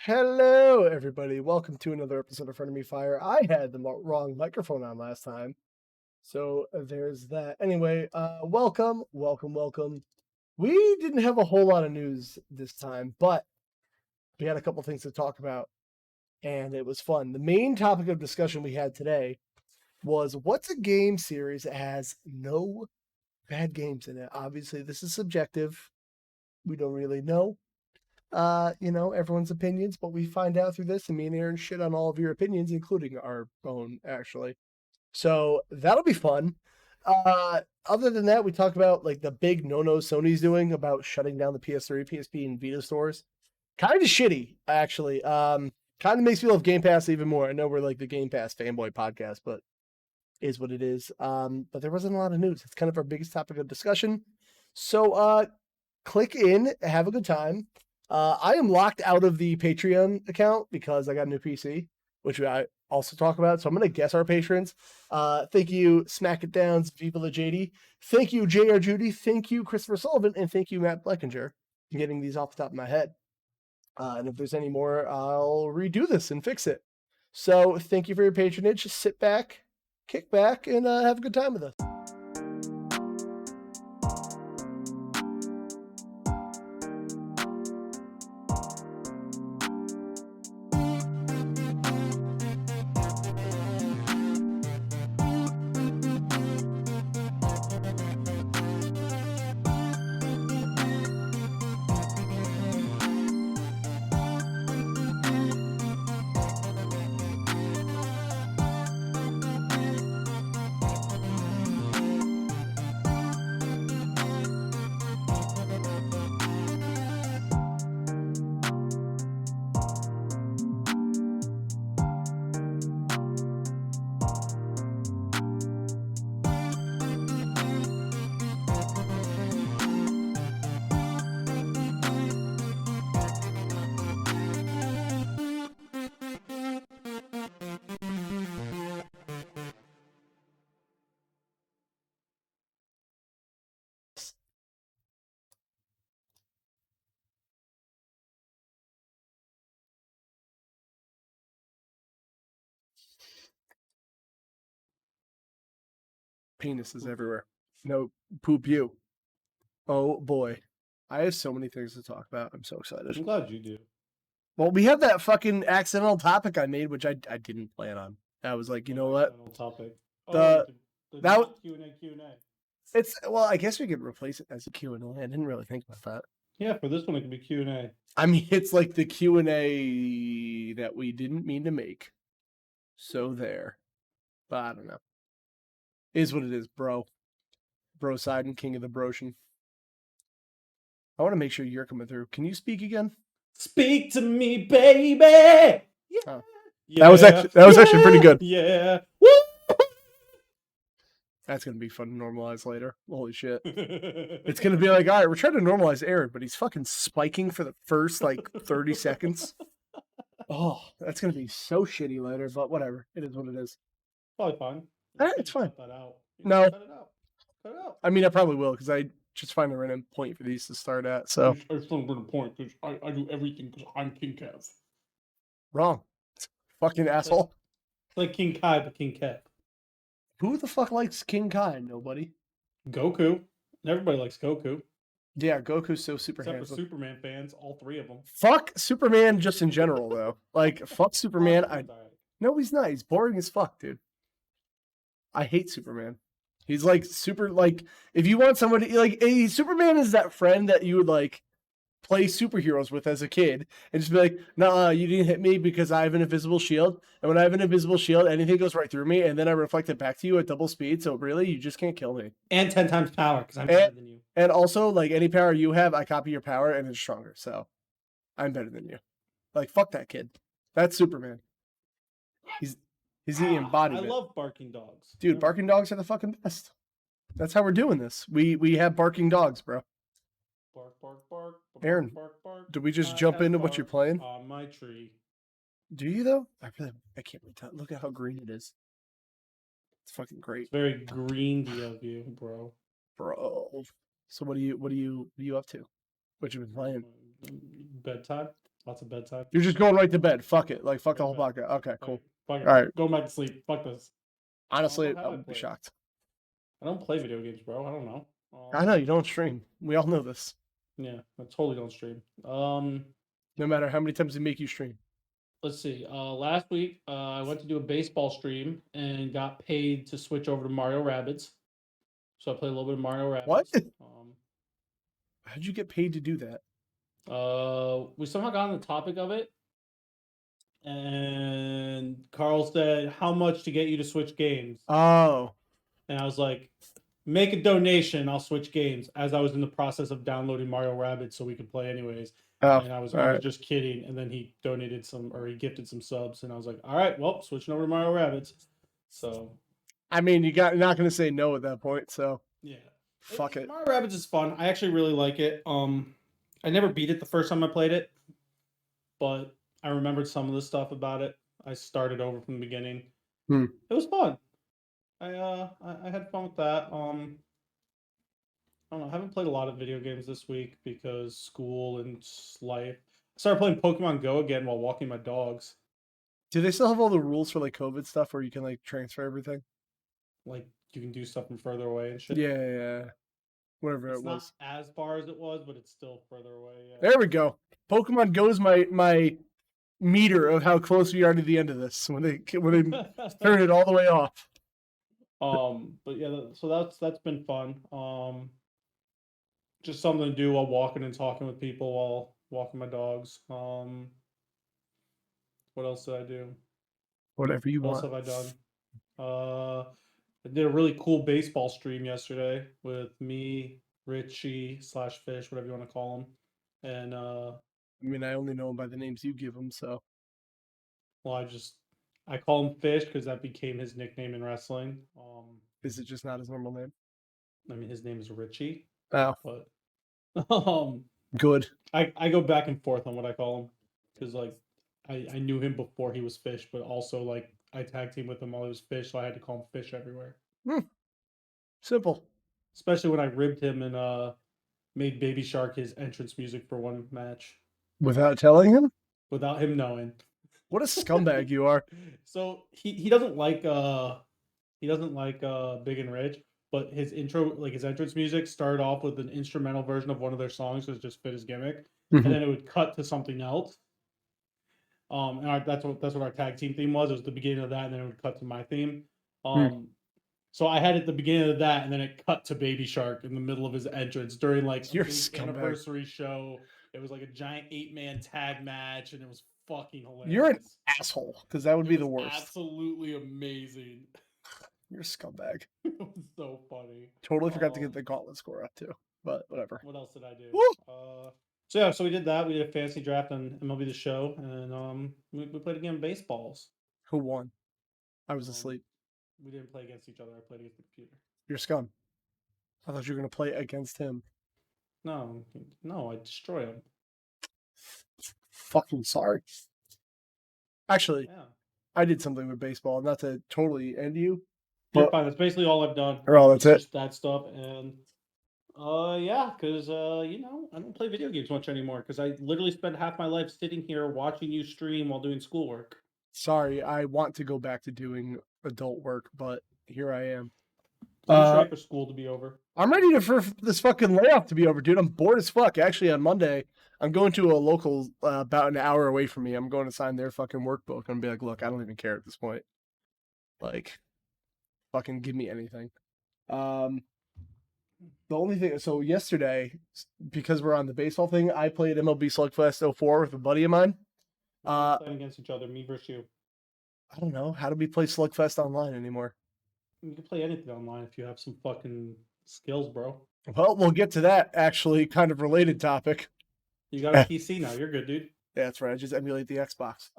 Hello, everybody. Welcome to another episode of Front of Me Fire. I had the wrong microphone on last time, so there's that. Anyway, welcome. We didn't have a whole lot of news this time, but we had a couple things to talk about, and it was fun. The main topic of discussion we had today was what's a game series that has no bad games in it? Obviously, this is subjective. We don't really know. Everyone's opinions, but we find out through this, and me and Aaron shit on all of your opinions, including our own, actually. So that'll be fun. Other than that, we talk about like the big no-no Sony's doing about shutting down the PS3, PSP, and Vita stores. Kind of shitty, actually. Kind of makes me love Game Pass even more. I know we're like the Game Pass fanboy podcast, but is what it is. But there wasn't a lot of news. It's kind of our biggest topic of discussion. So click in, have a good time. I am locked out of the Patreon account because I got a new PC, which I also talk about. So I'm going to guess our patrons. Thank you, Smack It Downs, Viva La JD. Thank you, JR Judy. Thank you, Christopher Sullivan. And thank you, Matt Bleckinger. I'm getting these off the top of my head. And if there's any more, I'll redo this and fix it. So thank you for your patronage. Sit back, kick back, and have a good time with us. Penises everywhere. No poop you. Oh boy. I have so many things to talk about. I'm so excited. I'm glad you do. Well, we have that fucking accidental topic I made, which I didn't plan on. I was like, you know what? Topic. The that Q&A. it's well, I guess we could replace it as a Q&A. I didn't really think about that. Yeah, for this one it can be Q&A. I mean, it's like the Q&A that we didn't mean to make. So there. But I don't know. Is what it is, bro. Bro side and king of the brotion. I want to make sure you're coming through. Can you speak again? Speak to me, baby. Yeah. Oh. That was actually pretty good. Yeah. That's gonna be fun to normalize later. Holy shit. It's gonna be like, all right, we're trying to normalize Aaron, but he's fucking spiking for the first like 30 seconds. Oh, that's gonna be so shitty later, but whatever. It is what it is. Probably fine. It's fine. Cut that out. No. Cut it out. Cut it out. I mean, I probably will because I just find a random point for these to start at. So I just don't random point because I do everything because I'm King Kev. Wrong. Fucking asshole. It's like King Kai, but King Kev. Who the fuck likes King Kai? Nobody. Goku. Everybody likes Goku. Yeah, Goku's so super Except handsome. for Superman fans, all three of them. Fuck Superman just in general, though. Like, fuck Superman. No, he's not. He's boring as fuck, dude. I hate Superman. He's like super, like, if you want somebody, like, Superman is that friend that you would, like, play superheroes with as a kid and just be like, nah, you didn't hit me because I have an invisible shield. And when I have an invisible shield, anything goes right through me. And then I reflect it back to you at double speed. So really, you just can't kill me. And 10 times power because I'm better than you. And also, like, any power you have, I copy your power and it's stronger. So I'm better than you. Like, fuck that kid. That's Superman. He's the embodiment. I love barking dogs. Dude, barking dogs are the fucking best. That's how we're doing this. We have barking dogs, bro. Bark, bark, bark. Aaron, bark, bark. Did we just jump into what you're playing? On my tree. Do you though? I can't wait to look at how green it is. It's fucking great. It's very greeny of you, bro. Bro. So what are you up to? What you been playing? Bedtime. Lots of bedtime. You're just going right to bed. Fuck it. Like fuck the Right whole back. podcast. Okay, cool. Fuck it. All right. Go back to sleep. Fuck this. Honestly, What have I I would be played? shocked. I don't play video games, bro. I don't know. I know you don't stream. We all know this. Yeah, I totally don't stream. No matter how many times they make you stream. Let's see. Last week, I went to do a baseball stream and got paid to switch over to Mario Rabbids. So I played a little bit of Mario Rabbids. What? How'd you get paid to do that? We somehow got on the topic of it, and Carl said, "How much to get you to switch games?" Oh, And I was like, "Make a donation. I'll switch games." As I was in the process of downloading Mario Rabbids so we could play anyways. And I was just kidding. And then he donated he gifted some subs, and I was like, "All right, well, switching over to Mario Rabbids." So, I mean, you're not going to say no at that point. So yeah, fuck it. Mario Rabbids is fun. I actually really like it. I never beat it the first time I played it, but I remembered some of the stuff about it. I started over from the beginning. It was fun. I had fun with that. I don't know. I haven't played a lot of video games this week because school and life. I started playing Pokemon Go again while walking my dogs. Do they still have all the rules for like COVID stuff where you can like transfer everything? Like you can do stuff from further away and shit. Yeah. Whatever It's it was. not as far as it was, but it's still further away. Yeah. There we go. Pokemon Go is my meter of how close we are to the end of this when they turn it all the way off. But yeah, so that's been fun. Just something to do while walking and talking with people while walking my dogs. What else did I do? Whatever you What want. else have I done? I did a really cool baseball stream yesterday with me, Richie / Fish, whatever you want to call him, and I mean, I only know him by the names you give him, so. well, I call him Fish because that became his nickname in wrestling. Is it just not his normal name? I mean, his name is Richie. Oh, but good. I go back and forth on what I call him because like I knew him before he was Fish, but also like I tag team with him while he was Fish, so I had to call him Fish everywhere. Simple. Especially when I ribbed him and made Baby Shark his entrance music for one match Without telling him? without him knowing. What a scumbag you are. So he doesn't like Big and Rich, but his intro, like his entrance music, started off with an instrumental version of one of their songs because it just fit his gimmick, and then it would cut to something else. That's what our tag team theme was. It was the beginning of that, and then it would cut to my theme. So I had it at the beginning of that, and then it cut to Baby Shark in the middle of his entrance during like You're a big scumbag. anniversary show. It was like a giant 8-man tag match, and it was fucking hilarious. You're an asshole, because that would be the worst. Absolutely amazing. You're a scumbag. It was so funny. Totally forgot to get the gauntlet score up too, but whatever. What else did I do? So we did that. We did a fantasy draft on MLB The Show, and we played a game of baseballs. Who won? I was asleep. We didn't play against each other. I played against the computer. You're scum. I thought you were gonna play against him. No, I destroy him. Fucking sorry. Actually, Yeah. I did something with baseball, not to totally end you. You're fine. That's basically all I've done. Oh, that's it. Just that stuff, and yeah, because I don't play video games much anymore because I literally spend half my life sitting here watching you stream while doing schoolwork. Sorry, I want to go back to doing adult work, but here I am. I'm just ready for school to be over. I'm ready for this fucking layoff to be over, dude. I'm bored as fuck. Actually, on Monday, I'm going to a local about an hour away from me. I'm going to sign their fucking workbook and be like, look, I don't even care at this point. Like, fucking give me anything. The only thing, so yesterday, because we're on the baseball thing, I played MLB Slugfest 04 with a buddy of mine. Playing against each other, me versus you. I don't know. How do we play Slugfest online anymore? You can play anything online if you have some fucking skills, bro. Well, we'll get to that actually kind of related topic. You got a PC now. You're good, dude. Yeah, that's right. I just emulate the Xbox.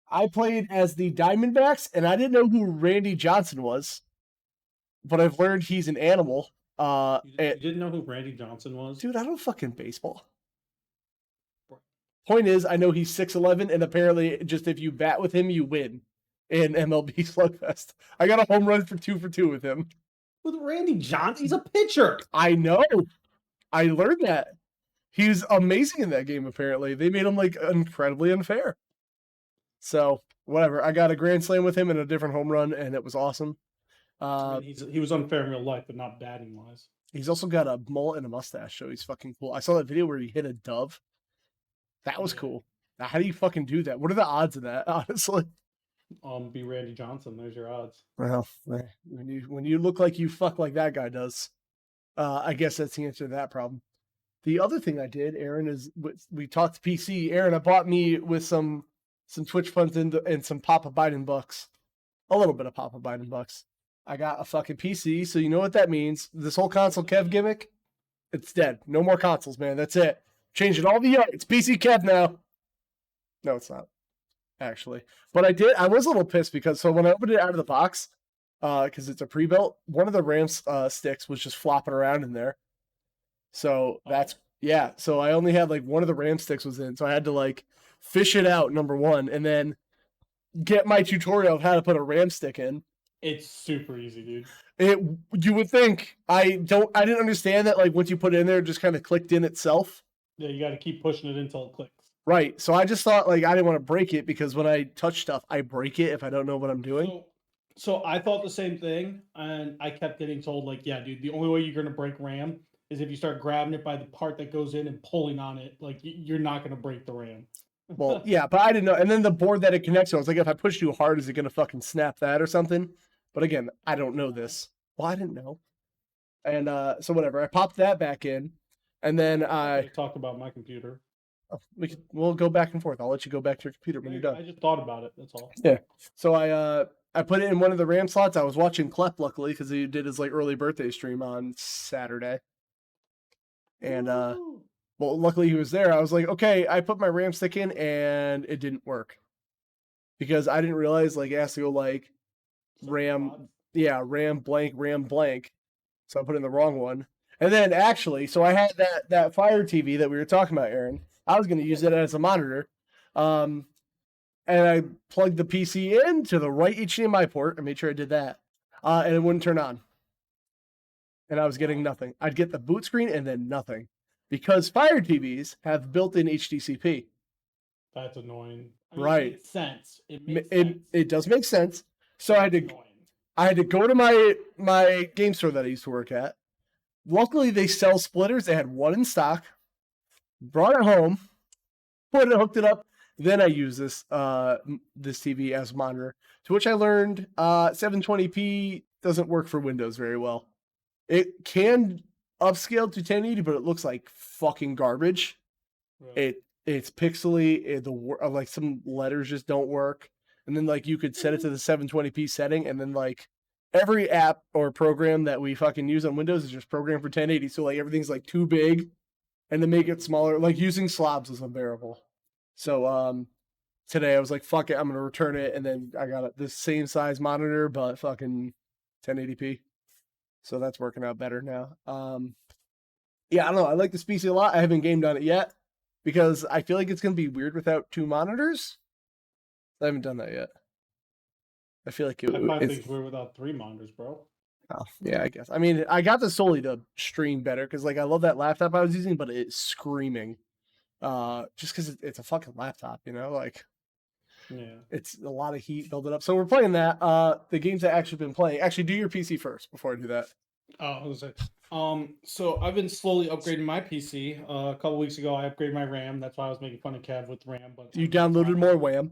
I played as the Diamondbacks, and I didn't know who Randy Johnson was, but I've learned he's an animal. You didn't know who Randy Johnson was? Dude, I don't fucking baseball. Point is, I know he's 6'11", and apparently just if you bat with him, you win in MLB Slugfest. I got a home run for 2 for 2 with him. With Randy Johnson? He's a pitcher. I know. I learned that. He's amazing in that game. Apparently, they made him like incredibly unfair. So whatever, I got a grand slam with him in a different home run, and it was awesome. I mean, he was unfair in real life, but not batting wise. He's also got a mullet and a mustache, so he's fucking cool. I saw that video where he hit a dove. That was cool. Now, how do you fucking do that? What are the odds of that? Honestly, Be Randy Johnson. There's your odds. well, when you look like you fuck like that guy does, I guess that's the answer to that problem. The other thing I did, Aaron, is we talked PC. Aaron, I bought me with some Twitch funds and some Papa Biden bucks, a little bit of Papa Biden bucks. I got a fucking PC, so you know what that means. This whole console Kev gimmick, it's dead. No more consoles, man. That's it. Changing all the it's PC Kev now. No, it's not, actually. But I was a little pissed because so when I opened it out of the box, because it's a pre-built, one of the RAM sticks was just flopping around in there. So that's yeah. So I only had like one of the RAM sticks was in, so I had to like fish it out, number one, and then get my tutorial of how to put a RAM stick in. It's super easy, dude. You would think I didn't understand that like once you put it in there, it just kind of clicked in itself. Yeah, you got to keep pushing it until it clicks. Right. So I just thought like I didn't want to break it because when I touch stuff, I break it if I don't know what I'm doing. So I thought the same thing, and I kept getting told like, yeah, dude, the only way you're gonna break RAM is if you start grabbing it by the part that goes in and pulling on it. Like you're not gonna break the RAM. Well, yeah, but I didn't know. And then the board that it connects to, I was like, if I push too hard, is it gonna fucking snap that or something? But again, I don't know this. Well, I didn't know. And so whatever. I popped that back in, and then I talked about my computer. We'll go back and forth. I'll let you go back to your computer when you're done. I just thought about it. That's all. Yeah. So I put it in one of the RAM slots. I was watching Klep luckily because he did his like early birthday stream on Saturday. And well, luckily he was there. I was like, okay, I put my RAM stick in and it didn't work. Because I didn't realize like it has to go like RAM blank. So I put in the wrong one. And then actually, so I had that Fire TV that we were talking about, Aaron. I was going to use it as a monitor. And I plugged the PC into the right HDMI port. I made sure I did that. And it wouldn't turn on. And I was getting nothing. I'd get the boot screen and then nothing. Because Fire TVs have built-in HDCP. That's annoying. I mean, right. It makes sense. It does make sense. So I had to go to my game store that I used to work at. Luckily, they sell splitters. They had one in stock. Brought it home, hooked it up. Then I used this TV as a monitor. To which I learned 720p doesn't work for Windows very well. It can upscale to 1080, but it looks like fucking garbage. Right. It's pixely. Like some letters just don't work. And then like you could set it to the 720p setting, and then like every app or program that we fucking use on Windows is just programmed for 1080. So like everything's like too big, and to make it smaller, like using slobs is unbearable. So today I was like, fuck it, I'm gonna return it, and then I got this same size monitor but fucking 1080p. So that's working out better now. Yeah, I don't know. I like this PC a lot. I haven't gamed on it yet because I feel like it's gonna be weird without two monitors. I haven't done that yet. I feel like I find things weird without three monitors, bro. Oh, yeah, I guess. I mean, I got this solely to stream better because, like, I love that laptop I was using, but it's screaming. Just because it's a fucking laptop, you know? Like, yeah, it's a lot of heat building up. So we're playing that. The games I've actually been playing. Actually, do your PC first before I do that. So I've been slowly upgrading my PC. A couple weeks ago, I upgraded my RAM. That's why I was making fun of Kev with RAM. But you downloaded more WAM.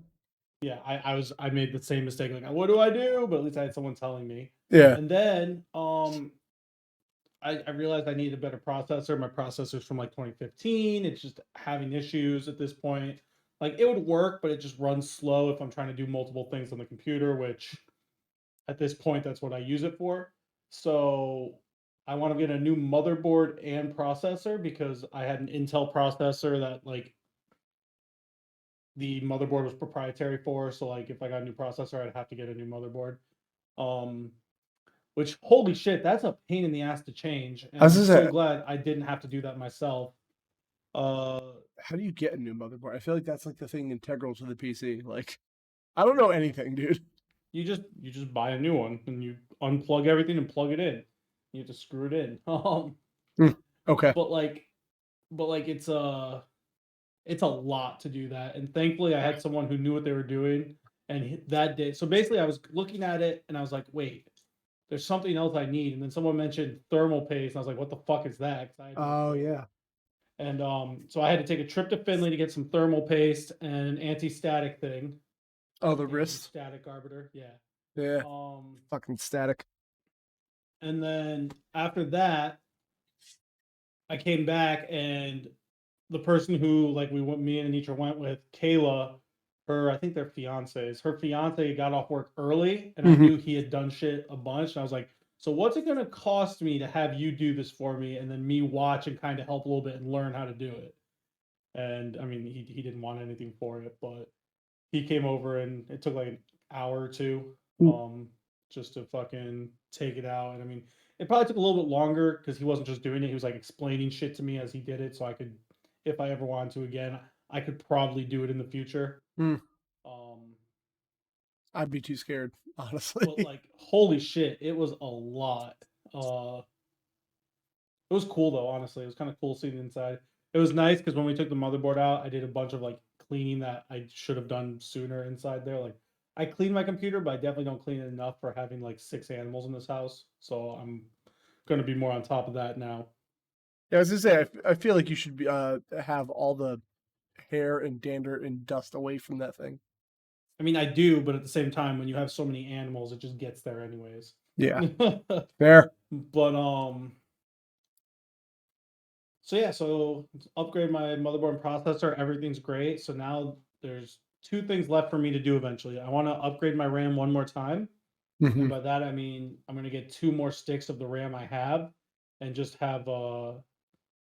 Yeah, I made the same mistake. Like, what do I do? But at least I had someone telling me. Yeah. And then I realized I needed a better processor. My processor's from like 2015. It's just having issues at this point. Like it would work, but it just runs slow if I'm trying to do multiple things on the computer, which at this point that's what I use it for. So I want to get a new motherboard and processor because I had an Intel processor that like the motherboard was proprietary for. So like if I got a new processor, I'd have to get a new motherboard. Which holy shit, that's a pain in the ass to change. And I'm so glad I didn't have to do that myself. How do you get a new motherboard? I feel like that's like the thing integral to the PC. Like, I don't know anything, dude. You just buy a new one and you unplug everything and plug it in. You have to screw it in. Okay. But like but like it's a lot to do that. And thankfully, I had someone who knew what they were doing. And that day, so basically, I was looking at it and I was like, wait, there's something else I need. And then someone mentioned thermal paste, and I was like, what the fuck is that? Because I had no Oh clue. yeah. And so I had to take a trip to Finley to get some thermal paste and an anti-static thing, Oh, the like wrist. anti-static arbiter. Yeah. Yeah. Um, Fucking static. and then after that, I came back and the person who like we went, me and Anitra went with, Kayla, her I think they're fiancés. Her fiance got off work early, and I Hmm. knew he had done shit a bunch. And I was like, so what's it gonna cost me to have you do this for me, and then me watch and kind of help a little bit and learn how to do it? And I mean, he didn't want anything for it, but he came over and it took like an hour or two, um, just to fucking take it out. And I mean, it probably took a little bit longer because he wasn't just doing it; he was like explaining shit to me as he did it, so I could, if I ever wanted to again, I could probably do it in the future. Mm. Um, I'd be too scared, but honestly. like, holy shit, it was a lot. Uh, It was cool though, honestly. It was kind of cool seeing inside. It was nice because when we took the motherboard out, I did a bunch of like cleaning that I should have done sooner inside there. Like I clean my computer, but I definitely don't clean it enough for having like 6 animals in this house. So I'm gonna be more on top of that now. Yeah, I was gonna say, I feel like you should be have all the hair and dander and dust away from that thing. I mean, I do, but at the same time, when you have so many animals, it just gets there anyways. Yeah, but fair. so yeah, so upgrade my motherboard and processor. Everything's great. So now there's two things left for me to do eventually. I want to upgrade my RAM one more time. And Hmm. by that I mean I'm gonna get two more sticks of the RAM I have and just have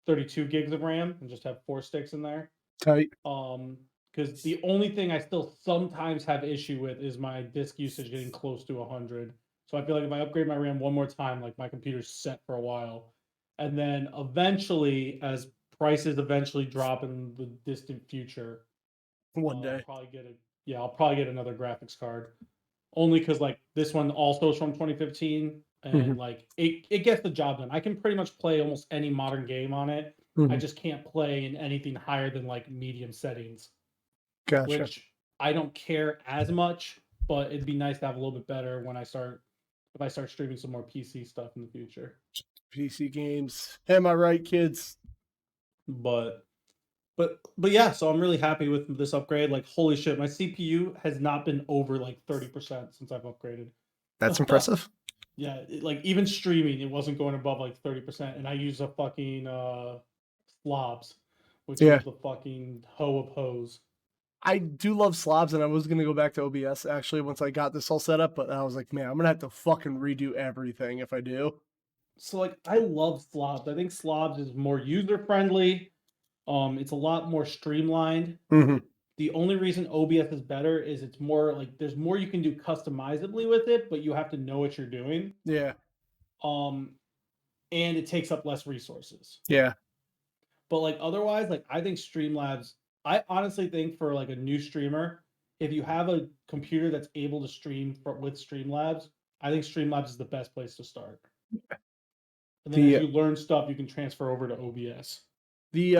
32 gigs of RAM and just have four sticks in there. Tight. Because the only thing I still sometimes have issue with is my disk usage getting close to 100. So I feel like if I upgrade my RAM one more time, like my computer's set for a while. And then eventually, as prices eventually drop in the distant future, One day. I'll probably get another graphics card. Only because like this one also is from 2015 Hmm. and like it gets the job done. I can pretty much play almost any modern game on it. I Hmm. just can't play in anything higher than like medium settings, Gotcha. which I don't care as much, but it'd be nice to have a little bit better when I start if I start streaming some more PC stuff in the future. PC games. Am I right, kids? But but yeah, so I'm really happy with this upgrade. Like holy shit, my CPU has not been over like 30% since I've upgraded. That's impressive. Yeah, like even streaming, it wasn't going above like 30%, and I use a fucking slobs, which Yeah, is the fucking hoe of hoes. I do love slobs, and I was gonna go back to OBS actually once I got this all set up, but I was like, man, I'm gonna have to fucking redo everything if I do. So like I love slobs. I think slobs is more user friendly. It's a lot more streamlined. Hmm. The only reason OBS is better is it's more like there's more you can do customizably with it, but you have to know what you're doing. Yeah, Um, and it takes up less resources. yeah, But like otherwise, like I think Streamlabs, I honestly think for like a new streamer, if you have a computer that's able to stream with Streamlabs, I think Streamlabs is the best place to start. And then as the you learn stuff, you can transfer over to OBS. the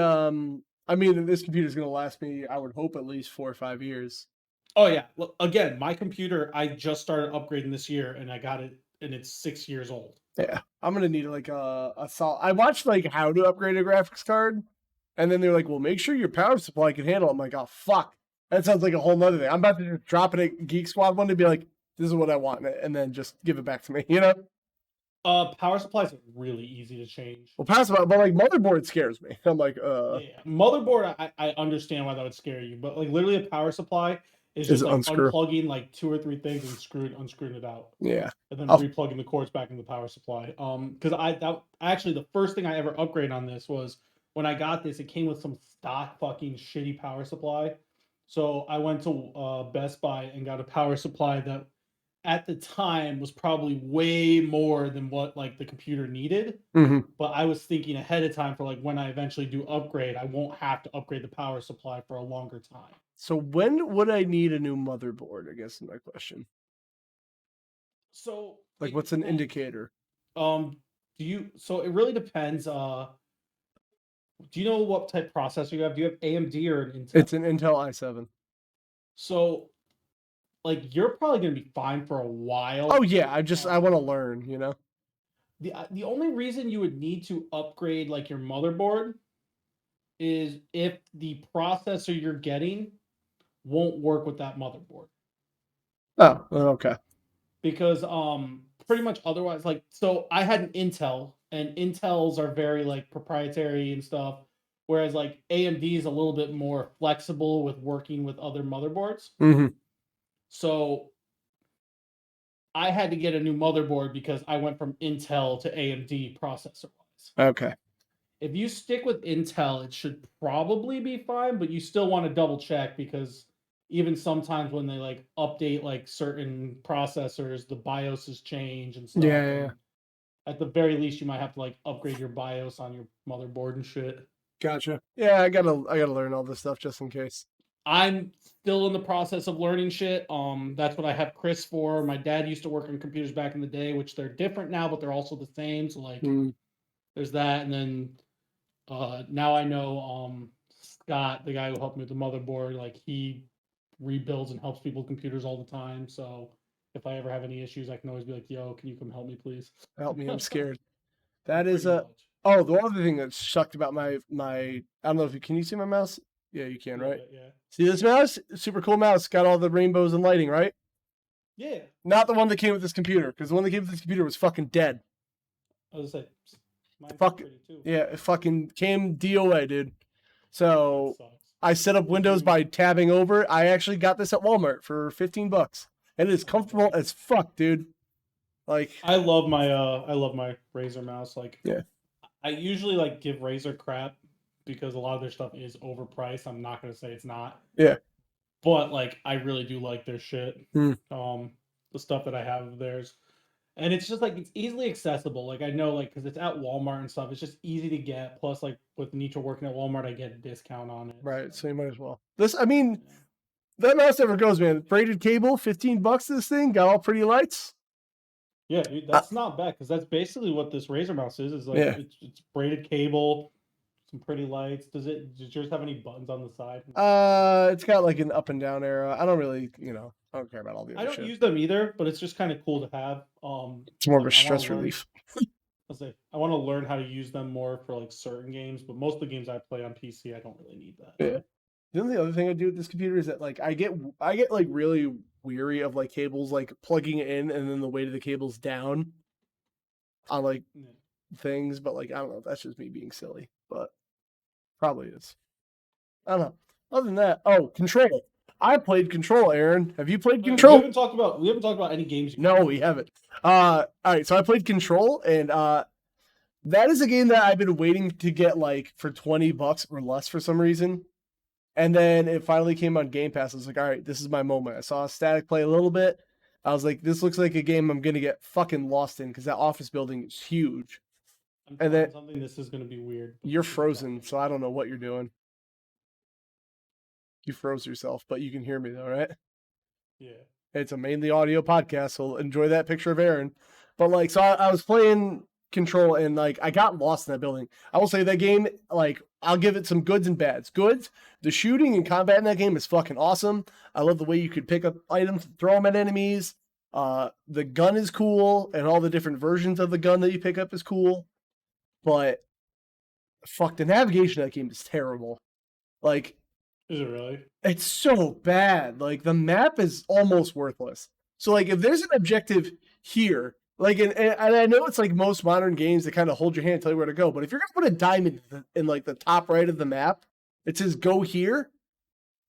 I mean, this computer's gonna last me, I would hope, at least 4 or 5 years. Oh yeah, look, again, my computer I just started upgrading this year, and I got it, and it's 6 years old. Yeah, I'm gonna need like a solid. I watched like how to upgrade a graphics card, and then they're like, "Well, make sure your power supply can handle it." I'm like, "Oh fuck, that sounds like a whole nother thing." I'm about to just drop it at Geek Squad one to be like, "This is what I want," and then just give it back to me. You know? Power supplies are really easy to change. Well, power supply, but like motherboard scares me. I'm like, Yeah, motherboard, I understand why that would scare you, but like literally a power supply is is just it like unscrew? unplugging like two or three things and unscrewing it out, Yeah. and then Oh. replugging the cords back into the power supply. Because I that actually the first thing I ever upgraded on this was when I got this, it came with some stock fucking shitty power supply. So I went to Best Buy and got a power supply that at the time was probably way more than what like the computer needed, Hmm. but I was thinking ahead of time for like when I eventually do upgrade, I won't have to upgrade the power supply for a longer time. So when would I need a new motherboard? I guess is my question. So Like, it what's an depends. indicator? Do you? So it really depends. Do you know what type processor you have? Do you have AMD or an Intel? It's an Intel i7. So, like, you're probably gonna be fine for a while. Oh yeah, I want to learn, you know. The only reason you would need to upgrade like your motherboard is if the processor you're getting won't work with that motherboard. Oh, okay. Because pretty much otherwise, like, so I had an Intel, and Intels are very like proprietary and stuff, whereas like AMD is a little bit more flexible with working with other motherboards. Mm-hmm. So I had to get a new motherboard because I went from Intel to AMD processor wise. Okay. If you stick with Intel, it should probably be fine, but you still want to double check because even sometimes when they like update like certain processors, the BIOSes change and stuff. Yeah. And at the very least, you might have to like upgrade your BIOS on your motherboard and shit. Gotcha. Yeah, I gotta learn all this stuff just in case. I'm still in the process of learning shit. That's what I have Chris for. My dad used to work on computers back in the day, which they're different now, but they're also the same. So like, there's that, and then now I know Scott, the guy who helped me with the motherboard, like he rebuilds and helps people with computers all the time. So if I ever have any issues, I can always be like, "Yo, can you come help me, please?" Help me, I'm scared. That is Pretty much. Oh, the other thing that sucked about my I don't know if you can you see my mouse? Yeah, you can, right? Bit, yeah. See this mouse? Super cool mouse, got all the rainbows and lighting, right? Yeah. Not the one that came with this computer, because the one that came with this computer was fucking dead. I was like, mine's Fuck pretty too. yeah, it fucking came DOA, dude. So That sucks. I set up Windows by tabbing over. I actually got this at Walmart for $15, and it is comfortable as fuck, dude. Like I love my Razer mouse. Like, yeah, I usually like give Razer crap because a lot of their stuff is overpriced. I'm not gonna say it's not, yeah. but like I really do like their shit. Hmm. The stuff that I have of theirs, and it's just like it's easily accessible. Like I know, like because it's at Walmart and stuff, it's just easy to get. Plus, like with Nitra working at Walmart, I get a discount on it. Right, so you might as well. This, I mean, that mouse never goes, man. Braided cable, $15. This thing got all pretty lights. Yeah, dude, that's not bad because that's basically what this Razer mouse is. Is like Yeah. it's braided cable, some pretty lights. Does yours have any buttons on the side? It's got like an up and down arrow. I don't really, I don't care about all the I other don't shit. use them either, but it's just kind of cool to have. It's more of like, a stress relief. I want to learn how to use them more for like certain games, but most of the games I play on PC, I don't really need that. Yeah. The only other thing I do with this computer is that like I get like really weary of like cables like plugging it in and then the weight of the cables down on like things, but like I don't know, that's just me being silly, but probably is. I don't know. Other than that, Control. I played Control, Aaron. Have you played Control? We haven't talked about any games. No, we haven't. All right, so I played Control, and that is a game that I've been waiting to get like for $20 or less for some reason. And then it finally came on Game Pass. I was like, all right, this is my moment. I saw Static play a little bit. I was like, this looks like a game I'm gonna get fucking lost in because that office building is huge. And then something, this is gonna be weird. You're frozen, so I don't know what you're doing. You froze yourself, but you can hear me though, right? Yeah. It's a mainly audio podcast, so enjoy that picture of Aaron. But like, so I was playing Control and like I got lost in that building. I will say that game, like, I'll give it some goods and bads. Goods, the shooting and combat in that game is fucking awesome. I love the way you could pick up items, throw them at enemies. The gun is cool, and all the different versions of the gun that you pick up is cool. But fuck, the navigation of that game is terrible. Like, is it really? It's so bad. Like the map is almost worthless. So like if there's an objective here, like and I know it's like most modern games that kind of hold your hand, tell you where to go. But if you're gonna put a diamond in like the top right of the map, it says go here,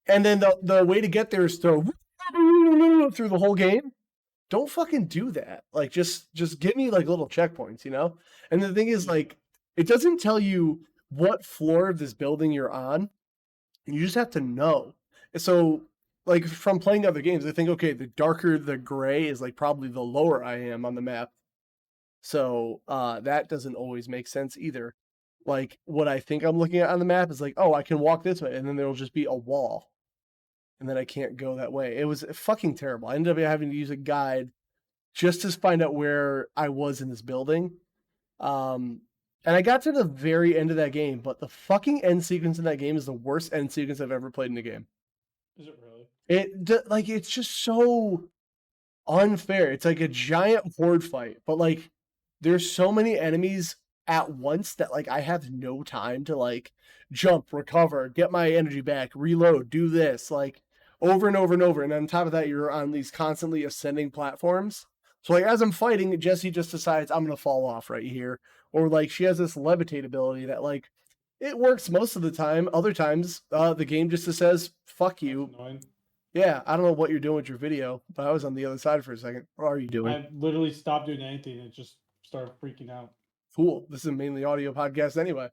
and then the way to get there is through the whole game. Don't fucking do that. Like just give me like little checkpoints, you know? And the thing is like it doesn't tell you what floor of this building you're on. You just have to know. So like from playing other games, I think okay, the darker the gray is like probably the lower I am on the map. So that doesn't always make sense either. Like what I think I'm looking at on the map is like, oh, I can walk this way, and then there'll just be a wall. And then I can't go that way. It was fucking terrible. I ended up having to use a guide just to find out where I was in this building. And I got to the very end of that game, but the fucking end sequence in that game is the worst end sequence I've ever played in a game. Is it really? It's just so unfair. It's like a giant horde fight, but like there's so many enemies at once that like I have no time to like jump, recover, get my energy back, reload, do this like over and over and over. And on top of that, you're on these constantly ascending platforms. So like as I'm fighting, Jesse just decides I'm gonna fall off right here, or like she has this levitate ability that like it works most of the time. Other times, the game just says "fuck you." That's annoying. Yeah, I don't know what you're doing with your video, but I was on the other side for a second. What are you doing? I literally stopped doing anything and just started freaking out. Cool. This is a mainly audio podcast anyway.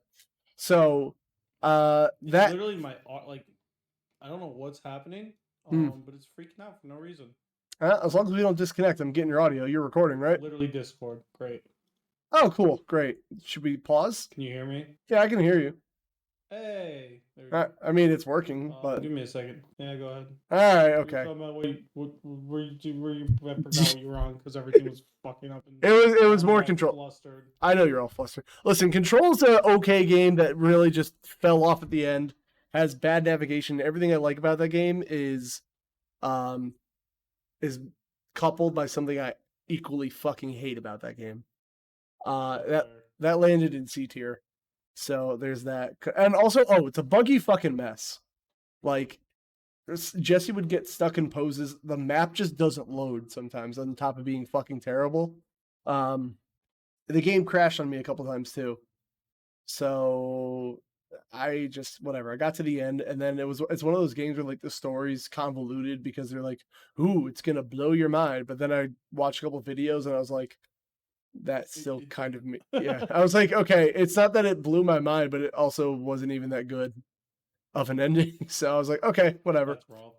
So It's that literally my like I don't know what's happening, hmm. but it's freaking out for no reason. As long as we don't disconnect, I'm getting your audio. You're recording, right? Literally Discord. Great. Oh, cool. Great. Should we pause? Can you hear me? Yeah, I can hear you. Hey. There we go. I mean, it's working, but Give me a second. Yeah, go ahead. all right. You're Okay. talking about where you I forgot what you were on because everything was fucking up. And It was more all control. flustered. I know you're all flustered. Listen, Control's a okay game that really just fell off at the end. Has bad navigation. Everything I like about that game is coupled by something I equally fucking hate about that game. That landed in C tier. So there's that. And also, it's a buggy fucking mess. Like Jesse would get stuck in poses. The map just doesn't load sometimes on top of being fucking terrible. The game crashed on me a couple times too. So I just whatever. I got to the end, and then it's one of those games where like the story's convoluted because they're like, "Ooh, it's gonna blow your mind." But then I watched a couple videos, and I was like, "That's still kind of me." Yeah, I was like, "Okay, it's not that it blew my mind, but it also wasn't even that good of an ending." So I was like, "Okay, whatever." That's raw.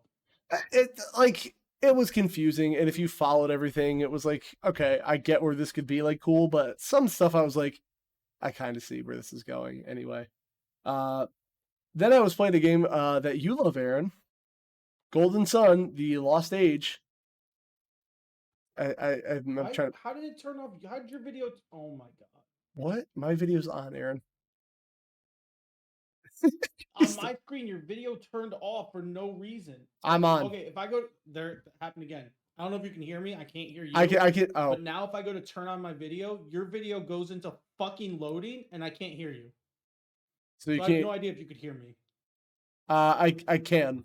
It was confusing, and if you followed everything, it was like, okay, I get where this could be like cool, but some stuff I was like, I kind of see where this is going anyway. Then I was playing a game that you love, Aaron. Golden Sun, the Lost Age. I'm trying. How did it turn off? How did your video? Oh my god! What? My video's on, Aaron. On my screen, your video turned off for no reason. I'm on. Okay, if I go there, it happened again. I don't know if you can hear me. I can't hear you. I can. Oh. But now, if I go to turn on my video, your video goes into fucking loading, and I can't hear you. So you can't. I have no idea if you could hear me. I can.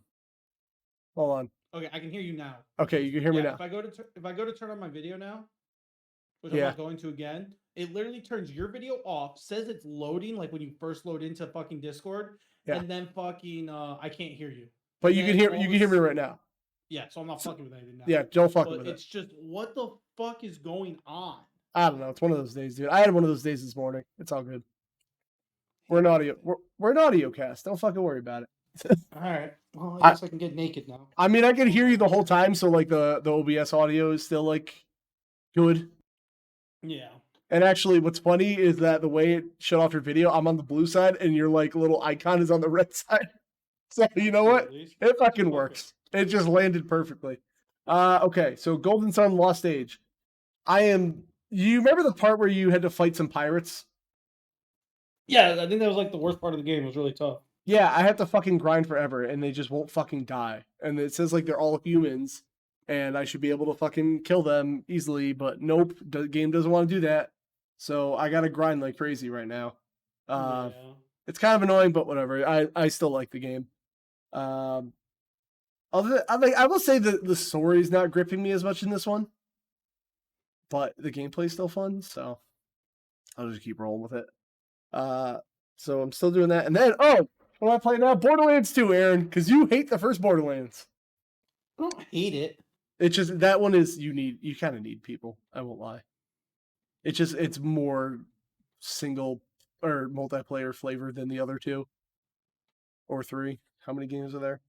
Hold on. Okay, I can hear you now. Okay, you can hear me now. If I go to turn on my video now, which I'm not going to again, it literally turns your video off, says it's loading, like when you first load into fucking Discord, and then fucking I can't hear you. But you can hear me right now. Yeah, so I'm not fucking with anything now. Yeah, don't fuck with it. It's just what the fuck is going on? I don't know. It's one of those days, dude. I had one of those days this morning. It's all good. We're an audio. We're an audio cast. Don't fucking worry about it. All right. Well, I guess I can get naked now. I mean, I can hear you the whole time, so like the OBS audio is still like good. Yeah. And actually, what's funny is that the way it shut off your video, I'm on the blue side, and your like little icon is on the red side. So you know what? It fucking works. It just landed perfectly. Okay, so Golden Sun Lost Age. You remember the part where you had to fight some pirates? Yeah, I think that was like the worst part of the game. It was really tough. Yeah, I have to fucking grind forever, and they just won't fucking die. And it says like they're all humans, and I should be able to fucking kill them easily, but nope, the game doesn't want to do that. So I gotta grind like crazy right now. It's kind of annoying, but whatever. I still like the game. I will say that the story's not gripping me as much in this one, but the gameplay's still fun, so I'll just keep rolling with it. So I'm still doing that, and then what am I playing now? Borderlands 2, Aaron, because you hate the first Borderlands. I don't hate it. It's just that one is you kind of need people. I won't lie. It's more single or multiplayer flavor than the other two or three. How many games are there?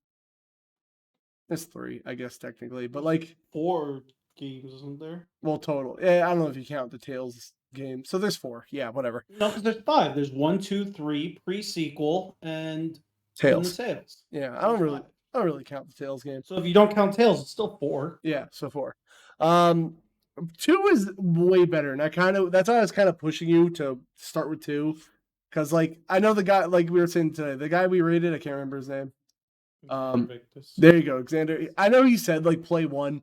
There's 3, I guess technically, but like 4 games, isn't there? Well, total. Yeah, I don't know if you count the Tales game. So there's 4. Yeah, whatever. No, because there's 5. There's 1, 2, 3 pre-sequel and Tales. The Tales. Yeah, I don't really count the Tales game. So if you don't count Tales, it's still 4. Yeah, so 4. 2 is way better, and that's why I was kind of pushing you to start with 2, because like I know the guy, like we were saying today, the guy we rated, I can't remember his name. There you go, Xander. I know he said like play 1.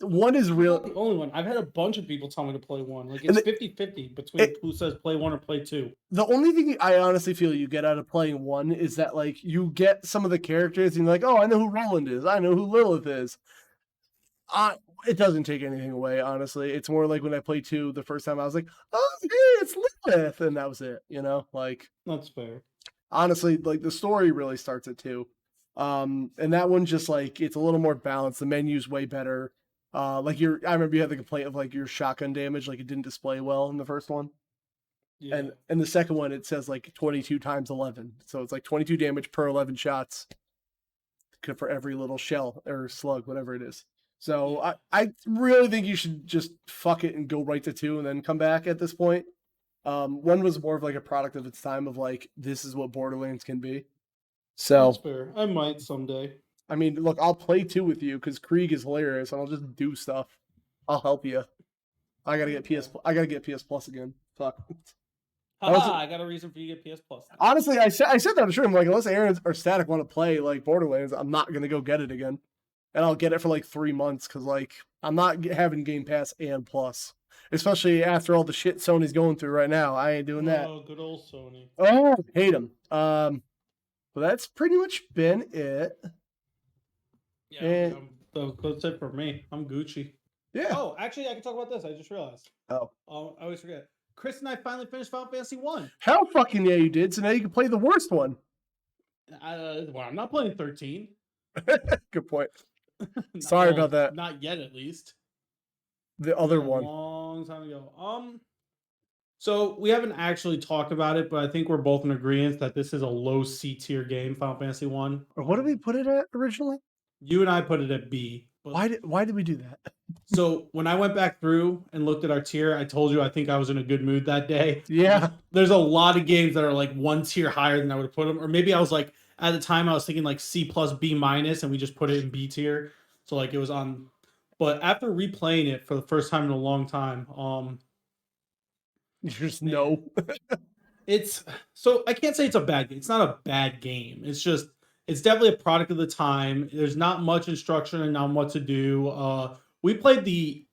1 is I'm real. not the only one. I've had a bunch of people tell me to play 1. Like it's 50-50 between who says play 1 or play 2. The only thing I honestly feel you get out of playing 1 is that like you get some of the characters and you're like, oh, I know who Roland is, I know who Lilith is. It doesn't take anything away, honestly. It's more like when I played 2 the first time, I was like, oh, hey, it's Lilith, and that was it. Like that's fair. Honestly, like the story really starts at 2, and that one just like it's a little more balanced. The menu's way better. I remember you had the complaint of like your shotgun damage, like it didn't display well in the first one. Yeah. And the second one, it says like 22 times 11, so it's like 22 damage per 11 shots for every little shell or slug, whatever it is. So yeah. I really think you should just fuck it and go right to 2 and then come back at this point. 1 was more of like a product of its time of like, this is what Borderlands can be. So that's fair. I might someday. I mean, look, I'll play 2 with you because Krieg is hilarious and I'll just do stuff. I'll help you. I gotta get PS Plus again. Fuck. I got a reason for you to get PS Plus. Honestly, I said that I'm sure. I'm like, unless Aaron or Static want to play like Borderlands, I'm not gonna go get it again. And I'll get it for like 3 months because like I'm not having Game Pass and Plus. Especially after all the shit Sony's going through right now. I ain't doing that. Oh, good old Sony. Oh, hate them. But that's pretty much been it. Yeah, that's it for me. I'm Gucci. Yeah. Oh, actually, I can talk about this. I just realized. Oh. I always forget. Chris and I finally finished Final Fantasy 1. Hell fucking yeah, you did. So now you can play the worst one. Well, I'm not playing 13. Good point. Sorry about that. Not yet, at least. The other one. A long time ago. So we haven't actually talked about it, but I think we're both in agreement that this is a low C tier game, Final Fantasy 1. What did we put it at originally? You and I put it at B. Why did we do that? So when I went back through and looked at our tier, I told you I think I was in a good mood that day. Yeah. There's a lot of games that are like 1 tier higher than I would have put them. Or maybe I was like, at the time I was thinking like C plus B minus and we just put it in B tier. So like it was on. But after replaying it for the first time in a long time, you just know. So I can't say it's a bad game. It's not a bad game. It's definitely a product of the time. There's not much instruction on what to do. We played the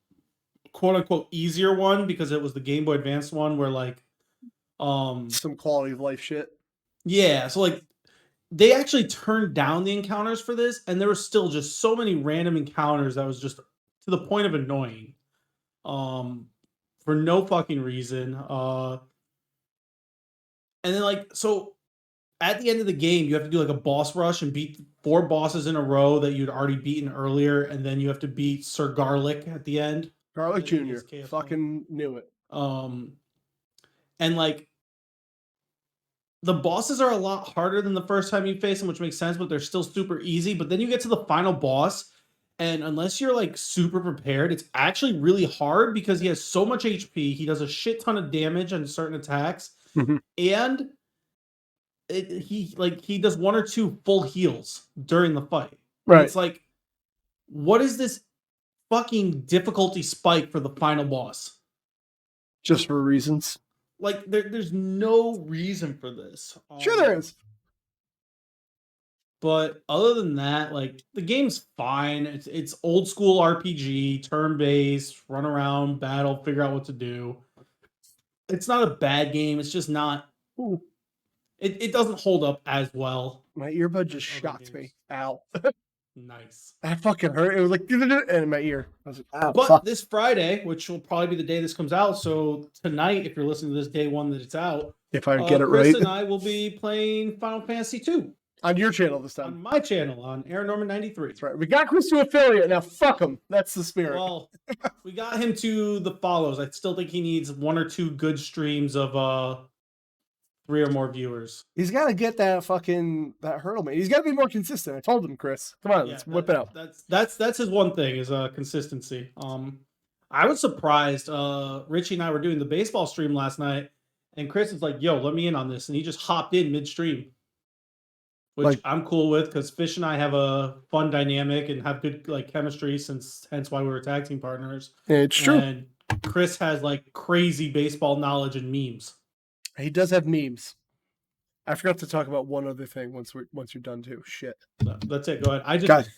quote unquote easier one because it was the Game Boy Advance one where like some quality of life shit. Yeah, so like they actually turned down the encounters for this, and there was still just so many random encounters that was just to the point of annoying. For no fucking reason. And then like so at the end of the game, you have to do like a boss rush and beat 4 bosses in a row that you'd already beaten earlier, and then you have to beat Sir Garlic at the end. Garlic Jr. Fucking knew it. And like the bosses are a lot harder than the first time you face them, which makes sense, but they're still super easy. But then you get to the final boss, and unless you're like super prepared, it's actually really hard because he has so much HP. He does a shit ton of damage on certain attacks, and he does 1 or 2 full heals during the fight. Right. And it's like, what is this fucking difficulty spike for the final boss? Just for reasons. Like there's no reason for this. Sure there is. But other than that, like the game's fine. It's old school RPG, turn based, run around, battle, figure out what to do. It's not a bad game. It's just not. It doesn't hold up as well. My earbud just shocked me. Ow. Nice. That fucking hurt. It was like in my ear. I was like, ow, but fuck. This Friday, which will probably be the day this comes out, so tonight, if you're listening to this day 1 that it's out, if I get it right, Chris and I will be playing Final Fantasy 2 on your channel this time. On my channel, on Aaron Norman 93. That's right. We got Chris to affiliate now. Fuck him. That's the spirit. Well, we got him to the follows. I still think he needs 1 or 2 good streams of 3 or more viewers. He's got to get that hurdle, man. He's got to be more consistent. I told him, Chris. Come on, let's whip it out. That's his one thing is consistency. I was surprised. Richie and I were doing the baseball stream last night, and Chris is like, "Yo, let me in on this," and he just hopped in midstream. which I'm cool with because Fish and I have a fun dynamic and have good like chemistry hence why we were tag team partners. Yeah, it's true. And Chris has like crazy baseball knowledge and memes. He does have memes. I forgot to talk about one other thing once you're done too. Shit. That's it. Go ahead.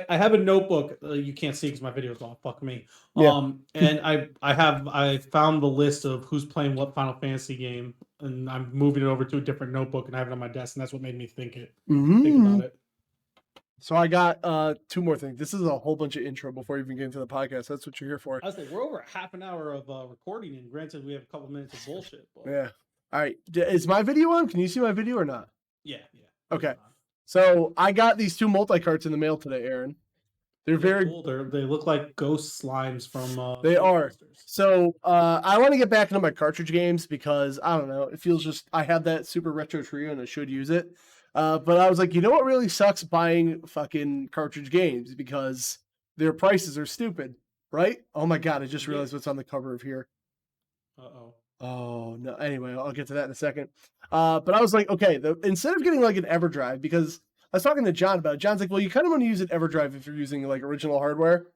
I have a notebook. You can't see because my video's off. Fuck me. Yeah. And I found the list of who's playing what Final Fantasy game, and I'm moving it over to a different notebook and I have it on my desk, and that's what made me think about it. So I got 2 more things. This is a whole bunch of intro before you even get into the podcast. That's what you're here for. I was like, we're over half an hour of recording, and granted, we have a couple minutes of bullshit. But... Yeah. All right. Is my video on? Can you see my video or not? Yeah. Okay. So I got these 2 multi-carts in the mail today, Aaron. They're very cool. They look like ghost slimes from. They are. So I want to get back into my cartridge games because I don't know. It feels just I have that Super Retro Trio and I should use it. But I was like, you know what really sucks buying fucking cartridge games because their prices are stupid, right? Oh my god! I just realized what's on the cover of here. Oh no. Anyway, I'll get to that in a second. But I was like, okay, instead of getting like an EverDrive, because I was talking to John about it. John's like, well, you kind of want to use an EverDrive if you're using like original hardware,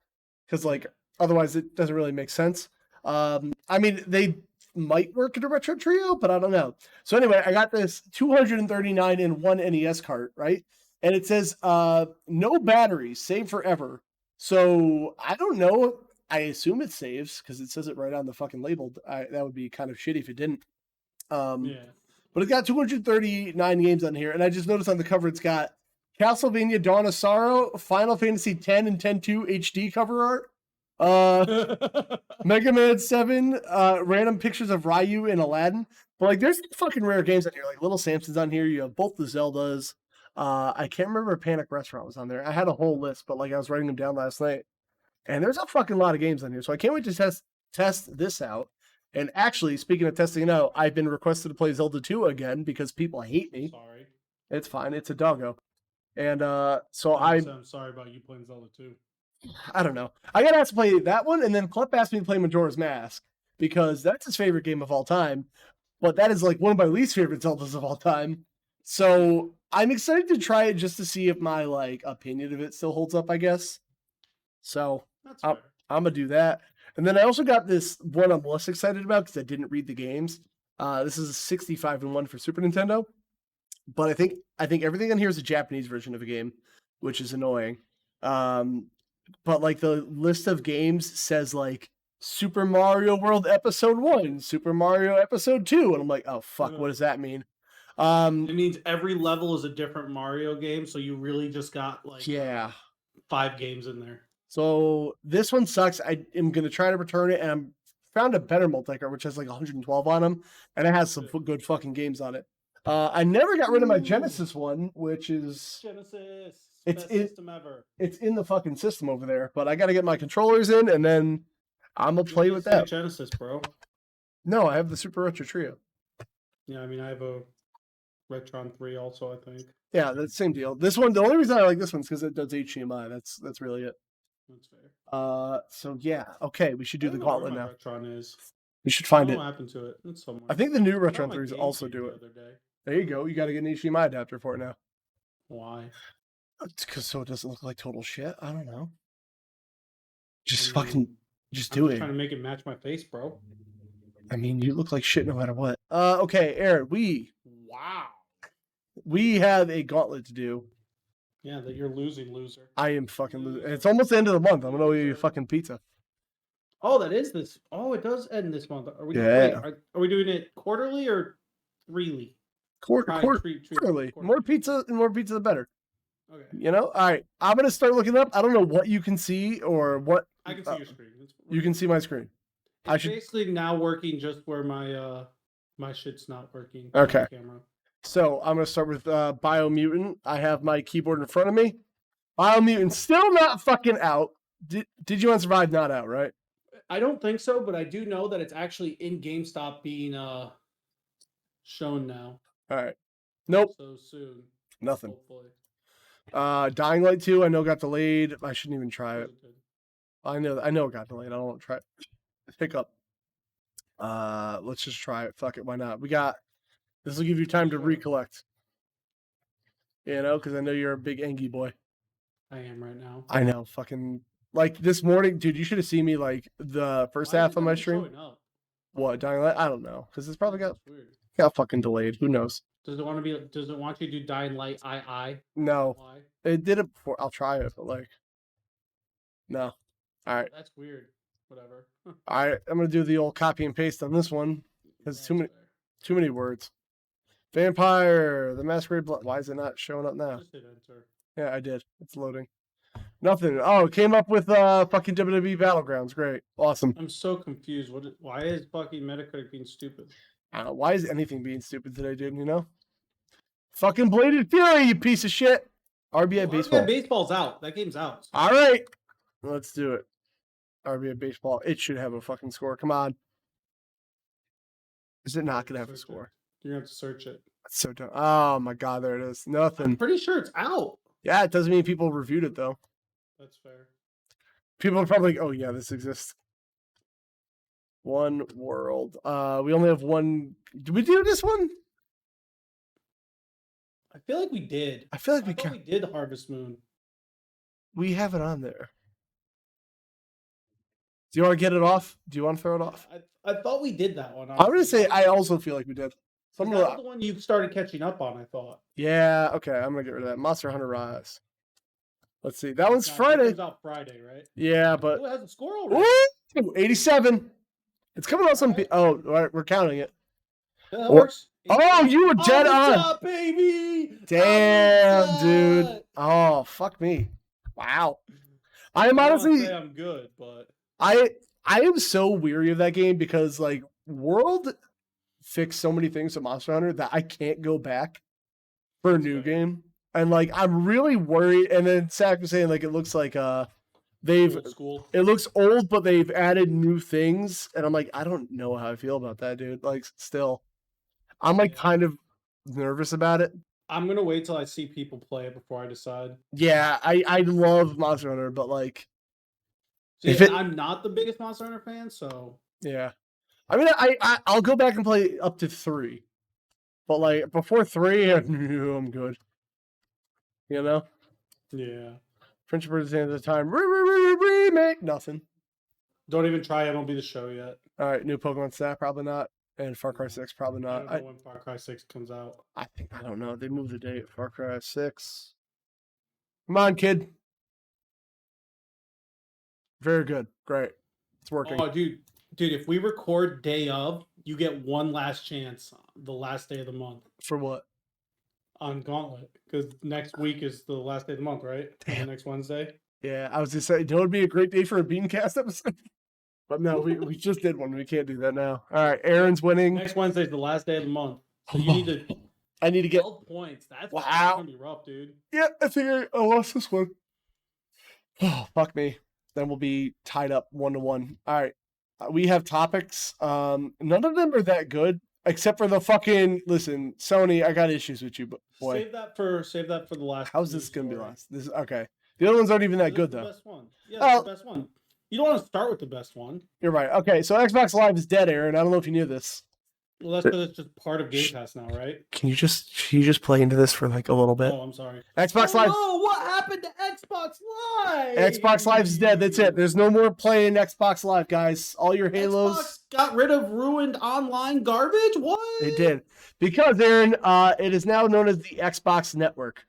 because like otherwise it doesn't really make sense. I mean, they might work in a Retro Trio, but I don't know. So anyway, I got this 239 in one NES cart, right? And it says no batteries, save forever. So I don't know. I assume it saves because it says it right on the fucking label. That would be kind of shitty if it didn't. But it's got 239 games on here, and I just noticed on the cover it's got Castlevania Dawn of Sorrow, Final Fantasy X and X-2 HD cover art, Mega Man 7, random pictures of Ryu and Aladdin. But like, there's fucking rare games on here. Like Little Samson's on here. You have both the Zeldas. I can't remember if Panic Restaurant was on there. I had a whole list, but like I was writing them down last night. And there's a fucking lot of games on here. So I can't wait to test this out. And actually, speaking of testing it out, I've been requested to play Zelda 2 again because people hate me. Sorry. It's fine. It's a doggo. And so I'm sorry about you playing Zelda 2. I don't know. I got asked to play that one, and then Clep asked me to play Majora's Mask because that's his favorite game of all time. But that is like one of my least favorite Zeldas of all time. So I'm excited to try it just to see if my like opinion of it still holds up, I guess. So I'm gonna do that. And then I also got this one I'm less excited about because I didn't read the games. This is a 65 in 1 for Super Nintendo. But I think everything on here is a Japanese version of a game, which is annoying. But like the list of games says like Super Mario World Episode 1, Super Mario Episode 2, and I'm like, oh fuck, what does that mean? It means every level is a different Mario game, so you really just got like 5 games in there. So this one sucks. I am gonna try to return it, and I found a better multi-cart which has like 112 on them, and it has some good fucking games on it. I never got rid of my Genesis one, which is Genesis. Best system ever. It's in the fucking system over there, but I got to get my controllers in, and then I'm gonna play with that. Genesis, bro. No, I have the Super Retro Trio. Yeah, I mean, I have a Retron 3 also, I think. Yeah, that's the same deal. This one, the only reason I like this one is because it does HDMI. That's really it. That's fair. So yeah, okay, we should do the gauntlet now. Retron is. We should find it. What happened to it? It's somewhere. I think the new Retron 3s also do it. There you go. You got to get an HDMI adapter for it now. Why? It's because so it doesn't look like total shit. I don't know. Just do it. Trying to make it match my face, bro. I mean, you look like shit no matter what. Okay, Aaron, we have a gauntlet to do. Yeah, that you're losing, loser. I am fucking losing. It's almost the end of the month. I'm gonna owe you fucking pizza. Oh, that is this. Oh, it does end this month. Are we? Yeah. Wait, are we doing it quarterly or threely? Quarterly. More pizza, the better. Okay. You know. All right. I'm gonna start looking up. I don't know what you can see or what. I can see your screen. You can see my screen. It's basically now working just where my my shit's not working. Okay. Camera. So I'm gonna start with Biomutant. I have my keyboard in front of me. Biomutant still not fucking out. Did you want Survive not out, right? I don't think so, but I do know that it's actually in GameStop being shown now. All right. Nope. So soon. Nothing. Hopefully. Dying Light 2, I know got delayed. I shouldn't even try it. I know it got delayed. I don't want to try it. Hiccup. Let's just try it. Fuck it. Why not? This will give you time to recollect. You know, because I know you're a big Engie boy. I am right now. I know, fucking like this morning, dude. You should have seen me like the first Why is half it of not my even stream. showing up? What Dying Light? I don't know, because it's probably That's weird. got fucking delayed. Who knows? Does it want to be? Does it want you to do Dying Light II? No, Why? it did it before. I'll try it, but like, no. All right, That's weird. Whatever. all right. I'm gonna do the old copy and paste on this one because That's too many words. Vampire, the Masquerade Blood. Why is it not showing up now? Just hit enter. Yeah, I did. It's loading. Nothing. Oh, it came up with fucking WWE Battlegrounds. Great, awesome. I'm so confused. Why is fucking Metacritic being stupid? I don't know. Why is anything being stupid today, dude? You know? Fucking Bladed Fury, you piece of shit. RBI Baseball. RBI Baseball's out. That game's out. All right, let's do it. RBI Baseball. It should have a fucking score. Come on. Is it not gonna have a score? You're gonna have to search it. That's so dumb. Oh my god, there it is. Nothing. I'm pretty sure it's out. Yeah, it doesn't mean people reviewed it though. That's fair. People are probably like, oh yeah, this exists. One world. We only have one. Did we do this one? I feel like we did. I feel like we did Harvest Moon. We have it on there. Do you want to get it off? Do you want to throw it off? I thought we did that one. I'm gonna say I also feel like we did. That was the one you started catching up on, I thought. Yeah, okay. I'm gonna get rid of that. Monster Hunter Rise. Let's see. That one's Friday. It comes out Friday, right? Yeah, but it has a score already. Ooh, 87. It's coming out some. Oh, we're counting it. That works. Oh, you were dead on, top, baby. Damn, dude. Oh, fuck me. Wow. I am honestly. I'm good, but I am so weary of that game because like World fixed so many things to Monster Hunter that I can't go back for a new game. And like I'm really worried. And then Zach was saying like it looks like it looks old, but they've added new things. And I'm like, I don't know how I feel about that, dude. Like still. I'm like kind of nervous about it. I'm gonna wait till I see people play it before I decide. Yeah, I love Monster Hunter, but like I'm not the biggest Monster Hunter fan, so yeah. I mean, I'll go back and play up to 3, but like before 3, I'm good. You know? Yeah. Friendship at the end of the time. Remake nothing. Don't even try MLB The Show yet. All right, new Pokemon Snap probably not, and Far Cry 6 probably not. I don't know when Far Cry 6 comes out. I don't know. They moved the date. Far Cry 6. Come on, kid. Very good. Great. It's working. Oh, dude, if we record day of, you get one last chance the last day of the month. For what? On Gauntlet, because next week is the last day of the month, right? Damn. Next Wednesday. Yeah, I was just saying, it would be a great day for a Beancast episode. But no, we just did one. We can't do that now. All right, Aaron's winning. Next Wednesday is the last day of the month. So you need to. I need to get 12 points. That's wow. gonna be rough, dude. Yeah, I think I lost this one. Oh, fuck me. Then we'll be tied up 1-1. All right, we have topics. None of them are that good, except for the fucking. Listen, Sony, I got issues with you, but boy, save that for the last. How's this gonna be last? This okay. The other ones aren't even that good though. The best one. Yeah, that's the best one. You don't want to start with the best one. You're right. Okay, so Xbox Live is dead, Aaron. I don't know if you knew this. Well, that's because it's just part of Game Pass now, right? Can you just play into this for like a little bit? Oh, I'm sorry. Xbox Live. Oh, what happened to Xbox Live? Xbox Live's dead. That's it. There's no more playing Xbox Live, guys. All your Halos. Xbox got rid of ruined online garbage? What? They did. Because, Aaron, it is now known as the Xbox Network.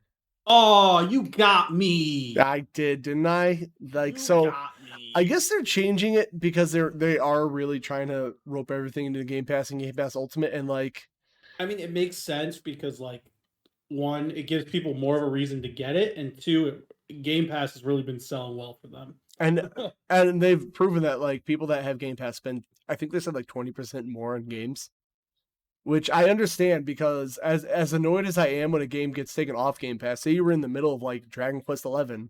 Oh, you got me. I did, didn't I? Like, so I guess they're changing it because they are really trying to rope everything into Game Pass and Game Pass Ultimate, and like, I mean, it makes sense because like, one, it gives people more of a reason to get it, and two, Game Pass has really been selling well for them. And they've proven that like people that have Game Pass spend, I think they said like 20% more on games, which I understand because as annoyed as I am when a game gets taken off Game Pass, say you were in the middle of like Dragon Quest 11.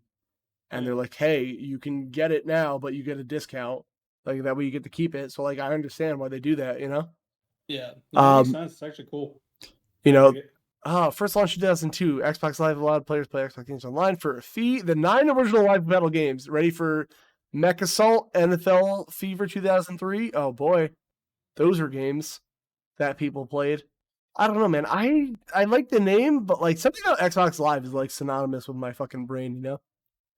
And they're like, hey, you can get it now, but you get a discount. Like, that way you get to keep it. So, like, I understand why they do that, you know? Yeah. That makes sense. It's actually cool. You know, first launched in 2002. Xbox Live allowed players to play Xbox games online for a fee. The 9 original Live Battle games ready for Mech Assault, NFL Fever 2003. Oh, boy. Those are games that people played. I don't know, man. I like the name, but like something about Xbox Live is like synonymous with my fucking brain, you know?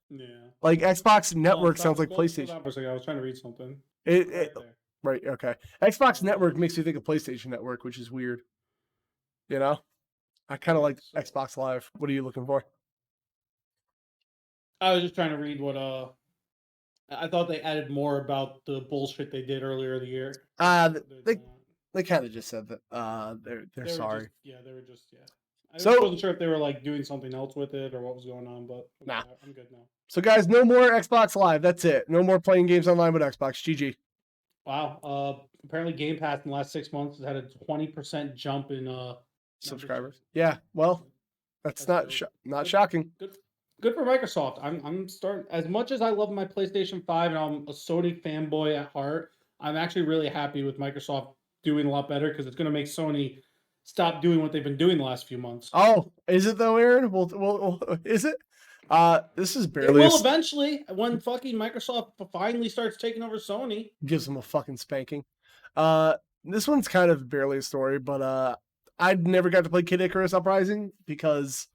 Yeah. Like Xbox Network Stop, sounds like slow PlayStation. down for a second. I was trying to read something. It, Right it there. right, okay. Xbox Network makes me think of PlayStation Network, which is weird. You know? I kind of like So Xbox Live. What are you looking for? I was just trying to read what I thought they added more about the bullshit they did earlier in the year. They they kind of just said that they're They were just sorry. they were just I just So wasn't sure if they were like doing something else with it or what was going on, but nah. okay, I'm good now. So guys, no more Xbox Live. That's it. No more playing games online with Xbox. GG. Wow. Apparently Game Pass in the last 6 months has had a 20% jump in Subscribers. memberships. Yeah. Well, that's That's not dope. not Good, shocking. good, good for Microsoft. I'm starting as much as I love my PlayStation 5 and I'm a Sony fanboy at heart. I'm actually really happy with Microsoft doing a lot better because it's going to make Sony stop doing what they've been doing the last few months. Oh, is it though, Aaron? Well, is it? This is It barely will eventually when fucking Microsoft finally starts taking over Sony. gives them a fucking spanking. This one's kind of barely a story, but I never got to play Kid Icarus Uprising because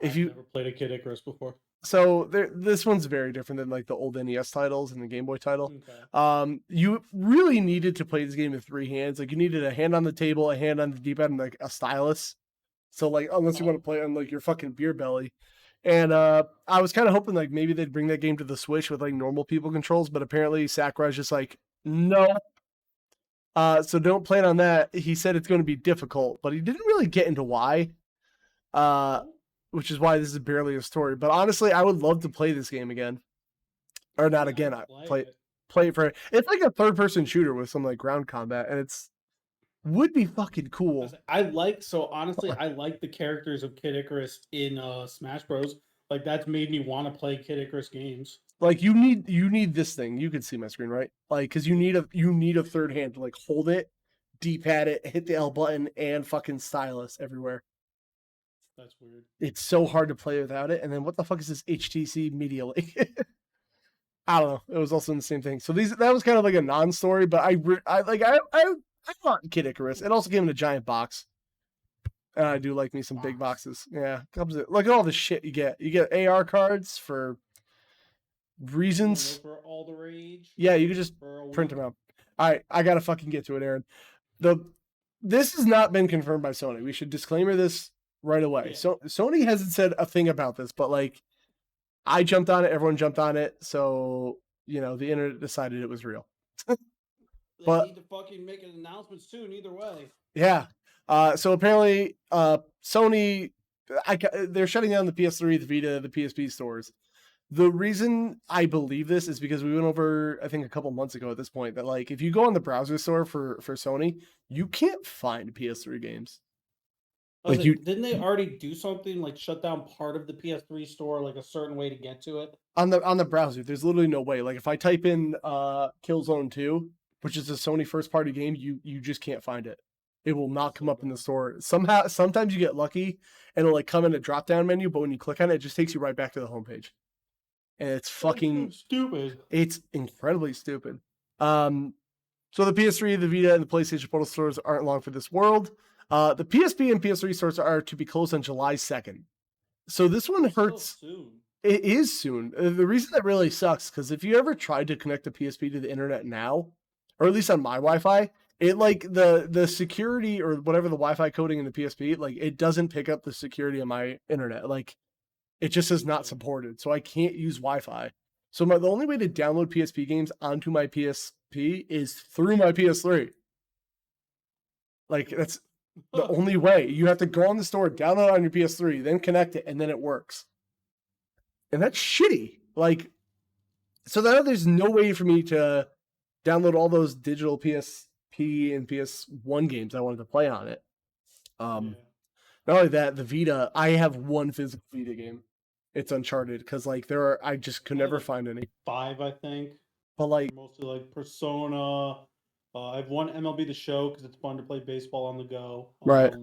if I've you never played a Kid Icarus before. so this one's very different than like the old NES titles and the Game Boy title. Okay. You really needed to play this game with three hands. Like you needed a hand on the table, a hand on the D-pad, and like a stylus. So like unless you want to play on like your fucking beer belly. And I was kind of hoping like maybe they'd bring that game to the Switch with like normal people controls, but apparently Sakurai's just like, no. So don't plan on that. He said it's going to be difficult, but he didn't really get into why. Which is why this is barely a story. But honestly, I would love to play this game again. Or not again. I play it for it's like a third person shooter with some like ground combat, and it's would be fucking cool. Honestly, I like the characters of Kid Icarus in Smash Bros. Like that's made me want to play Kid Icarus games. Like you need this thing. You can see my screen, right? Like because you need a third hand to like hold it, D-pad it, hit the L button, and fucking stylus everywhere. That's weird. It's so hard to play without it. And then what the fuck is this HTC Media Link? I don't know. It was also the same thing. So that was kind of like a non-story, but I want Kid Icarus. It also came in a giant box. And I do like me some big boxes. Yeah. Look at all the shit you get. You get AR cards for reasons. For all the rage. Yeah, you can just print them out. All right, I gotta fucking get to it, Aaron. This has not been confirmed by Sony. We should disclaimer this right away. Yeah. So Sony hasn't said a thing about this, but like I jumped on it, everyone jumped on it, so the internet decided it was real. They need to fucking make an announcement soon, either way. Yeah. So apparently, Sony, they're shutting down the PS3, the Vita, the PSP stores. The reason I believe this is because we went over, I think a couple months ago at this point, that like if you go on the browser store for Sony, you can't find PS3 games. Like didn't they already do something like shut down part of the PS3 store, like a certain way to get to it? On the browser, there's literally no way. Like if I type in Killzone 2, which is a Sony first party game, you just can't find it. It will not come up in the store. Sometimes you get lucky and it'll like come in a drop down menu, but when you click on it, it just takes you right back to the homepage. And it's fucking stupid. It's incredibly stupid. So the PS3, the Vita, and the PlayStation Portal stores aren't long for this world. The PSP and PS3 stores are to be closed on July 2nd. So this one hurts. Soon. It is soon. The reason that really sucks, because if you ever tried to connect the PSP to the internet now, or at least on my Wi-Fi, it like the security or whatever the Wi-Fi coding in the PSP, like it doesn't pick up the security on my internet. Like it just is not supported. So I can't use Wi-Fi. So the only way to download PSP games onto my PSP is through my PS3. Like that's the only way. You have to go on the store, download it on your PS3, then connect it, and then it works. And that's shitty. Like, so now there's no way for me to download all those digital PSP and PS1 games I wanted to play on it. Not only that, the Vita, I have one physical Vita game. It's Uncharted, because like I just could never find any. 5, I think. But like mostly like Persona. I have one MLB The Show because it's fun to play baseball on the go. Right.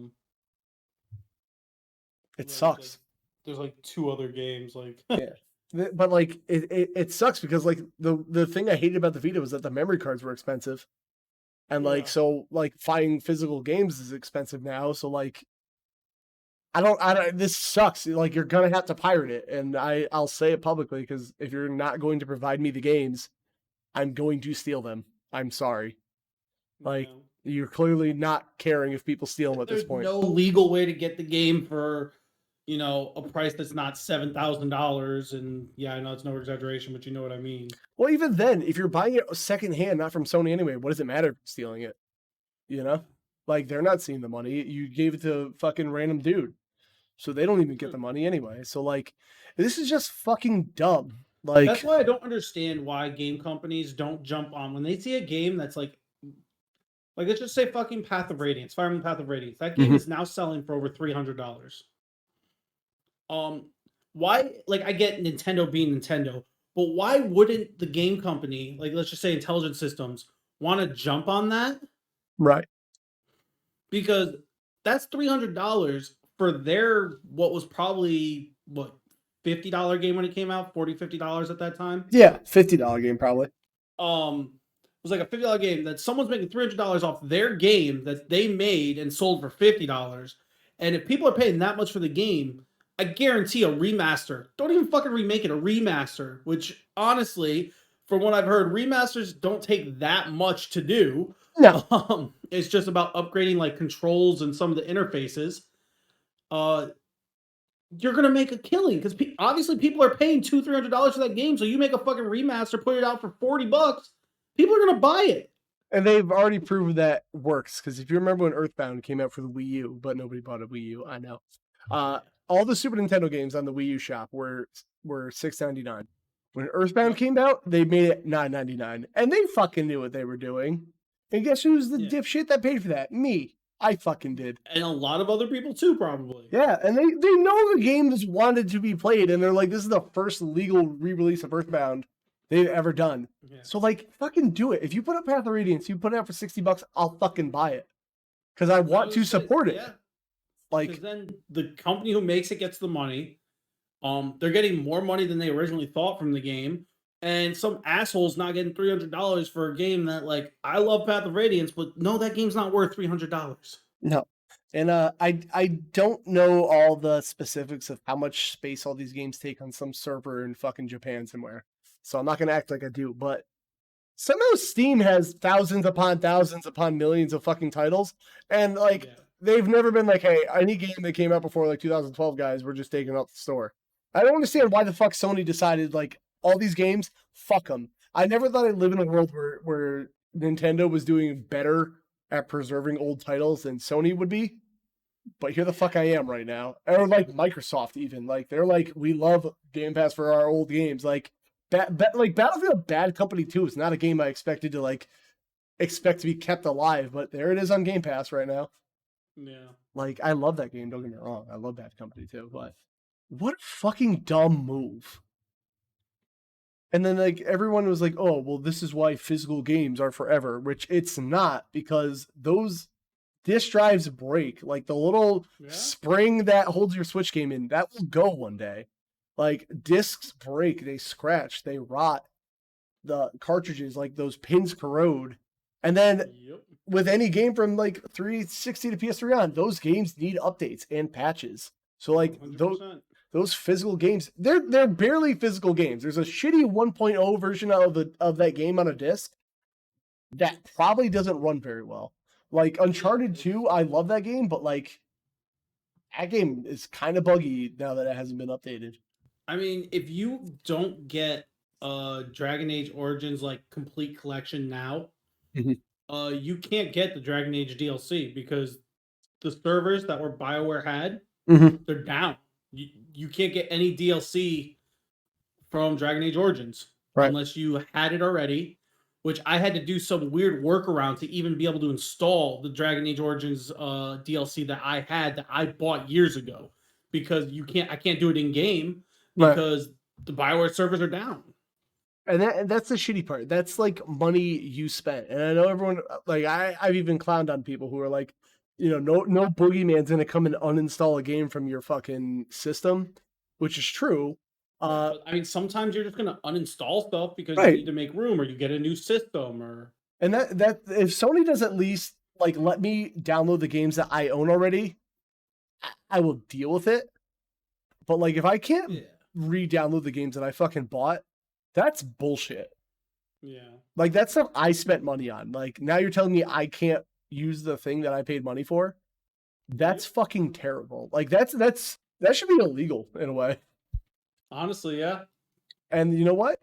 It sucks. There's like 2 other games like yeah. But like it sucks because like the thing I hated about the Vita was that the memory cards were expensive. And Yeah. so finding physical games is expensive now. So this sucks. Like, you're gonna have to pirate it, and I'll say it publicly, because if you're not going to provide me the games, I'm going to steal them. I'm sorry. Like, Yeah. you're clearly not caring if people steal them If at this there's point. no legal way to get the game for, a price that's not $7,000, and yeah, I know it's no exaggeration, but you know what I mean. Well, even then, if you're buying it secondhand, not from Sony anyway, what does it matter if you're stealing it? You know? Like, they're not seeing the money. You gave it to fucking random dude. So they don't even get the money anyway. So, this is just fucking dumb. That's why I don't understand why game companies don't jump on when they see a game that's like let's just say fucking Path of Radiance, Fire Emblem Path of Radiance. That game is now selling for over $300. Um, why? Like, I get Nintendo being Nintendo, but why wouldn't the game company, like let's just say Intelligent Systems, want to jump on that? Right. Because that's $300 for their what was probably what $50 game when it came out, $40-$50 at that time. Yeah, $50 game probably. It was like a $50 game that someone's making $300 off their game that they made and sold for $50. And if people are paying that much for the game, I guarantee a remaster. Don't even fucking remake it, a remaster. Which honestly, from what I've heard, remasters don't take that much to do. No. It's just about upgrading like controls and some of the interfaces. You're gonna make a killing because obviously people are paying $200-$300 for that game. So you make a fucking remaster, put it out for $40, people are gonna buy it. And they've already proven that works, because if you remember when Earthbound came out for the Wii U, but nobody bought a Wii U, I know. All the Super Nintendo games on the Wii U shop were $6.99. When Earthbound came out, they made it $9.99, and they fucking knew what they were doing. And guess who's the dipshit that paid for that? Me. I fucking did. And a lot of other people too, probably. Yeah, and they know the game just wanted to be played, and they're like, this is the first legal re-release of Earthbound they've ever done. Yeah. So fucking do it. If you put up Path of Radiance, you put it out for $60, I'll fucking buy it. Because I want to support it. Yeah. Because then the company who makes it gets the money. They're getting more money than they originally thought from the game. And some asshole's not getting $300 for a game that, I love Path of Radiance, but no, that game's not worth $300. No. And I don't know all the specifics of how much space all these games take on some server in fucking Japan somewhere. So I'm not going to act like I do, but somehow Steam has thousands upon millions of fucking titles. And they've never been like, hey, any game that came out before 2012, guys, we're just taking off the store. I don't understand why the fuck Sony decided all these games, fuck them. I never thought I'd live in a world where Nintendo was doing better at preserving old titles than Sony would be. But here the fuck I am right now. Or Microsoft even. They're we love Game Pass for our old games. Battlefield Bad Company 2 is not a game I expected to expect to be kept alive, but there it is on Game Pass right now. Yeah. I love that game, don't get me wrong. I love Bad Company 2, but what a fucking dumb move. And then everyone was like, oh, well, this is why physical games are forever, which it's not, because those disk drives break. The little spring that holds your Switch game in, that will go one day. Discs break, they scratch, they rot. The cartridges, those pins corrode. And then with any game from 360 to PS3 on, those games need updates and patches. So those physical games, they're barely physical games. There's a shitty 1.0 version of that game on a disc that probably doesn't run very well. Uncharted 2, I love that game, but that game is kind of buggy now that it hasn't been updated. I mean, if you don't get Dragon Age Origins complete collection now, you can't get the Dragon Age DLC because the servers that were BioWare had, they're down. You can't get any DLC from Dragon Age Origins unless you had it already, which I had to do some weird workaround to even be able to install the Dragon Age Origins DLC that I had that I bought years ago, because I can't do it in game because the BioWare servers are down. And that's the shitty part. That's money you spent. And I know everyone, I've even clowned on people who are no boogeyman's gonna come and uninstall a game from your fucking system, which is true. I mean, sometimes you're just gonna uninstall stuff because you need to make room, or you get a new system, or. And that if Sony does at least like let me download the games that I own already, I will deal with it. But like if I can't re-download the games that I fucking bought, that's bullshit. Yeah. Like that's stuff I spent money on. Like now you're telling me I can't use the thing that I paid money for? That's fucking terrible. Like that should be illegal in a way. Honestly, yeah. And you know what?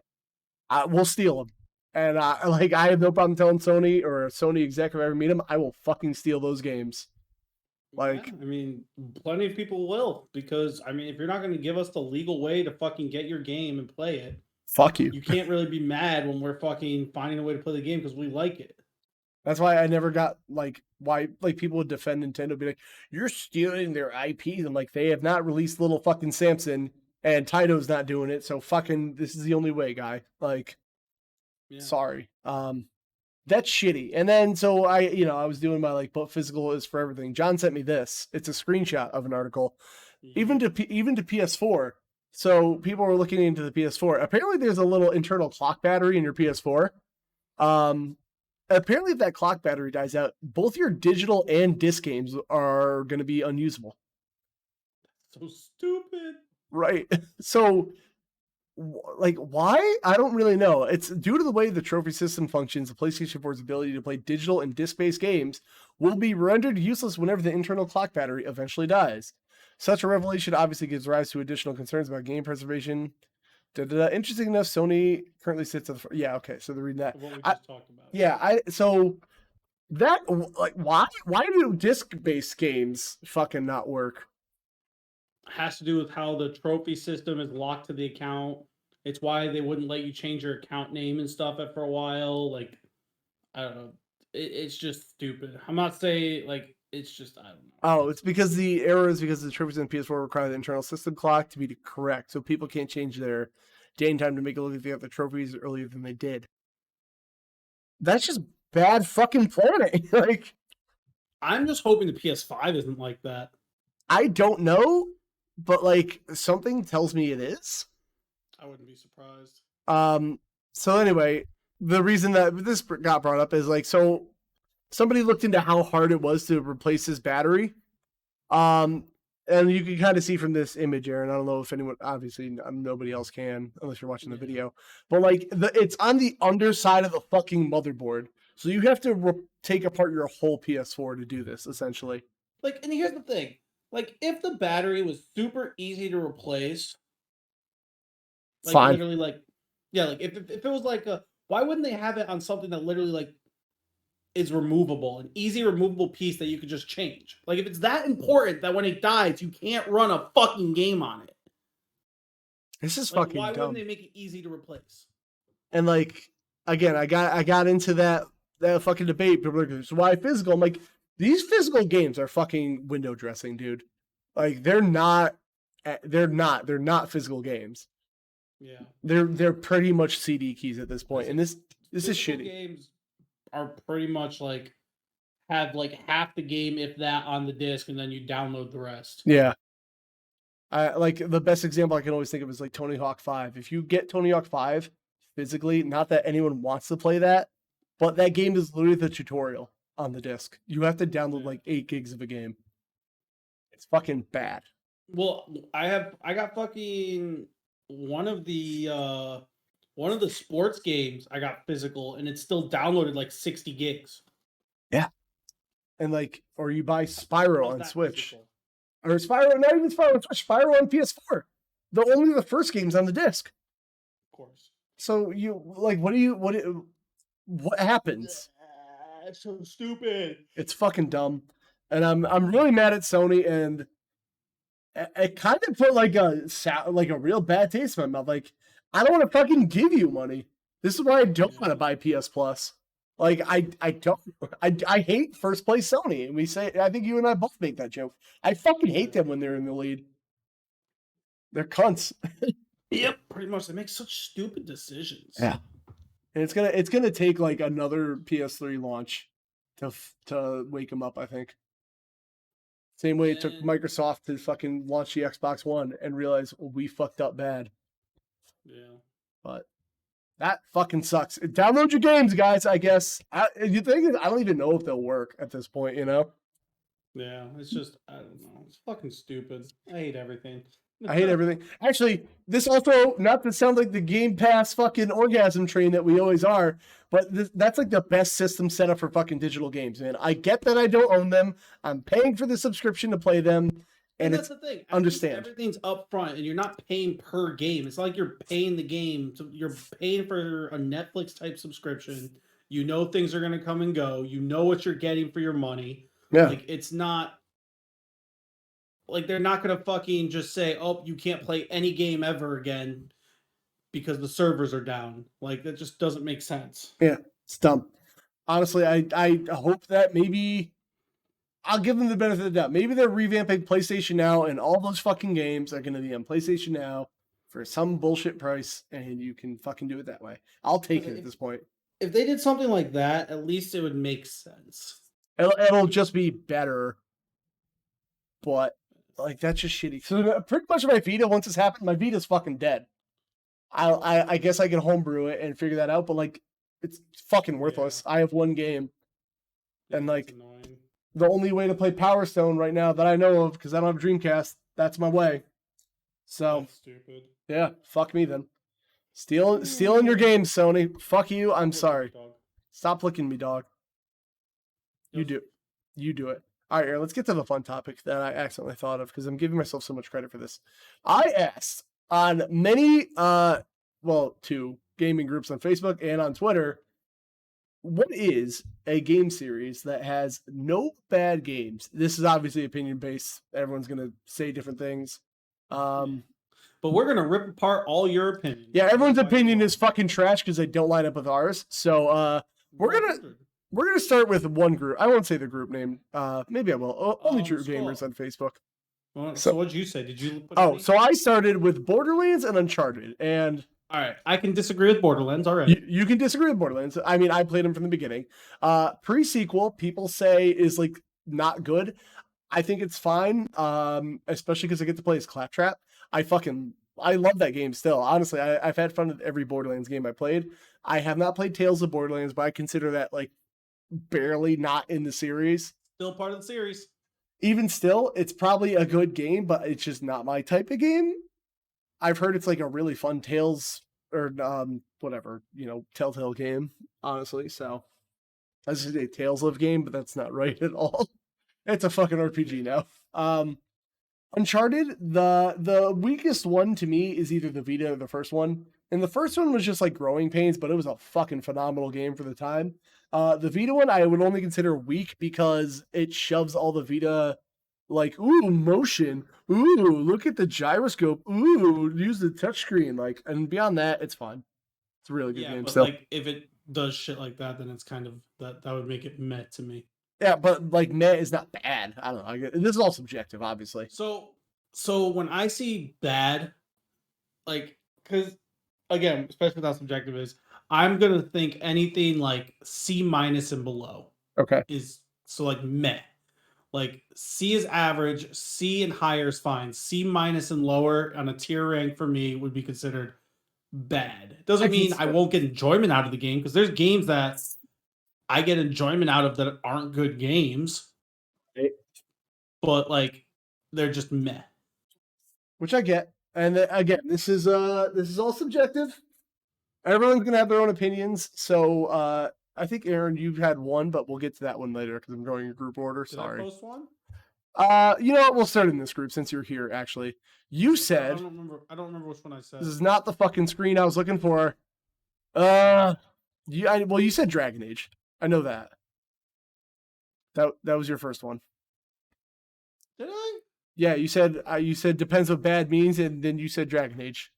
We'll steal them. And I have no problem telling Sony or a Sony exec if I ever meet them, I will fucking steal those games. Like, yeah, I mean, plenty of people will, because I mean, if you're not going to give us the legal way to fucking get your game and play it, fuck you. You can't really be mad when we're fucking finding a way to play the game because we like it. That's why I never got why people would defend Nintendo, be like, you're stealing their IPs. I'm like, they have not released little fucking Samson and Taito's not doing it, so fucking this is the only way, guy. Like, sorry. That's shitty. And then so I was doing my like, but physical is for everything. John sent me this. It's a screenshot of an article, even to PS4. So people were looking into the PS4. Apparently, there's a little internal clock battery in your PS4. Apparently, if that clock battery dies out, both your digital and disc games are going to be unusable. So stupid. Right. So, like, why? I don't really know. It's due to the way the trophy system functions. The PlayStation 4's ability to play digital and disc-based games will be rendered useless whenever the internal clock battery eventually dies. Such a revelation obviously gives rise to additional concerns about game preservation. Interesting enough, Sony currently sits at the front. Yeah, okay, so they're reading that. What we just talked about. Yeah, so that, like, why do disc-based games fucking not work? Has to do with how the trophy system is locked to the account. It's why they wouldn't let you change your account name and stuff for a while. Like, I don't know. It's just stupid. I'm not saying, like, it's just, I don't know. Oh, it's because the error is because the trophies in PS4 require the internal system clock to be correct, so people can't change their day and time to make it look like they got the trophies earlier than they did. That's just bad fucking planning. Like, I'm just hoping the PS5 isn't like that. I don't know, but like something tells me it is. I wouldn't be surprised. So anyway, the reason that this got brought up is like, so somebody looked into how hard it was to replace this battery. And you can kind of see from this image, Aaron. I don't know if anyone, obviously, nobody else can unless you're watching the video. But like, it's on the underside of the fucking motherboard, so you have to take apart your whole PS4 to do this, essentially. Like, and here's the thing: like, if the battery was super easy to replace, like fine. literally, like, yeah, like if it was like a, why wouldn't they have it on something that literally like is removable, an easy removable piece that you could just change? Like, if it's that important that when it dies, you can't run a fucking game on it. This is like, fucking why dumb. wouldn't they make it easy to replace? And like, again, I got into that fucking debate. People are like, so why physical? I'm like, these physical games are fucking window dressing, dude. Like, they're not physical games. Yeah, they're pretty much CD keys at this point, and this is shitty. Games are pretty much like have like half the game, if that, on the disc, and then you download the rest. Yeah. I like the best example I can always think of is like Tony Hawk 5. If you get Tony Hawk 5 physically, not that anyone wants to play that, but that game is literally the tutorial on the disc. You have to download like 8 gigs of a game. It's fucking bad. Well, I got fucking one of the sports games I got physical, and it's still downloaded like 60 gigs. Yeah. And like, or you buy Spyro on Switch. Physical? Or Spyro, not even Spyro on Switch, Spyro on PS4. Only the first game's on the disc. Of course. So you like, what happens? It's so stupid. It's fucking dumb. And I'm really mad at Sony, and it kind of put like a real bad taste in my mouth. Like, I don't want to fucking give you money. This is why I don't want to buy PS Plus. Like, I hate first place Sony. And I think you and I both make that joke. I fucking hate them when they're in the lead. They're cunts. Yep, pretty much. They make such stupid decisions. Yeah. And it's gonna take like another PS3 launch to wake them up, I think. Same way it took Microsoft to fucking launch the Xbox One and realize we fucked up bad. Yeah. But That fucking sucks. Download your games, guys. I guess. I don't even know if they'll work at this point. Yeah, it's just I don't know. It's fucking stupid. I hate everything. I hate everything. Actually, this also, not to sound like the Game Pass fucking orgasm train that we always are, but that's like the best system set up for fucking digital games, man. I get that I don't own them. I'm paying for the subscription to play them. And that's the thing. Understand. Everything's up front and you're not paying per game. It's not like you're paying the game. So you're paying for a Netflix type subscription. You know things are going to come and go. You know what you're getting for your money. Yeah. Like, it's not like they're not going to fucking just say, oh, you can't play any game ever again because the servers are down. Like, that just doesn't make sense. Yeah, it's dumb. Honestly, I hope that maybe I'll give them the benefit of the doubt. Maybe they're revamping PlayStation Now and all those fucking games are going to be on PlayStation Now for some bullshit price and you can fucking do it that way. I'll take it at this point. If they did something like that, at least it would make sense. It'll just be better. But like that's just shitty. So pretty much my Vita, once this happened, my Vita's fucking dead. I guess I can homebrew it and figure that out, but like it's fucking worthless. Yeah. I have one game. And like the only way to play Power Stone right now that I know of, because I don't have Dreamcast, that's my way. So that's stupid. Yeah, fuck me then. Stealing your games, Sony. Fuck you. I'm sorry. Stop licking me, dog. You do it. All right, Aaron, let's get to the fun topic that I accidentally thought of because I'm giving myself so much credit for this. I asked on many, two gaming groups on Facebook and on Twitter, what is a game series that has no bad games? This is obviously opinion-based. Everyone's going to say different things. But we're going to rip apart all your opinions. Yeah, everyone's opinion is fucking trash because they don't line up with ours. So we're going to start with one group. I won't say the group name. Maybe I will. Only True Gamers on Facebook. So what'd you say? Did you put so I started with Borderlands and Uncharted. And all right, I can disagree with Borderlands already. You can disagree with Borderlands. I mean, I played them from the beginning. Pre-sequel, people say is like not good. I think it's fine, especially because I get to play as Claptrap. I love that game still. Honestly, I've had fun with every Borderlands game I played. I have not played Tales of Borderlands, but I consider that like barely not in the series. Still part of the series. Even still, it's probably a good game, but it's just not my type of game. I've heard it's like a really fun Tales or Telltale game, honestly. So I was going to say Tales of game, but that's not right at all. It's a fucking RPG now. Uncharted, the weakest one to me is either the Vita or the first one. And the first one was just like growing pains, but it was a fucking phenomenal game for the time. The Vita one I would only consider weak because it shoves all the Vita like, ooh, motion. Ooh, look at the gyroscope. Ooh, use the touchscreen. Like, and beyond that, it's fine. It's a really good game but still. Like if it does shit like that, then it's kind of that would make it meh to me. Yeah, but like meh is not bad. I don't know. This is all subjective, obviously. So when I see bad, like, because again, especially without subjective is, I'm gonna think anything like C- and below. Okay. Is so like meh. Like C is average, C and higher is fine. C- and lower on a tier rank for me would be considered bad. It doesn't mean I won't get enjoyment out of the game because there's games that I get enjoyment out of that aren't good games. Right. But like they're just meh. Which I get. And again, this is all subjective. Everyone's gonna have their own opinions. So I think Aaron, you've had one, but we'll get to that one later because I'm going in group order. Sorry. Did I post one? You know what? We'll start in this group since you're here. Actually, you said I don't remember which one I said. This is not the fucking screen I was looking for. You said Dragon Age. I know that. That was your first one. Did I? Yeah, you said depends what bad means, and then you said Dragon Age.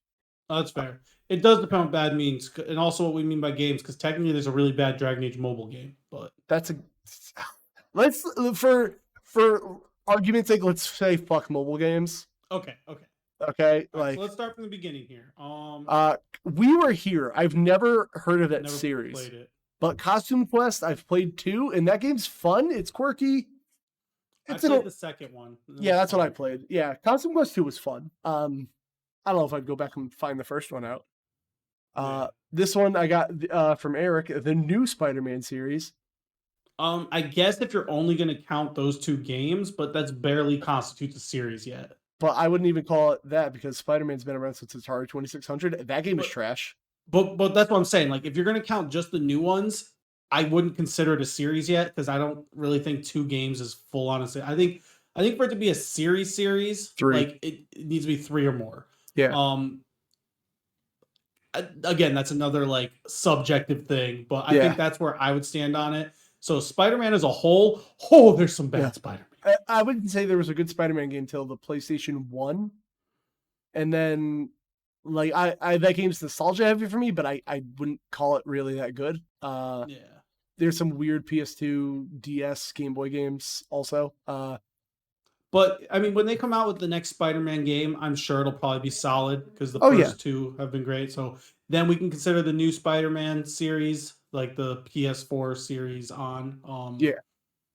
Oh, that's fair. It does depend on what bad means, and also what we mean by games, because technically there's a really bad Dragon Age mobile game. But let's for argument's sake, let's say fuck mobile games. Okay. Like, so let's start from the beginning here. We Were Here. I've never heard of that series. Played it. But Costume Quest, I've played 2, and that game's fun. It's quirky. I played the second one. Yeah, that's what I played. Yeah, Costume Quest 2 was fun. I don't know if I'd go back and find the first one out. Yeah. This one I got from Eric, the new Spider-Man series. I guess if you're only going to count those 2 games, but that's barely constitutes a series yet. But I wouldn't even call it that because Spider-Man's been around since Atari 2600. That game is trash. But that's what I'm saying. Like, if you're going to count just the new ones, I wouldn't consider it a series yet because I don't really think 2 games is full on. I think for it to be a series, 3. like it needs to be 3 or more. Yeah. Again, that's another like subjective thing, but I think that's where I would stand on it. So Spider-Man as a whole, there's some bad Spider-Man. I wouldn't say there was a good Spider-Man game until the PlayStation 1. And then like I that game's nostalgia heavy for me, but I wouldn't call it really that good. Yeah. There's some weird PS2, DS, Game Boy games also. But I mean, when they come out with the next Spider-Man game, I'm sure it'll probably be solid because the first 2 have been great. So then we can consider the new Spider-Man series, like the PS4 series, on. The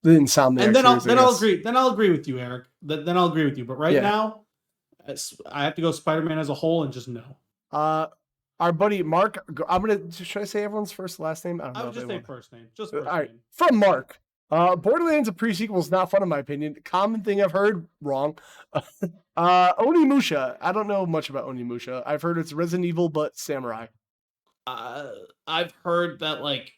Insomniac. And then I'll agree. Then I'll agree with you, Eric. Then I'll agree with you. But right now, I have to go Spider-Man as a whole and just no. Our buddy Mark. Should I say everyone's first last name? I would just say first name. Just first all right. name. From Mark. Borderlands a pre-sequel is not fun in my opinion. Common thing I've heard, wrong. Onimusha. I don't know much about Onimusha. I've heard it's Resident Evil but samurai. I've heard that like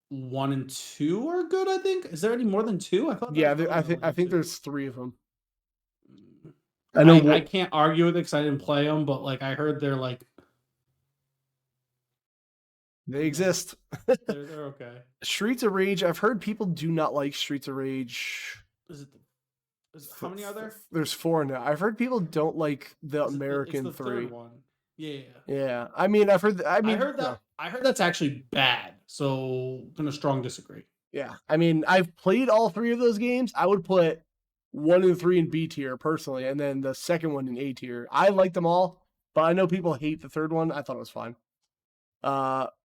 1 and 2 are good. I think. Is there any more than 2? I thought. Yeah, I think there's 3 of them. I know. I can't argue with it because I didn't play them, but like I heard they're like. They exist. They're okay. Streets of Rage. I've heard people do not like Streets of Rage. How many are there? There's 4 now. I've heard people don't like the American 3. Third one. Yeah. Yeah. I mean, I've heard. I heard that. I heard that's actually bad. So I'm gonna strong disagree. Yeah. I mean, I've played all 3 of those games. I would put 1 and 3 in B tier personally, and then the second one in A tier. I like them all, but I know people hate the third one. I thought it was fine.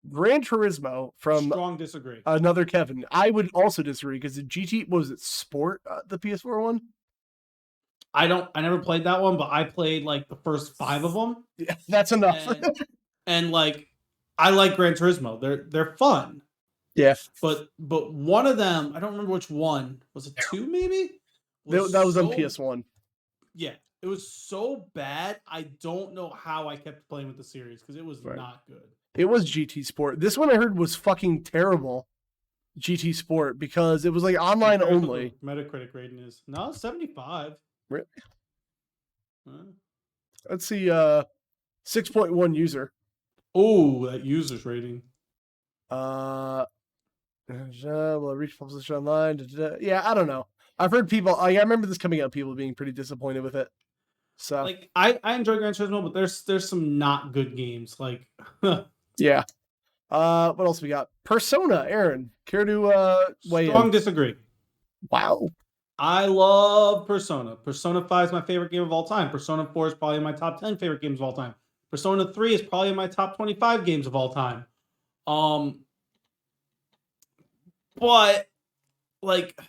Gran Turismo from strong disagree. Another Kevin. I would also disagree because the GT was it Sport, the PS4 one. I never played that one, but I played like the first 5 of them. Yeah, that's enough. And like, I like Gran Turismo. They're fun. Yeah. But one of them, I don't remember which one. Was it 2 maybe? That was on PS1. Yeah. It was so bad. I don't know how I kept playing with the series because it was not good. It was GT Sport. This one I heard was fucking terrible. GT Sport because it was like online only. Metacritic rating is 75. Really? Let's see. 6.1 user. Oh, that user's rating. Will it reach position online? Yeah, I don't know. I've heard people. I remember this coming out. People being pretty disappointed with it. So like, I enjoy Gran Turismo, but there's some not good games. Like, yeah. What else we got? Persona. Aaron, care to weigh in? Strong disagree. Wow. I love Persona. Persona 5 is my favorite game of all time. Persona 4 is probably in my top 10 favorite games of all time. Persona 3 is probably in my top 25 games of all time. But like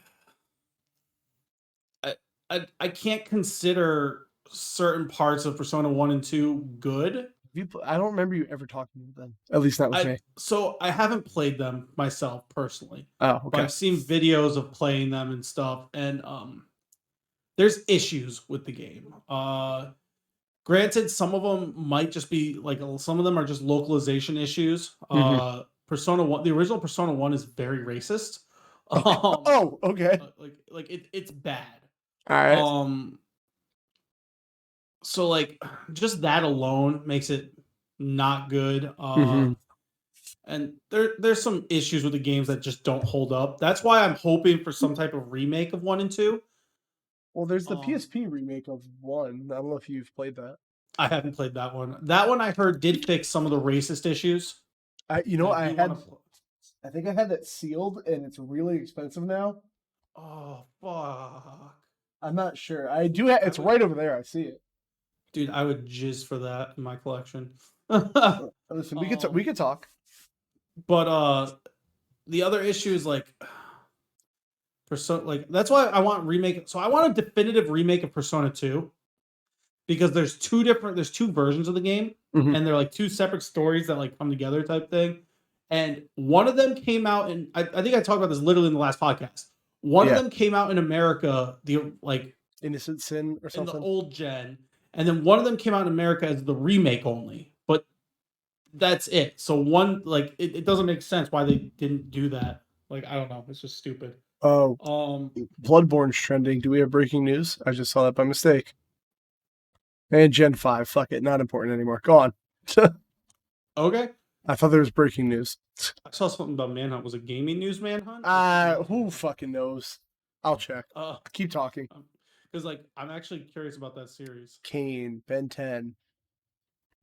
I can't consider certain parts of Persona 1 and 2 good. I don't remember you ever talking about them. At least not with me. So I haven't played them myself personally. Oh, okay. But I've seen videos of playing them and stuff, and there's issues with the game. Granted, some of them might just be like some of them are just localization issues. Persona 1, the original Persona 1 is very racist. Okay. It's bad. All right. So like just that alone makes it not good. And there's some issues with the games that just don't hold up. That's why I'm hoping for some type of remake of 1 and 2. Well, there's the PSP remake of 1. I don't know if you've played that. I haven't played that one. That one I heard did fix some of the racist issues. I think I had that sealed and it's really expensive now. Oh fuck. I'm not sure. I do have it's right over there. I see it. Dude, I would jizz for that in my collection. Listen, we could talk. But the other issue is like Persona, like that's why I want remake. So I want a definitive remake of Persona 2 because there's two versions of the game, and they're like two separate stories that like come together type thing. And one of them came out, and I think I talked about this literally in the last podcast. One of them came out in America, the like Innocent Sin or in something. the old gen, and then one of them came out in America as the remake only. But that's it. So one like it doesn't make sense why they didn't do that. Like I don't know, it's just stupid. Oh, Bloodborne's trending. Do we have breaking news? I just saw that by mistake. And Gen 5. Fuck it, not important anymore. Go on. Okay. I thought there was breaking news. I saw something about Manhunt. Was it gaming news Manhunt? Who fucking knows? I'll check. Keep talking. Because like I'm actually curious about that series. Kane, Ben 10.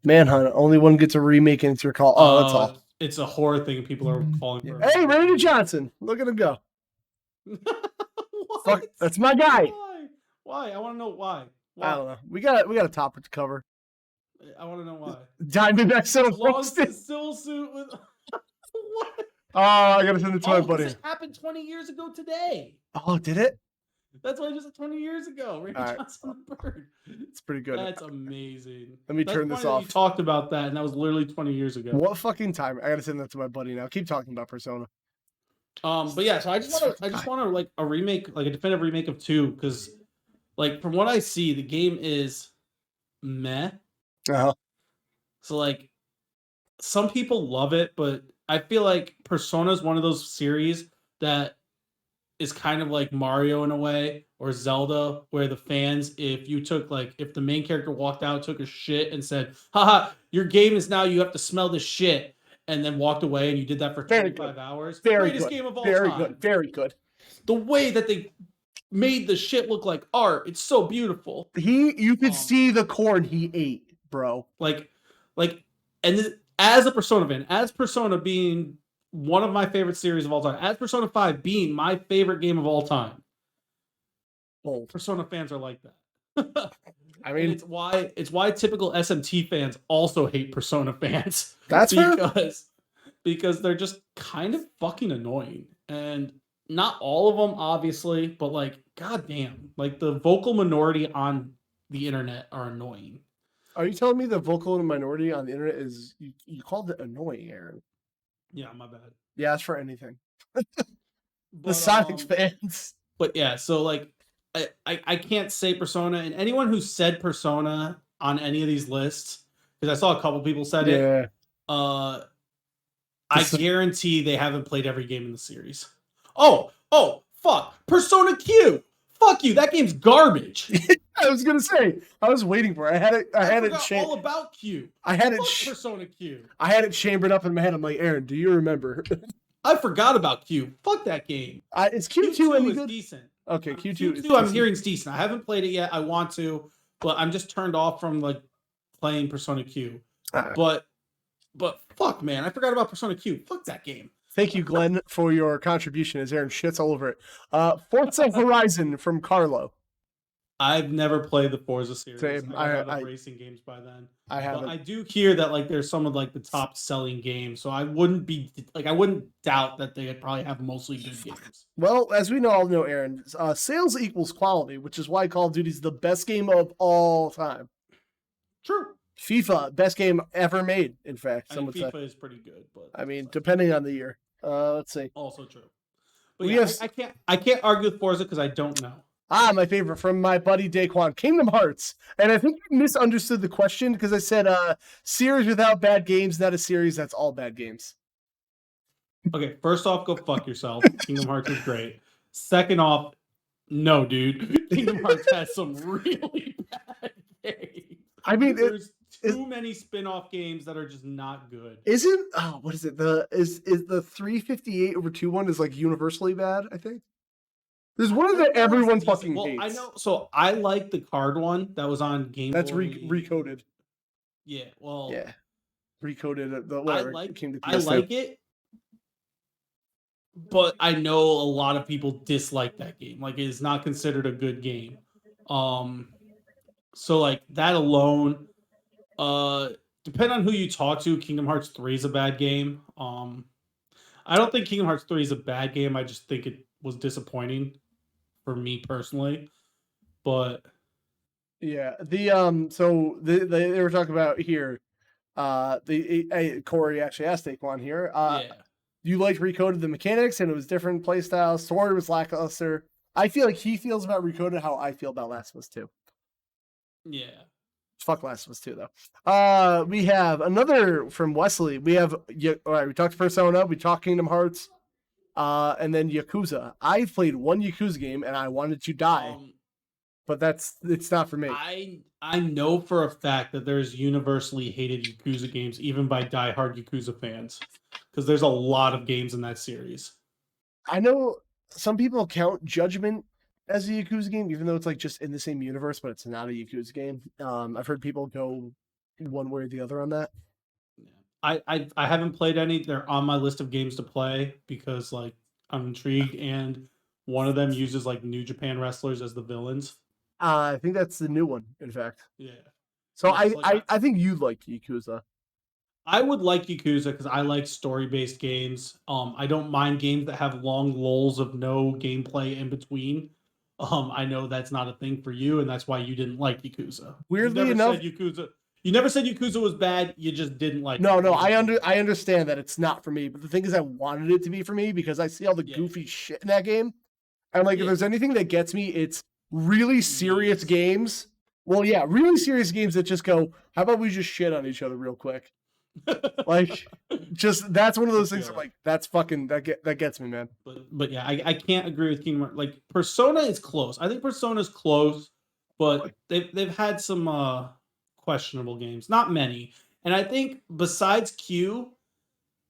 Manhunt, only one gets a remake and it's recalled. Oh, that's all. It's a horror thing people are calling for. Hey, Randy Johnson. Look at him go. Fuck, that's my guy. Why? I want to know why. I don't know. We got a topic to cover. I want to know why. Diamondback settled civil suit with what? Oh, I gotta send it to my buddy. This happened 20 years ago today. Oh, did it? That's why I just said 20 years ago. Randy Johnson the Bird. It's pretty good. That's amazing. Let me turn this off. You talked about that, and that was literally 20 years ago. What fucking time? I gotta send that to my buddy now. Keep talking about Persona. But yeah, so I just want to like a remake, like a definitive remake of 2, because like from what I see, the game is meh. So like some people love it, but I feel like Persona is one of those series that is kind of like Mario in a way, or Zelda, where the fans, if the main character walked out, took a shit, and said, haha, your game is now, you have to smell this shit, and then walked away, and you did that for 25 hours. Greatest game of all time. Very good. The way that they made the shit look like art, it's so beautiful. You could see the corn he ate, bro. As a Persona fan, as Persona being one of my favorite series of all time, as Persona 5 being my favorite game of all time, Persona fans are like that. I mean, it's why typical SMT fans also hate Persona fans. That's because they're just kind of fucking annoying, and not all of them, obviously, but like, goddamn, like the vocal minority on the internet are annoying. Are you telling me the vocal minority on the internet is you called it annoying, Aaron? Yeah, my bad. Yeah, it's for anything. The Sonic fans. But yeah, so like I can't say Persona, and anyone who said Persona on any of these lists, because I saw a couple people said it. I guarantee they haven't played every game in the series. Oh, fuck. Persona Q. Fuck you. That game's garbage. I was gonna say. I was waiting for it. I had it all about Q. I had it. Persona Q. I had it chambered up in my head. I'm like, Aaron, do you remember? I forgot about Q. Fuck that game. Is Q2 any good? Decent. Okay, Q2 is I'm hearing it's decent. I haven't played it yet. I want to, but I'm just turned off from like playing Persona Q. But fuck, man, I forgot about Persona Q. Fuck that game. Thank you, Glenn, for your contribution as Aaron shits all over it. Forza Horizon from Carlo. I've never played the Forza series. Same. I got racing games by then. I haven't. But I do hear that like there's some of like the top selling games, so I wouldn't doubt that they probably have mostly good games. Well, as we all know, Aaron, sales equals quality, which is why Call of Duty is the best game of all time. True. FIFA, best game ever made. In fact, some would say FIFA is pretty good, but I mean, depending on the year. Let's see. Also true. But yeah, I can't argue with Forza because I don't know. My favorite from my buddy Daquan, Kingdom Hearts. And I think you misunderstood the question because I said series without bad games, not a series that's all bad games. Okay, first off, go fuck yourself. Kingdom Hearts is great. Second off, no, dude. Kingdom Hearts has some really bad games. I mean, there's too many spin-off games that are just not good. What is it? Is the 358 over 2-1 is like universally bad, I think. There's one that everyone fucking hates. I know. So I like the card one that was on Game Boy. That's recoded. Yeah. Well. Yeah. Recoded. I like it, but I know a lot of people dislike that game. Like, it is not considered a good game. So like that alone, depending on who you talk to, Kingdom Hearts 3 is a bad game. I don't think Kingdom Hearts 3 is a bad game. I just think it was disappointing for me personally. But Yeah. They were talking about here. Corey actually asked Daquan here. Yeah. You liked Recoded the mechanics and it was different play styles. Story was lackluster. I feel like he feels about Recoded how I feel about Last of Us 2. Yeah. Fuck Last of Us 2 though. We have another from Wesley. We have all right, we talked Persona, we talked Kingdom Hearts, and then Yakuza. I've played one Yakuza game and I wanted to die, but it's not for me. I know for a fact that there's universally hated Yakuza games, even by diehard Yakuza fans, because there's a lot of games in that series. I know some people count Judgment as a Yakuza game, even though it's like just in the same universe, but it's not a Yakuza game. I've heard people go one way or the other on that. I haven't played any. They're on my list of games to play because like I'm intrigued, and one of them uses like New Japan wrestlers as the villains. I think that's the new one, in fact. Yeah. So Yeah, so like I think you like Yakuza. I would like Yakuza because I like story-based games. I don't mind games that have long lulls of no gameplay in between. I know that's not a thing for you, and that's why you didn't like Yakuza. Weirdly enough, You never said Yakuza was bad. You just didn't like no, it. no, I understand that it's not for me, but the thing is, I wanted it to be for me because I see all the goofy shit in that game, and like if there's anything that gets me, it's really serious games. Well, yeah, really serious games that just go, how about we just shit on each other real quick? Like, just that's one of those things. I'm like, that's fucking that gets me, man. But yeah, I can't agree with Kingdom Hearts. Like Persona is close. I think Persona is close, but they've had some questionable games. Not many, and I think besides Q,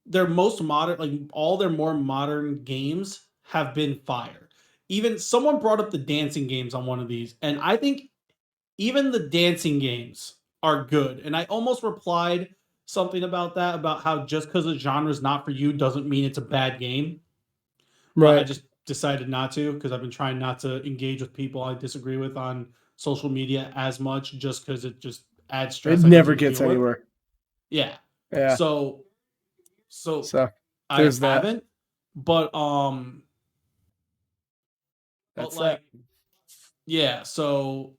their most modern, like all their more modern games have been fire. Even someone brought up the dancing games on one of these, and I think even the dancing games are good. And I almost replied something about that, about how just because a genre is not for you doesn't mean it's a bad game. But I just decided not to because I've been trying not to engage with people I disagree with on social media as much, just because it just adds stress. It never gets anywhere. Yeah. Yeah. So there's I haven't, but that's but like that. Yeah, so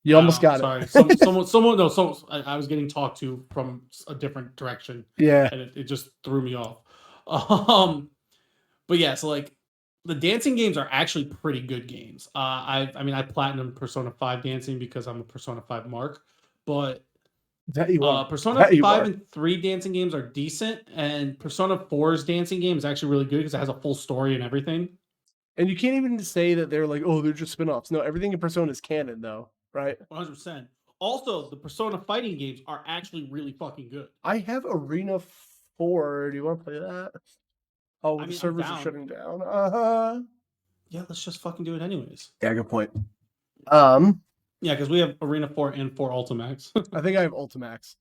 you almost got sorry. it. I was getting talked to from a different direction. Yeah. And it just threw me off. But yeah, so like the dancing games are actually pretty good games. I platinum Persona 5 dancing because I'm a Persona 5 mark, but Persona 5 and 3 dancing games are decent, and Persona 4's dancing game is actually really good because it has a full story and everything. And you can't even say that they're like, oh, they're just spin-offs. No, everything in Persona is canon, though, right? 100%. Also, the Persona fighting games are actually really fucking good. I have Arena 4. Do you want to play that? Oh, the servers are shutting down. Yeah, let's just fucking do it anyways. Yeah, good point. Yeah, because we have Arena 4 and 4 Ultimax. I think I have Ultimax.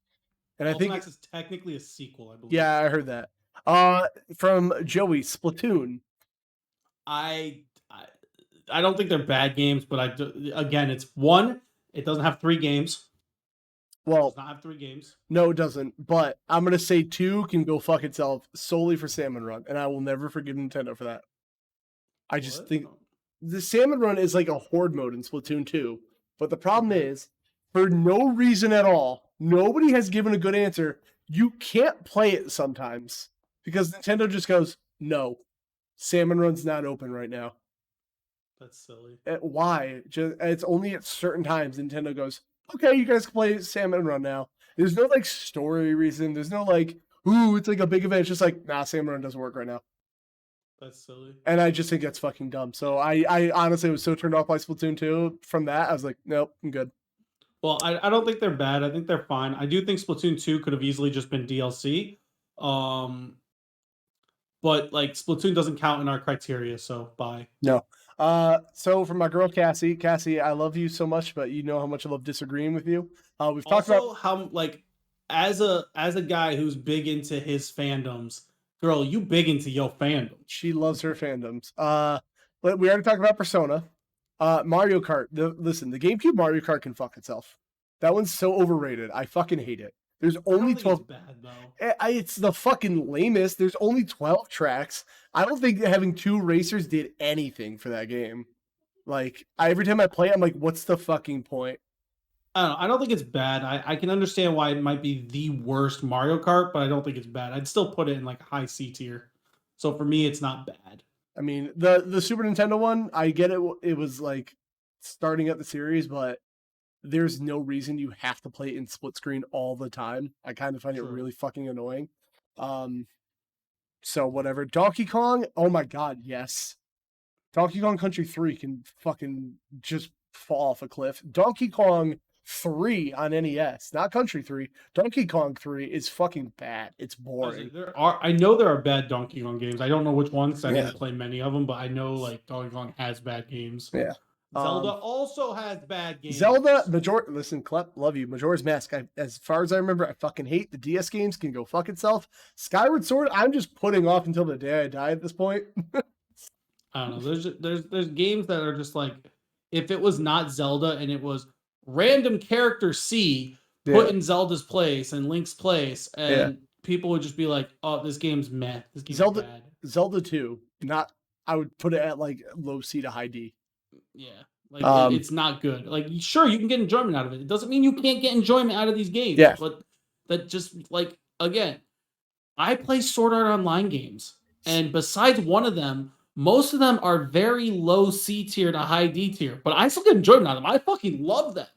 And Ultimax is technically a sequel, I believe. Yeah, I heard that. From Joey, Splatoon. I don't think they're bad games, but again, it's one. It doesn't have 3 games. Well, it does not have 3 games. No, it doesn't. But I'm gonna say 2 can go fuck itself solely for Salmon Run, and I will never forgive Nintendo for that. I just think the Salmon Run is like a horde mode in Splatoon 2. But the problem is, for no reason at all, nobody has given a good answer. You can't play it sometimes because Nintendo just goes, no, Salmon Run's not open right now. That's silly. Why? It's only at certain times Nintendo goes, okay, you guys can play Salmon Run now. There's no like story reason. There's no like, ooh, it's like a big event. It's just like, nah, Salmon Run doesn't work right now. That's silly. And I just think that's fucking dumb. So I honestly was so turned off by Splatoon 2 from that. I was like, nope, I'm good. Well, I don't think they're bad. I think they're fine. I do think Splatoon 2 could have easily just been DLC. But like Splatoon doesn't count in our criteria, so bye. No. So for my girl Cassie, I love you so much, but you know how much I love disagreeing with you. We've talked about how like as a guy who's big into his fandoms, girl, you big into your fandom. She loves her fandoms. But we already talked about Persona. Mario Kart. Listen, the GameCube Mario Kart can fuck itself. That one's so overrated. I fucking hate it. There's only 12. It's bad though. It's the fucking lamest. There's only 12 tracks. I don't think having 2 racers did anything for that game. Like every time I play, I'm like, what's the fucking point? I don't know. I don't think it's bad. I can understand why it might be the worst Mario Kart, but I don't think it's bad. I'd still put it in like high C tier. So for me, it's not bad. I mean, the Super Nintendo one, I get it. It was like starting up the series, but there's no reason you have to play it in split screen all the time. I kind of find it really fucking annoying. So whatever. Donkey Kong, oh my god, yes. Donkey Kong Country 3 can fucking just fall off a cliff. Donkey Kong 3 on NES, not Country 3. Donkey Kong 3 is fucking bad. It's boring. I know there are bad Donkey Kong games. I don't know which ones. I didn't play many of them, but I know like Donkey Kong has bad games. Yeah. Zelda also has bad games. Zelda, listen, Klep, love you. Majora's Mask, as far as I remember, I fucking hate the DS games, can go fuck itself. Skyward Sword, I'm just putting off until the day I die at this point. I don't know. There's games that are just like, if it was not Zelda and it was random character C put in Zelda's place and Link's place, and people would just be like, "Oh, this game's meh. This game's bad." Zelda 2, not. I would put it at like low C to high D. Yeah, like it's not good. Like, sure, you can get enjoyment out of it. It doesn't mean you can't get enjoyment out of these games. Yeah, but that just like again, I play Sword Art Online games, and besides one of them, most of them are very low C tier to high D tier. But I still get enjoyment out of them. I fucking love them.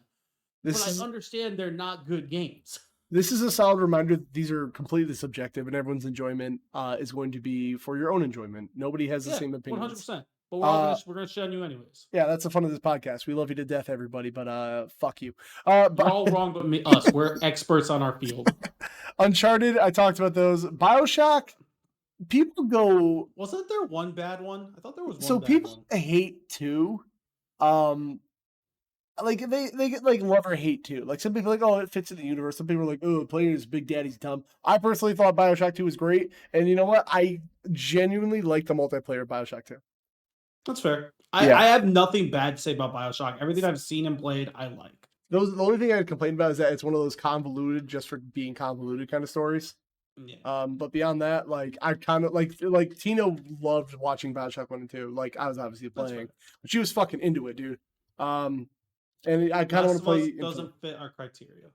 But I understand they're not good games. This is a solid reminder that these are completely subjective, and everyone's enjoyment is going to be for your own enjoyment. Nobody has the same opinion. 100%. But we're gonna shit on you anyways. Yeah, that's the fun of this podcast. We love you to death, everybody, but fuck you. But we're all wrong, but us. We're experts on our field. Uncharted, I talked about those. BioShock, people go. Wasn't there one bad one? I thought there was one. So bad people one. hate 2. Like they get like love or hate 2. Like some people are like, oh, it fits in the universe. Some people are like, oh, playing as Big Daddy's dumb. I personally thought BioShock 2 was great, and you know what? I genuinely like the multiplayer of BioShock 2. That's fair. I have nothing bad to say about BioShock. Everything I've seen and played, I like. The only thing I'd complain about is that it's one of those convoluted just for being convoluted kind of stories. Yeah. But beyond that, like I kind of like Tina loved watching BioShock 1 and 2. Like I was obviously playing, but she was fucking into it, dude. And I kind of want to play. Doesn't fit our criteria.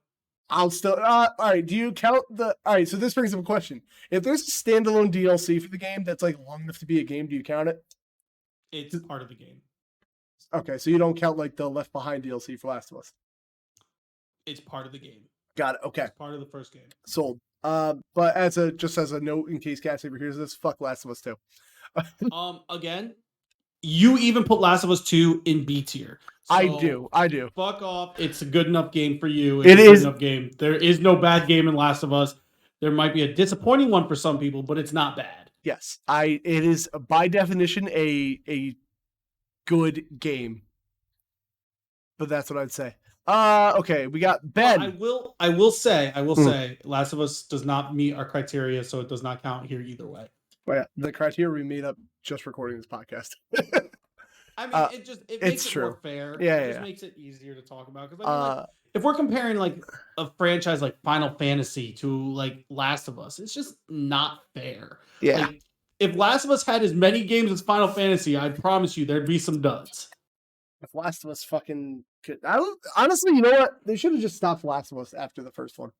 I'll still. All right. Do you count the? All right. So this brings up a question: if there's a standalone DLC for the game that's like long enough to be a game, do you count it? It's part of the game. Okay, so you don't count like the Left Behind DLC for Last of Us. It's part of the game. Got it. Okay. It's part of the first game. Sold. But as a note in case Cass ever hears this, fuck Last of Us 2. Again, you even put Last of Us 2 in B tier. So I do. Fuck off. It's a good enough game for you. It's a good enough game. There is no bad game in Last of Us. There might be a disappointing one for some people, but it's not bad. Yes, it is by definition a good game. But that's what I'd say. Okay, we got Ben. I will say, Last of Us does not meet our criteria, so it does not count here either way. Well, yeah, the criteria we made up just recording this podcast. I mean, it makes it more fair. Yeah, it just makes it easier to talk about. Because I mean, like, if we're comparing like a franchise like Final Fantasy to like Last of Us, it's just not fair. Yeah. Like, if Last of Us had as many games as Final Fantasy, I promise you there'd be some duds. If Last of Us fucking could, honestly, you know what? They should have just stopped Last of Us after the first one.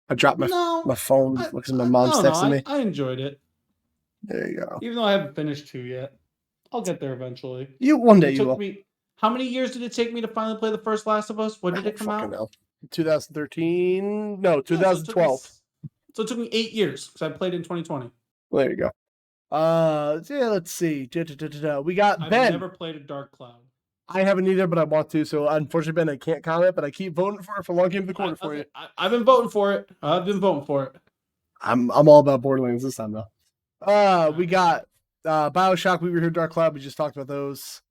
I dropped my phone because my mom's texting me. I enjoyed it. There you go. Even though I haven't finished 2 yet, I'll get there eventually. One day you will. How many years did it take me to finally play the first Last of Us? When did it come out? Know. 2013? No, 2012. So it took me 8 years because I played in 2020. Well, there you go. Yeah, let's see. We got Ben. I've never played a Dark Cloud. I haven't either, but I want to. So unfortunately, Ben, I can't comment, but I keep voting for it for Long Game of the Quarter for you. I've been voting for it. I'm all about Borderlands this time though. We got BioShock. We were here, Dark Cloud. We just talked about those.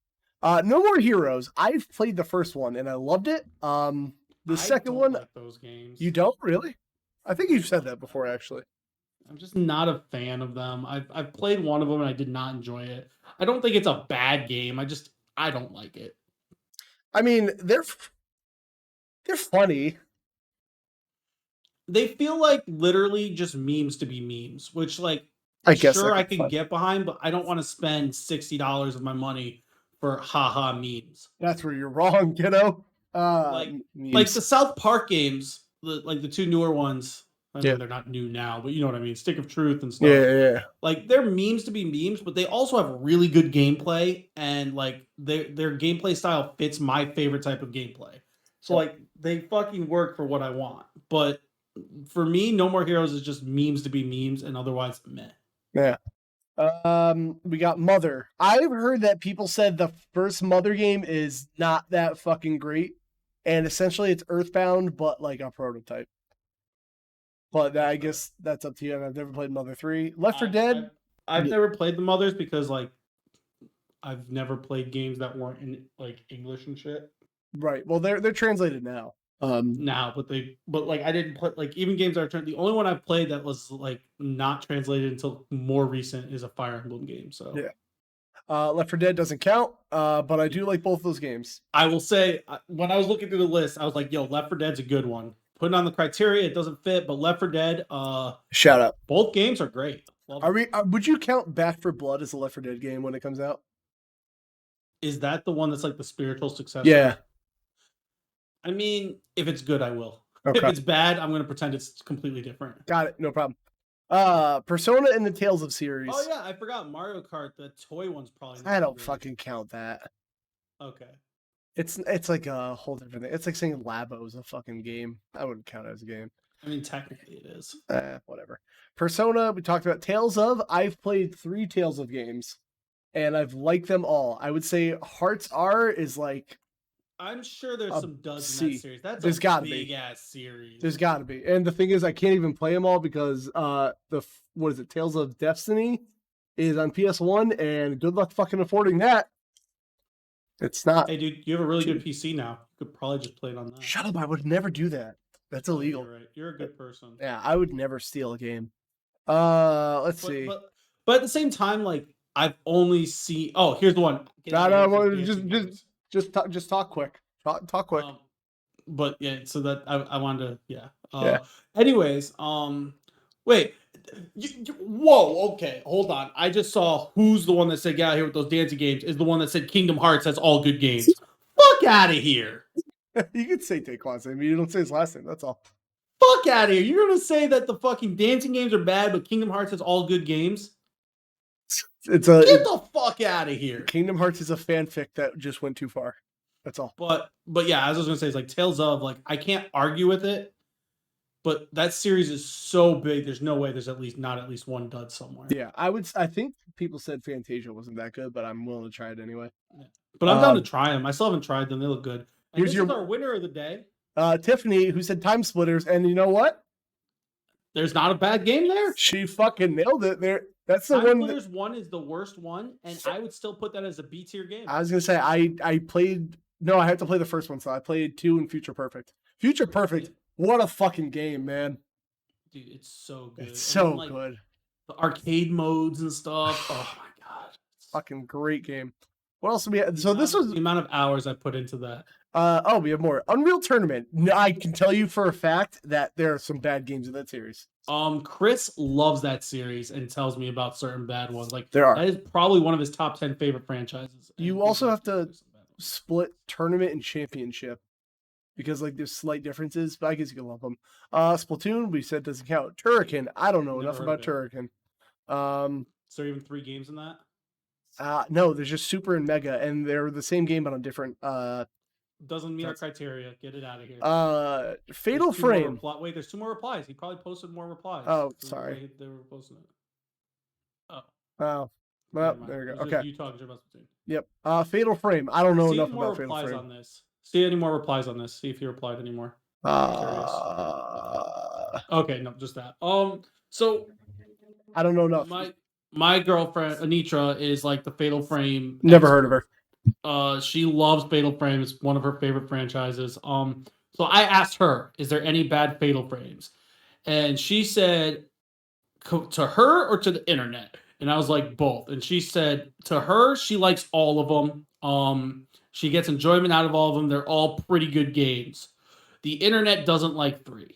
No More Heroes. I've played the first one and I loved it. The second one, like those games. You don't really? I think you've said that before, actually. I'm just not a fan of them. I've played one of them and I did not enjoy it. I don't think it's a bad game. I don't like it. I mean, they're funny. They feel like literally just memes to be memes, which like I guess I can get behind, but I don't want to spend $60 of my money for haha memes. That's where you're wrong, kiddo. Like the South Park games, like the two newer ones. I mean, they're not new now, but you know what I mean. Stick of Truth and stuff. Yeah. Like they're memes to be memes, but they also have really good gameplay, and like their gameplay style fits my favorite type of gameplay. So like they fucking work for what I want. But for me, No More Heroes is just memes to be memes, and otherwise meh. Yeah. We got Mother. I've heard that people said the first Mother game is not that fucking great, and essentially it's Earthbound, but like a prototype. But I guess that's up to you. And I've never played Mother 3. Left 4 Dead. I've never played the Mothers because like I've never played games that weren't in like English and shit. Right. Well, they're translated now. Now, but like I didn't play like even games that are the only one I've played that was like not translated until more recent is a Fire Emblem game. So yeah. Left 4 Dead doesn't count, but I do like both those games. I will say when I was looking through the list, I was like, "Yo, Left 4 Dead's a good one." Putting on the criteria, it doesn't fit, but Left 4 Dead, shout out. Both games are great. Would you count Back 4 Blood as a Left 4 Dead game when it comes out? Is that the one that's like the spiritual successor? Yeah. I mean, if it's good, I will. Okay. If it's bad, I'm going to pretend it's completely different. Got it. No problem. Persona and the Tales of series. Oh yeah, I forgot Mario Kart. The toy one's probably. I don't fucking count that. Okay. It's like a whole different thing. It's like saying Labo's a fucking game. I wouldn't count it as a game. I mean, technically it is. Whatever. Persona, we talked about. Tales of. I've played 3 Tales of games, and I've liked them all. I would say Hearts R is like. I'm sure there's some duds in that series. That's a big ass series. There's got to be. And the thing is, I can't even play them all because what is it? Tales of Destiny is on PS1, and good luck fucking affording that. It's not. Hey, dude, you have a really good PC now. You could probably just play it on that. Shut up! I would never do that. That's illegal. You're right. You're a good person. Yeah, I would never steal a game. Let's see. But at the same time, like I've only seen. Oh, here's the one. Just talk quick. Talk quick. But yeah, so that I wanted to yeah. Anyways, wait. Whoa, okay, hold on. I just saw who's the one that said get out here with those dancing games is the one that said Kingdom Hearts has all good games. Fuck out of here. You can say Taekwon's name, you don't say his last name, that's all. Fuck out of here. You're gonna say that the fucking dancing games are bad, but Kingdom Hearts has all good games? Get the fuck out of here. Kingdom Hearts is a fanfic that just went too far. That's all. But yeah, as I was gonna say, it's like Tales of, like I can't argue with it. But that series is so big. There's no way there's not at least one dud somewhere. Yeah, I think people said Fantasia wasn't that good, but I'm willing to try it anyway. Yeah. But I'm down to try them. I still haven't tried them. They look good. And here's our winner of the day. Tiffany, who said Time Splitters, and you know what? There's not a bad game there. She fucking nailed it. That's the Time one. Splitters 1 is the worst one, and I would still put that as a B tier game. I was gonna say I played. No, I had to play the first one, so I played 2 and Future Perfect. Future Perfect. What a fucking game, man. Dude, it's so good. It's so good. The arcade modes and stuff. Oh my god. It's fucking great game. What else do we have? So this was the amount of hours I put into that. We have more. Unreal Tournament. I can tell you for a fact that there are some bad games in that series. Chris loves that series and tells me about certain bad ones. Like there are. That is probably one of his top 10 favorite franchises. You also have to split tournament and championship. Because like there's slight differences, but I guess you can lump them. Splatoon, we said doesn't count. Turrican, I don't know enough about Turrican. Is there even 3 games in that? No, there's just Super and Mega, and they're the same game but on different. Doesn't meet our criteria. Get it out of here. Fatal Frame. Wait, there's 2 more replies. He probably posted more replies. Oh, sorry. They were posting it. Oh. Well, there we go. Okay. You talking about Splatoon. Yep. Fatal Frame. I don't know enough about Fatal Frame. On this. See any more replies on this? See if he replied anymore. Okay, no, just that. So I don't know enough. My girlfriend Anitra is like the Fatal Frame. Never heard of her. She loves Fatal Frame. It's one of her favorite franchises. So I asked her, "Is there any bad Fatal Frames?" And she said, "To her or to the internet?" And I was like, "Both." And she said, "To her, she likes all of them. She gets enjoyment out of all of them. They're all pretty good games. The internet doesn't like 3."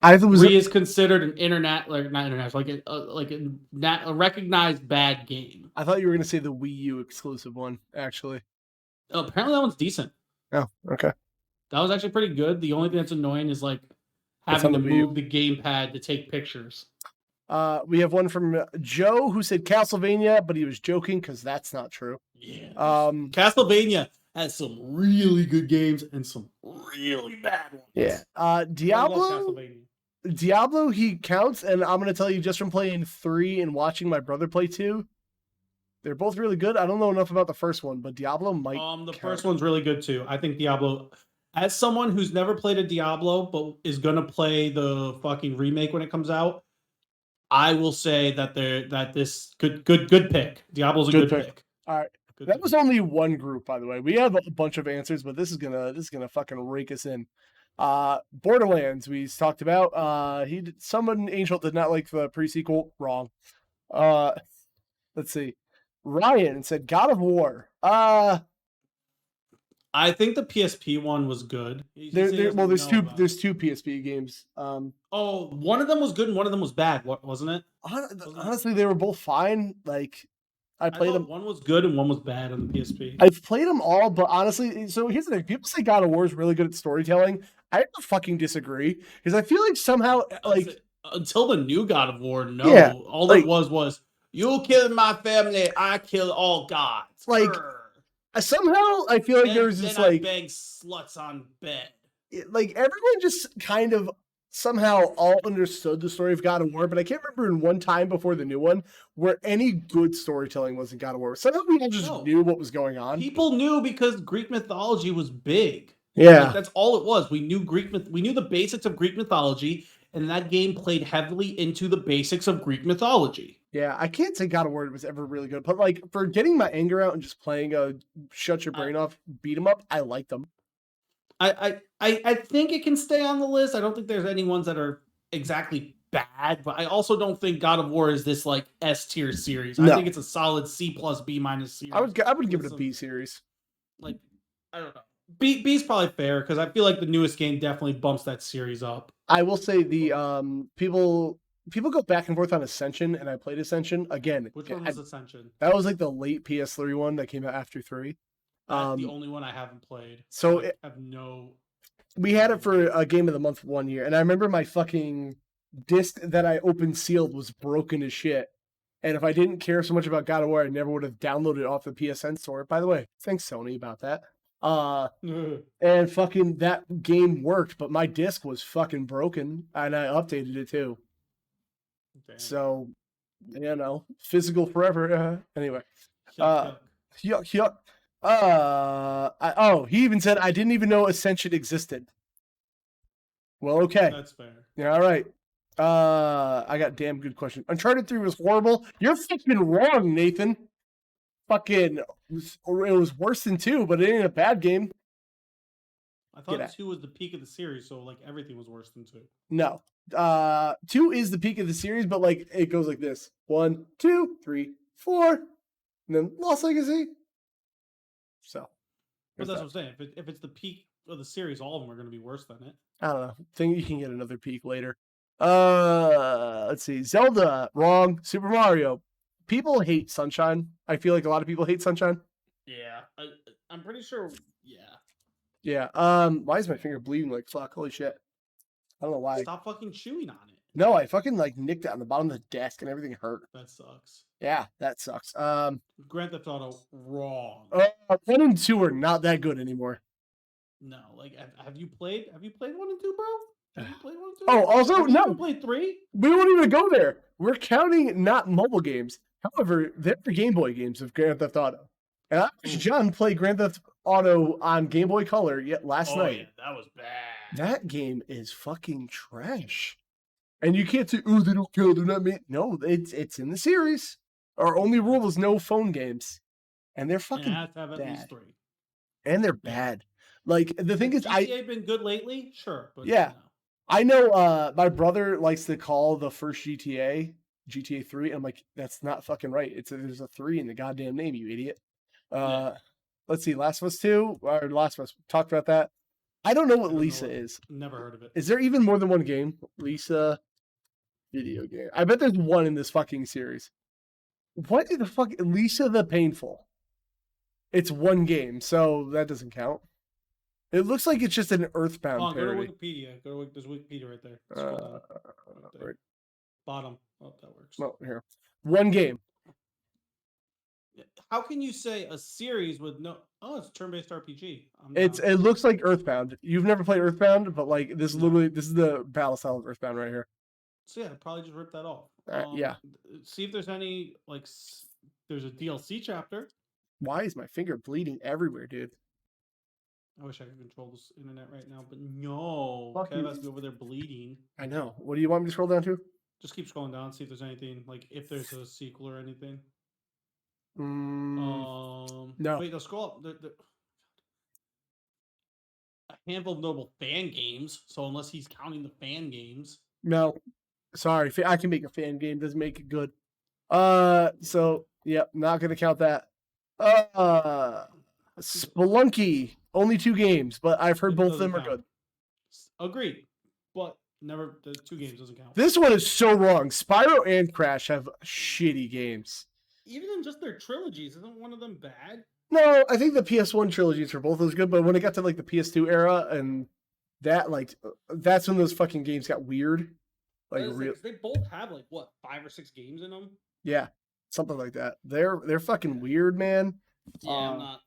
I thought it was 3 is considered an internet, like not international, like a recognized bad game. I thought you were gonna say the Wii U exclusive one, actually. Apparently that one's decent. Oh, okay. That was actually pretty good. The only thing that's annoying is like It's having on to the Wii U. move the gamepad to take pictures. We have one from Joe who said Castlevania, but he was joking because that's not true. Yeah. Castlevania has some really good games and some really bad ones. Yeah. Diablo, he counts, and I'm gonna tell you just from playing 3 and watching my brother play 2, they're both really good. I don't know enough about the first one, but Diablo might. The first one's really good too. I think Diablo, as someone who's never played a Diablo but is gonna play the fucking remake when it comes out, I will say that this good pick. Diablo's a good pick. All right. That was only one group, by the way. We have a bunch of answers, but this is gonna fucking rake us in. Borderlands, we talked about. Someone Angel did not like the pre-sequel. Wrong. Let's see. Ryan said God of War. I think the PSP one was good. There's two PSP games. One of them was good and one of them was bad. What wasn't it? Honestly, they were both fine. Like I played them. One was good and one was bad on the PSP. I've played them all, but honestly, so here's the thing: people say God of War is really good at storytelling. I fucking disagree because I feel like somehow, like until the new God of War, no, yeah, all it was you killed my family, I kill all gods. Like somehow, I feel like there's just like bang sluts on bed. Like everyone just kind of somehow all understood the story of God of War, but I can't remember in one time before the new one where any good storytelling was in God of War. Somehow we all just knew what was going on. People knew because Greek mythology was big. Yeah, like, that's all it was. We knew we knew the basics of Greek mythology, and that game played heavily into the basics of Greek mythology. Yeah, I can't say God of War was ever really good, but like for getting my anger out and just playing a shut your brain off beat 'em up, I liked them. I think it can stay on the list. I don't think there's any ones that are exactly bad, but I also don't think God of War is this like S tier series. No. I think it's a solid C plus B minus series. I would give it a B series. Like I don't know. B's probably fair because I feel like the newest game definitely bumps that series up. I will say the people go back and forth on Ascension, and I played Ascension again. Which one was Ascension? That was like the late PS3 one that came out after 3. That's the only one I haven't played. So I have no. We had it for a game of the month one year, and I remember my fucking disc that I opened sealed was broken as shit. And if I didn't care so much about God of War, I never would have downloaded it off the PSN store. By the way, thanks Sony about that. And fucking that game worked, but my disc was fucking broken, and I updated it too. Damn. So, physical forever. Anyway, yuck. He even said I didn't even know Ascension existed. Well, okay. That's fair. Yeah, all right. I got damn good question. Uncharted 3 was horrible. You're fucking wrong, Nathan. Fucking, it was worse than 2, but it ain't a bad game. I thought 2 was the peak of the series, so like everything was worse than 2. No. 2 is the peak of the series, but like it goes like this: 1, 2, 3, 4, and then Lost Legacy. So, but that's what I'm saying. If it's the peak of the series, all of them are going to be worse than it. I don't know. Think you can get another peak later. Let's see. Zelda, wrong. Super Mario. People hate Sunshine. I feel like a lot of people hate Sunshine. Yeah, I'm pretty sure. Yeah. Yeah. Why is my finger bleeding like fuck? Holy shit. I don't know why. Stop fucking chewing on it. No, I fucking like nicked it on the bottom of the desk and everything hurt. That sucks. Yeah, that sucks. Grand Theft Auto, wrong. 1 and 2 are not that good anymore. No, like have you played 1 and 2, bro? Have you played 1 and 2? Oh, also have no. You played 3? We won't even go there. We're counting not mobile games. However, they're Game Boy games of Grand Theft Auto. And I watched John play Grand Theft Auto on Game Boy Color last night. Yeah, that was bad. That game is fucking trash. And you can't say, oh, they don't kill, they're not made. No, it's in the series. Our only rule is no phone games. And they're fucking have to have at least 3. And they're bad. Like, the thing is, GTA been good lately? Sure. But yeah. I know my brother likes to call the first GTA 3. I'm like, that's not fucking right. There's a 3 in the goddamn name, you idiot. Let's see, Last of Us 2, or Last of Us, talked about that. I don't know what I don't Lisa know is. Never heard of it. Is there even more than one game? Lisa video game. I bet there's one in this fucking series. What the fuck? Lisa the Painful. It's one game, so that doesn't count. It looks like it's just an Earthbound parody. Go to Wikipedia. There's Wikipedia right there. Scroll down. Right there. Right. Bottom. Oh, that works. Well, here. One game. How can you say a series with no? Oh, it's turn-based RPG. It looks like Earthbound. You've never played Earthbound, but like this No. this is the battle style of Earthbound right here. So yeah, probably just rip that off. Yeah. See if there's any like. There's a DLC chapter. Why is my finger bleeding everywhere, dude? I wish I could control this internet right now, but no. Fuck Kev you. has to be over there bleeding. I know. What do you want me to scroll down to? Just keep scrolling down, see if there's anything like if there's a sequel or anything. No. Wait, no, scroll up. A handful of notable fan games. So unless he's counting the fan games, No. Sorry, I can make a fan game. Doesn't make it good. So yep, not gonna count that. Spelunky, only 2 games, but I've heard both of them are good. Agreed, but never the 2 games doesn't count. This one is so wrong. Spyro and Crash have shitty games. Even in just their trilogies, isn't one of them bad? No, I think the PS1 trilogies for both of those good, but when it got to like the PS2 era and that, like, that's when those fucking games got weird. Like real, they both have like what 5 or 6 games in them. Yeah, something like that. They're fucking weird, man. Yeah, I'm not.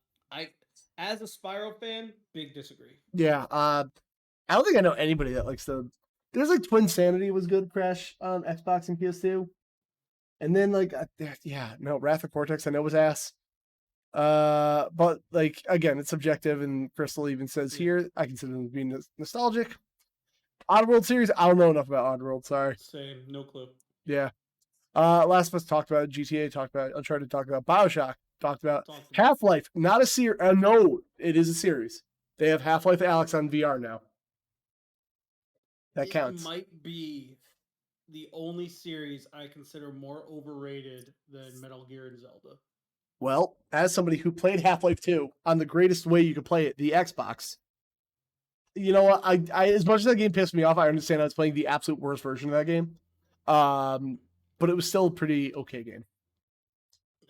As a Spyro fan, big disagree. Yeah, I don't think I know anybody that likes the. There's like Twin Sanity was good, Crash on Xbox and PS2, and then like Wrath of Cortex I know was ass. But like again, it's subjective, and Crystal even says here I consider them being nostalgic. Oddworld series, I don't know enough about Oddworld. Sorry. Same, no clue. Yeah. Last of Us talked about it, GTA talked about it, Uncharted talked about it, BioShock talked about it. Half-Life, not a series. No, it is a series. They have Half-Life Alyx on VR now. That counts. It might be the only series I consider more overrated than Metal Gear and Zelda. Well, as somebody who played Half-Life 2 on the greatest way you could play it, the Xbox, you know what? I as much as that game pissed me off, I understand I was playing the absolute worst version of that game. But it was still a pretty okay game.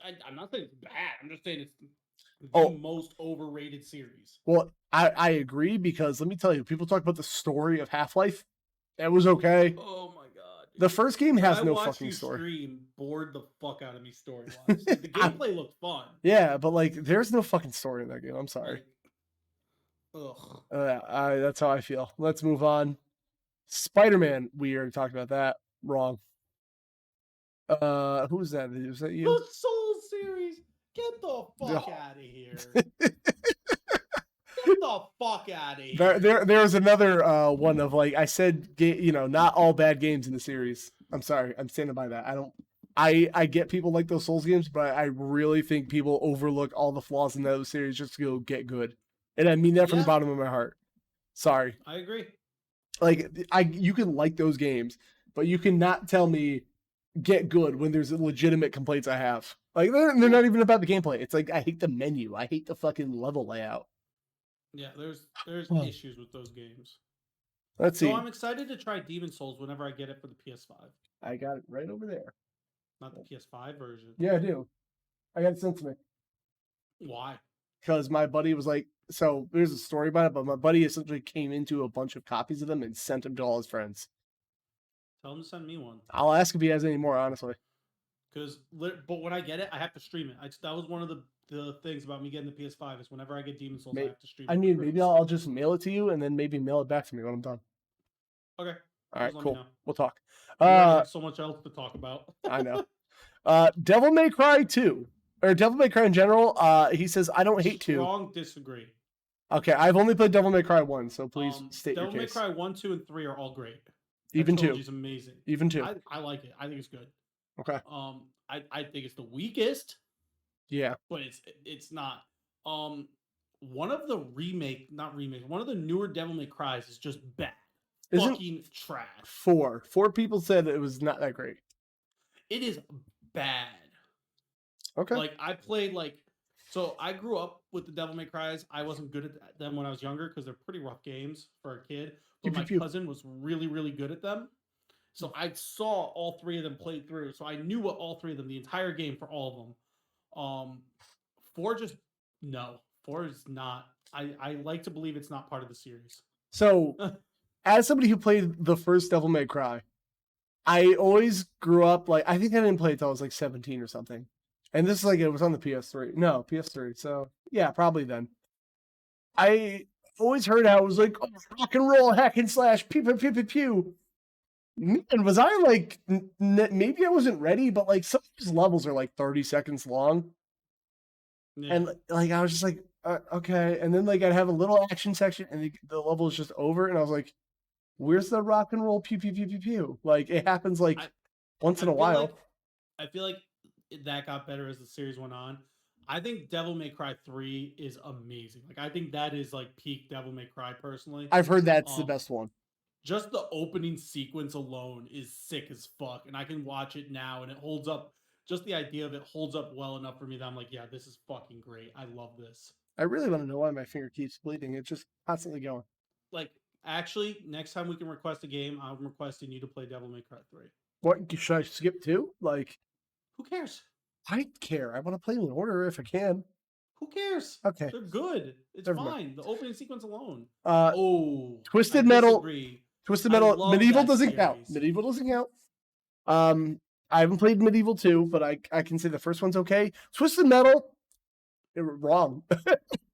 I'm not saying it's bad. I'm just saying it's the most overrated series. Well, I agree because let me tell you, people talk about the story of Half-Life. It was okay. Oh my god. The first game has no fucking story. Stream bored the fuck out of me story-wise. Like, the gameplay looked fun. Yeah, but like there's no fucking story in that game. I'm sorry. Ugh. That's how I feel. Let's move on. Spider-Man, we already talked about that. Wrong. Who's that? Was that you? The Soul series. Get the fuck out of here. Get the fuck out of here. There's another one of like I said, not all bad games in the series. I'm sorry. I'm standing by that. I get people like those Souls games, but I really think people overlook all the flaws in those series just to go get good. And I mean that from the bottom of my heart. Sorry. I agree. Like you can like those games, but you cannot tell me get good when there's legitimate complaints I have. Like they're not even about the gameplay. It's like I hate the menu. I hate the fucking level layout. Yeah, there's issues with those games. Let's see. So I'm excited to try Demon Souls whenever I get it for the PS5. I got it right over there. Not the PS5 version. Yeah, I do. I got it sent to me. Why? Because my buddy was like, so there's a story about it, but my buddy essentially came into a bunch of copies of them and sent them to all his friends. Tell him to send me one. I'll ask if he has any more, honestly. But when I get it, I have to stream it. That was one of the things about me getting the PS5 is whenever I get Demon Souls, I have to stream it. I mean, maybe I'll just mail it to you and then maybe mail it back to me when I'm done. Okay. All right, cool. We'll talk. We have so much else to talk about. I know. Devil May Cry 2. Or Devil May Cry in general, he says, I don't hate 2. Strong disagree. Okay, I've only played Devil May Cry 1, so please state your case. Devil May Cry 1, 2, and 3 are all great. Even 2. Is amazing. Even 2. I like it. I think it's good. Okay. I think it's the weakest. Yeah. But it's not. One of the one of the newer Devil May Cries is just bad. Fucking trash. 4 people said it was not that great. It is bad. Okay. Like I played like So I grew up with the Devil May Cries. I wasn't good at them when I was younger because they're pretty rough games for a kid. Pew But pew my pew. cousin was really, really good at them. So I saw all three of them play through. So I knew what all three of them, the entire game for all of them. Four just no. Four is not. I like to believe it's not part of the series. So, as somebody who played the first Devil May Cry, I always grew up like I think I didn't play it until I was like 17 or something. And this is like it was on the PS3. No, PS3. So yeah, probably then. I always heard how it was like, oh, rock and roll, hack and slash, pew pew pew pew pew. Man, was I like maybe I wasn't ready, but like some of these levels are like 30 seconds long. Yeah. And like I was just like, okay. And then like I'd have a little action section and the level is just over. And I was like, where's the rock and roll pew pew pew pew pew? Like it happens like once in a while. I feel like that got better as the series went on. I think Devil May Cry 3 is amazing. Like I think that is like peak Devil May Cry personally. I've heard that's the best one. Just the opening sequence alone is sick as fuck, and I can watch it now and it holds up. Just the idea of it holds up well enough for me that I'm like, yeah, this is fucking great. I love this. I really want to know why my finger keeps bleeding. It's just constantly going. Like, actually, next time we can request a game, I'm requesting you to play Devil May Cry 3. What should I skip to? Like, who cares? I care. I want to play them in order if I can. Who cares? Okay, they're good. It's Never fine. mind. The opening sequence alone. Twisted Metal. Disagree. Twisted Metal. Medieval doesn't count. Medieval doesn't count. I haven't played Medieval 2, but I can say the first one's okay. Twisted Metal, wrong.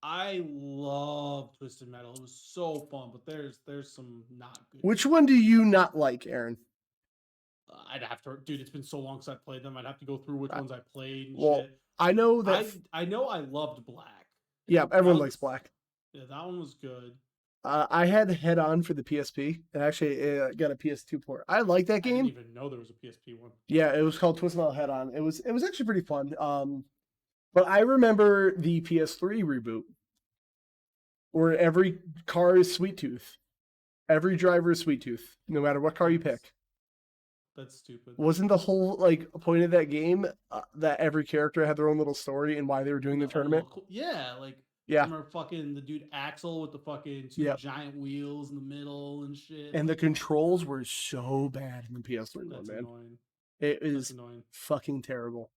I love Twisted Metal. It was so fun, but there's some not good. Which one do you not like, Aaron? I'd have to, dude. It's been so long since I played them. I'd have to go through which ones I played and shit. I know that. I know I loved Black. Yeah, everyone likes Black. Yeah, that one was good. I had Head On for the PSP, and actually got a PS2 port. I like that game. I didn't even know there was a PSP one. Yeah, it was called Twisted Metal Head On. It was actually pretty fun. But I remember the PS3 reboot, where every car is Sweet Tooth, every driver is Sweet Tooth, no matter what car you pick. That's stupid. Wasn't the whole like point of that game that every character had their own little story and why they were doing the tournament? Yeah, like yeah. I remember fucking the dude Axel with the fucking two giant wheels in the middle and shit. And the controls were so bad in the PS3 one, man. Annoying. It is fucking terrible.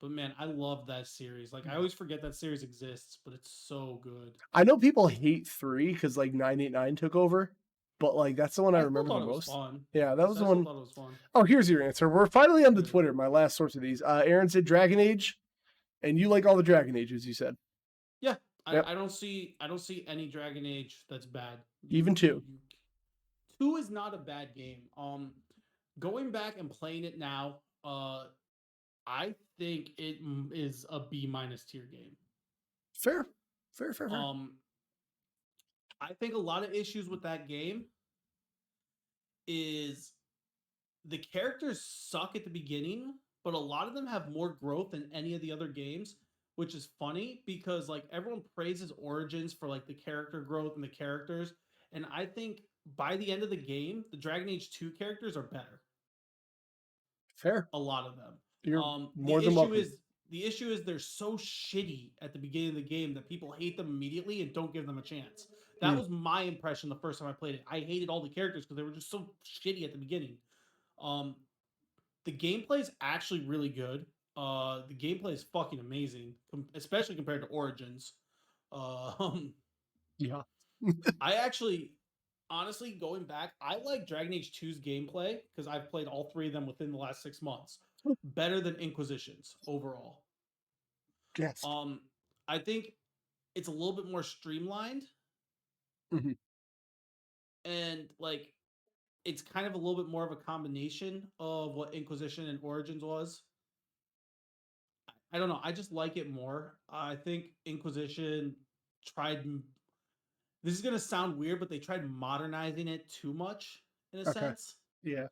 But man, I love that series. Like I always forget that series exists, but it's so good. I know people hate 3 because like 989 took over. But like that's the one I remember the most. Yeah, that was the one. Thought it was fun. Oh, here's your answer. We're finally on the Twitter. My last source of these. Aaron said Dragon Age, and you like all the Dragon Ages. You said. Yeah, I don't see any Dragon Age that's bad. Even 2. 2 is not a bad game. Going back and playing it now, I think it is a B- tier game. Fair. I think a lot of issues with that game is the characters suck at the beginning, but a lot of them have more growth than any of the other games, which is funny because like everyone praises Origins for like the character growth and the characters, and I think by the end of the game, the Dragon Age 2 characters are better. Fair. A lot of them. You're more than welcome. The issue is they're so shitty at the beginning of the game that people hate them immediately and don't give them a chance. That was my impression the first time I played it. I hated all the characters because they were just so shitty at the beginning. The gameplay is actually really good. The gameplay is fucking amazing, especially compared to Origins. Yeah. I actually, honestly, going back, I like Dragon Age 2's gameplay because I've played all 3 of them within the last 6 months. Better than Inquisition's overall. Yes. I think it's a little bit more streamlined. Mm-hmm. And like it's kind of a little bit more of a combination of what Inquisition and Origins was. I don't know. I just like it more. I think Inquisition tried. This is gonna sound weird, but they tried modernizing it too much in a sense. Yeah.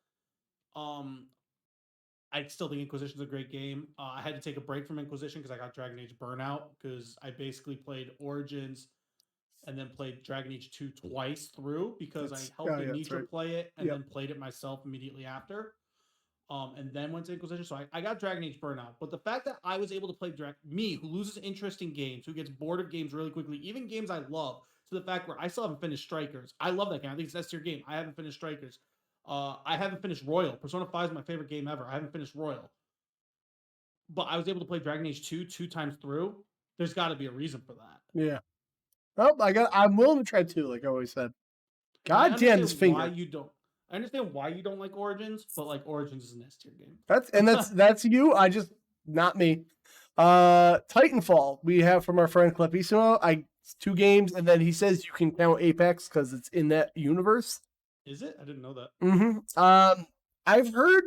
I still think Inquisition's a great game. I had to take a break from Inquisition because I got Dragon Age burnout because I basically played Origins and then played Dragon Age 2 twice through because I helped Anitra play it and then played it myself immediately after. and then went to Inquisition. So I got Dragon Age Burnout. But the fact that I was able to play me, who loses interest in games, who gets bored of games really quickly, even games I love, to the fact where I still haven't finished Strikers. I love that game. I think it's S tier game. I haven't finished Strikers. I haven't finished Royal. Persona 5 is my favorite game ever. I haven't finished Royal. But I was able to play Dragon Age 2 times through. There's got to be a reason for that. Yeah. Well, I'm willing to try 2, like I always said. God damn this finger. I understand why you don't like Origins, but like Origins is an S tier game. That's you. I just not me. Titanfall we have from our friend Clepissimo. 2 games, and then he says you can count Apex because it's in that universe. Is it? I didn't know that. Mm-hmm. I've heard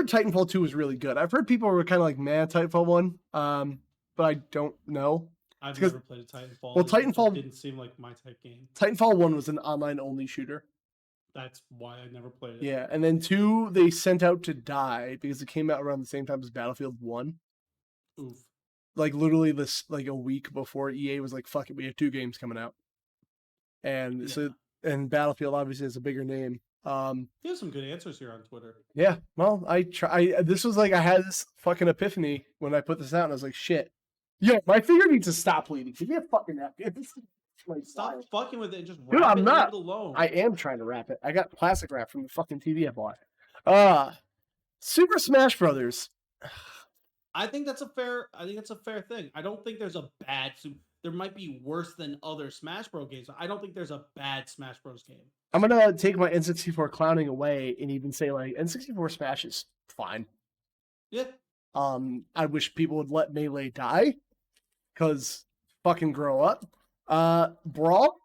Titanfall 2 was really good. I've heard people were kind of like mad Titanfall 1. But I don't know. I've never played a Titanfall. Well, Titanfall didn't seem like my type game. Titanfall 1 was an online only shooter. That's why I never played it. Yeah, and then 2 they sent out to die because it came out around the same time as Battlefield 1. Oof. Like literally a week before EA was like, "Fuck it, we have 2 games coming out." And and Battlefield obviously is a bigger name. He has some good answers here on Twitter. Yeah, well, this was like I had this fucking epiphany when I put this out, and I was like, "Shit, yeah, my finger needs to stop bleeding. Give me a fucking napkin." Stop fucking with it and just wrap Dude, I'm not. It alone. I am trying to wrap it. I got plastic wrap from the fucking TV I bought. Super Smash Brothers. I think that's a fair thing. I don't think there's a bad. There might be worse than other Smash Bros. Games. I don't think there's a bad Smash Bros. Game. I'm gonna take my N64 clowning away and even say like N64 Smash is fine. Yeah. I wish people would let Melee die, cause fucking grow up. Brawl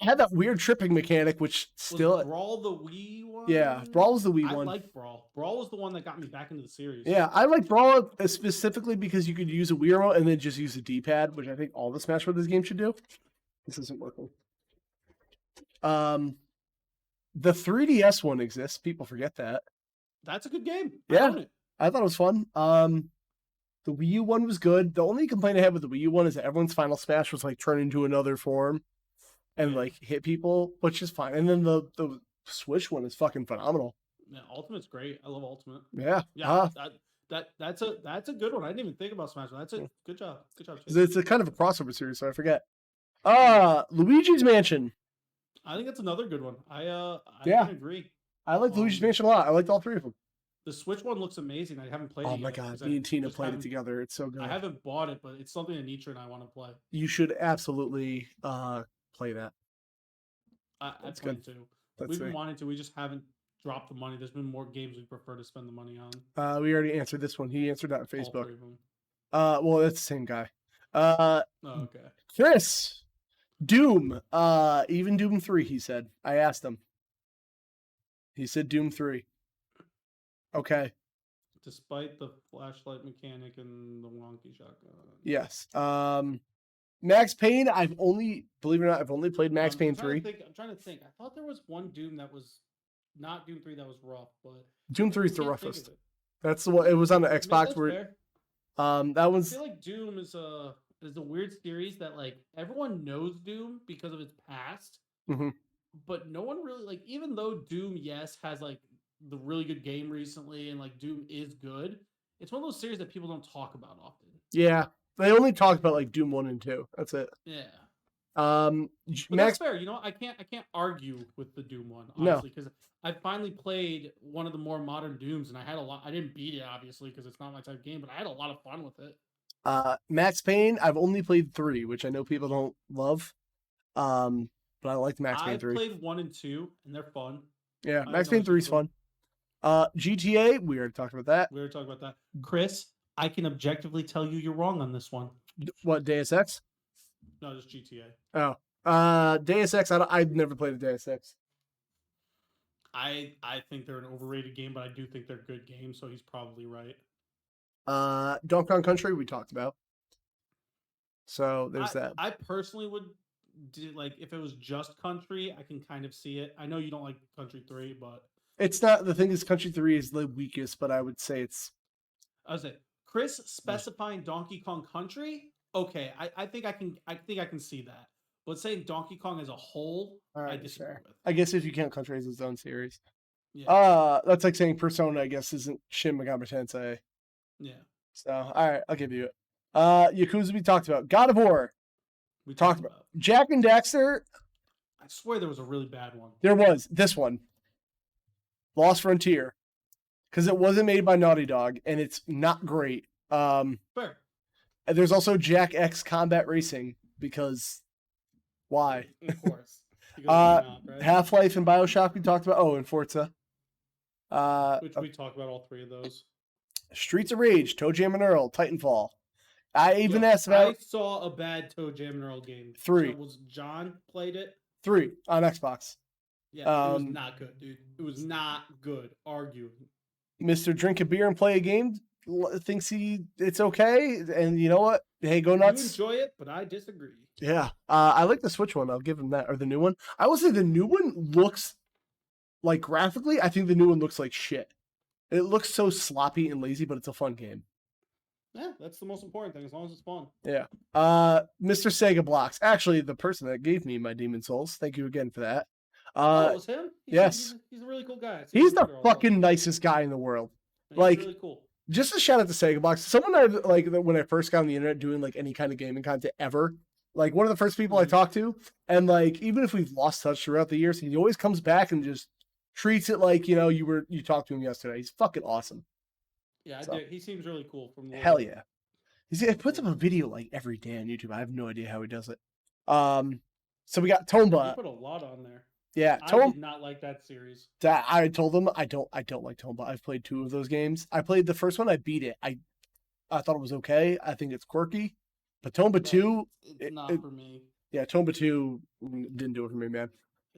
had that weird tripping mechanic, which still was Brawl the Wii one. Yeah, Brawl was the Wii one. I like Brawl. Brawl was the one that got me back into the series. Yeah, I like Brawl specifically because you could use a Wii remote and then just use a D-pad, which I think all the Smash Brothers games should do. This isn't working. The 3DS one exists. People forget that. That's a good game. Yeah, I thought it was fun. The Wii U one was good. The only complaint I had with the Wii U one is that everyone's Final Smash was like turn into another form and like hit people, which is fine. And then the Switch one is fucking phenomenal. Yeah, Ultimate's great. I love Ultimate. Yeah. Yeah. That's a good one. I didn't even think about Smash. That's a good job. Good job, Chase. It's a kind of a crossover series, so I forget. Luigi's Mansion. I think that's another good one. I can agree. I like Luigi's Mansion a lot. I liked all 3 of them. The Switch one looks amazing. I haven't played it yet. Oh my god, me and Tina played it together. It's so good. I haven't bought it, but it's something that Nitra and I want to play. You should absolutely play that. I plan to. We've been wanting to. We just haven't dropped the money. There's been more games we prefer to spend the money on. We already answered this one. He answered that on Facebook. All 3 of them. Well, that's the same guy. Okay. Chris, Doom. Even Doom 3, he said. I asked him. He said Doom 3. Okay. Despite the flashlight mechanic and the wonky shotgun. Yes. Max Payne, believe it or not, I've only played Max Payne 3. I'm trying to think. I thought there was one Doom that was not Doom 3 that was rough, but Doom 3 is the roughest. That's the one. It was on the Xbox where that one's. I feel like Doom is a weird series that like everyone knows Doom because of its past. Mm-hmm. But no one really like, even though Doom, yes, has like the really good game recently, and like Doom is good. It's one of those series that people don't talk about often. Yeah, they only talk about like Doom 1 and 2. That's it. Yeah. But that's fair. You know, I can't argue with the Doom one, honestly, because I finally played one of the more modern Dooms, and I had a lot. I didn't beat it obviously because it's not my type of game, but I had a lot of fun with it. Max Payne, I've only played 3, which I know people don't love. But I liked Max Payne 3. I played 1 and 2, and they're fun. Yeah, Max Payne 3 is fun. GTA, we already talked about that. Chris, I can objectively tell you you're wrong on this one. What, Deus Ex? No, just GTA. Oh. Deus Ex, I've never played a Deus Ex. I think they're an overrated game, but I do think they're good games, so he's probably right. Donkey Kong Country, we talked about. So there's that. I personally would do, like, if it was just Country, I can kind of see it. I know you don't like Country 3, but it's not. The thing is, Country 3 is the weakest, but I would say it's. I was it. Chris specifying Donkey Kong Country. Okay, I think I can see that. But saying Donkey Kong as a whole, I disagree with. I guess if you count Country as its own series. That's like saying Persona, I guess, isn't Shin Megami Tensei. Yeah. So, all right, I'll give you it. Yakuza we talked about. God of War. We Talked about. Jack and Daxter. I swear there was a really bad one. There was. This one. Lost Frontier. Because it wasn't made by Naughty Dog, and it's not great. Fair. And there's also Jack X Combat Racing, because why? Of course. Not, right? Half-Life and Bioshock we talked about. Oh, and Forza. Which we talked about all three of those. Streets of Rage, Toe Jam and Earl, Titanfall. I even asked about. I saw a bad Toe Jam and Earl game. 3. Was John played it? 3 on Xbox. Yeah, it was not good, dude. It was not good. Arguing. Mr. Drink a beer and play a game thinks it's okay, and you know what? Hey, go nuts. You enjoy it, but I disagree. Yeah, I like the Switch one. I'll give him that, or the new one. I will say the new one looks like graphically. I think the new one looks like shit. It looks so sloppy and lazy, but it's a fun game. Yeah, that's the most important thing, as long as it's fun. Yeah. Mr. Sega Blocks. Actually, the person that gave me my Demon Souls. Thank you again for that. It was him? Yes. He's a really cool guy. He's the fucking nicest guy in the world. He's really cool. Just a shout out to Sega Blocks. Someone I like when I first got on the internet doing like any kind of gaming content ever. Like one of the first people I talked to, and like even if we've lost touch throughout the years, he always comes back and just treats it like you talked to him yesterday. He's fucking awesome. Yeah, I did. He seems really cool. Hell yeah. He puts up a video like every day on YouTube. I have no idea how he does it. So we got Tomba. He put a lot on there. Yeah, I did not like that series. I told him I don't like Tomba. I've played 2 of those games. I played the first one. I beat it. I thought it was okay. I think it's quirky, but Tomba 2, it's not for me. Yeah, Tomba 2 didn't do it for me, man.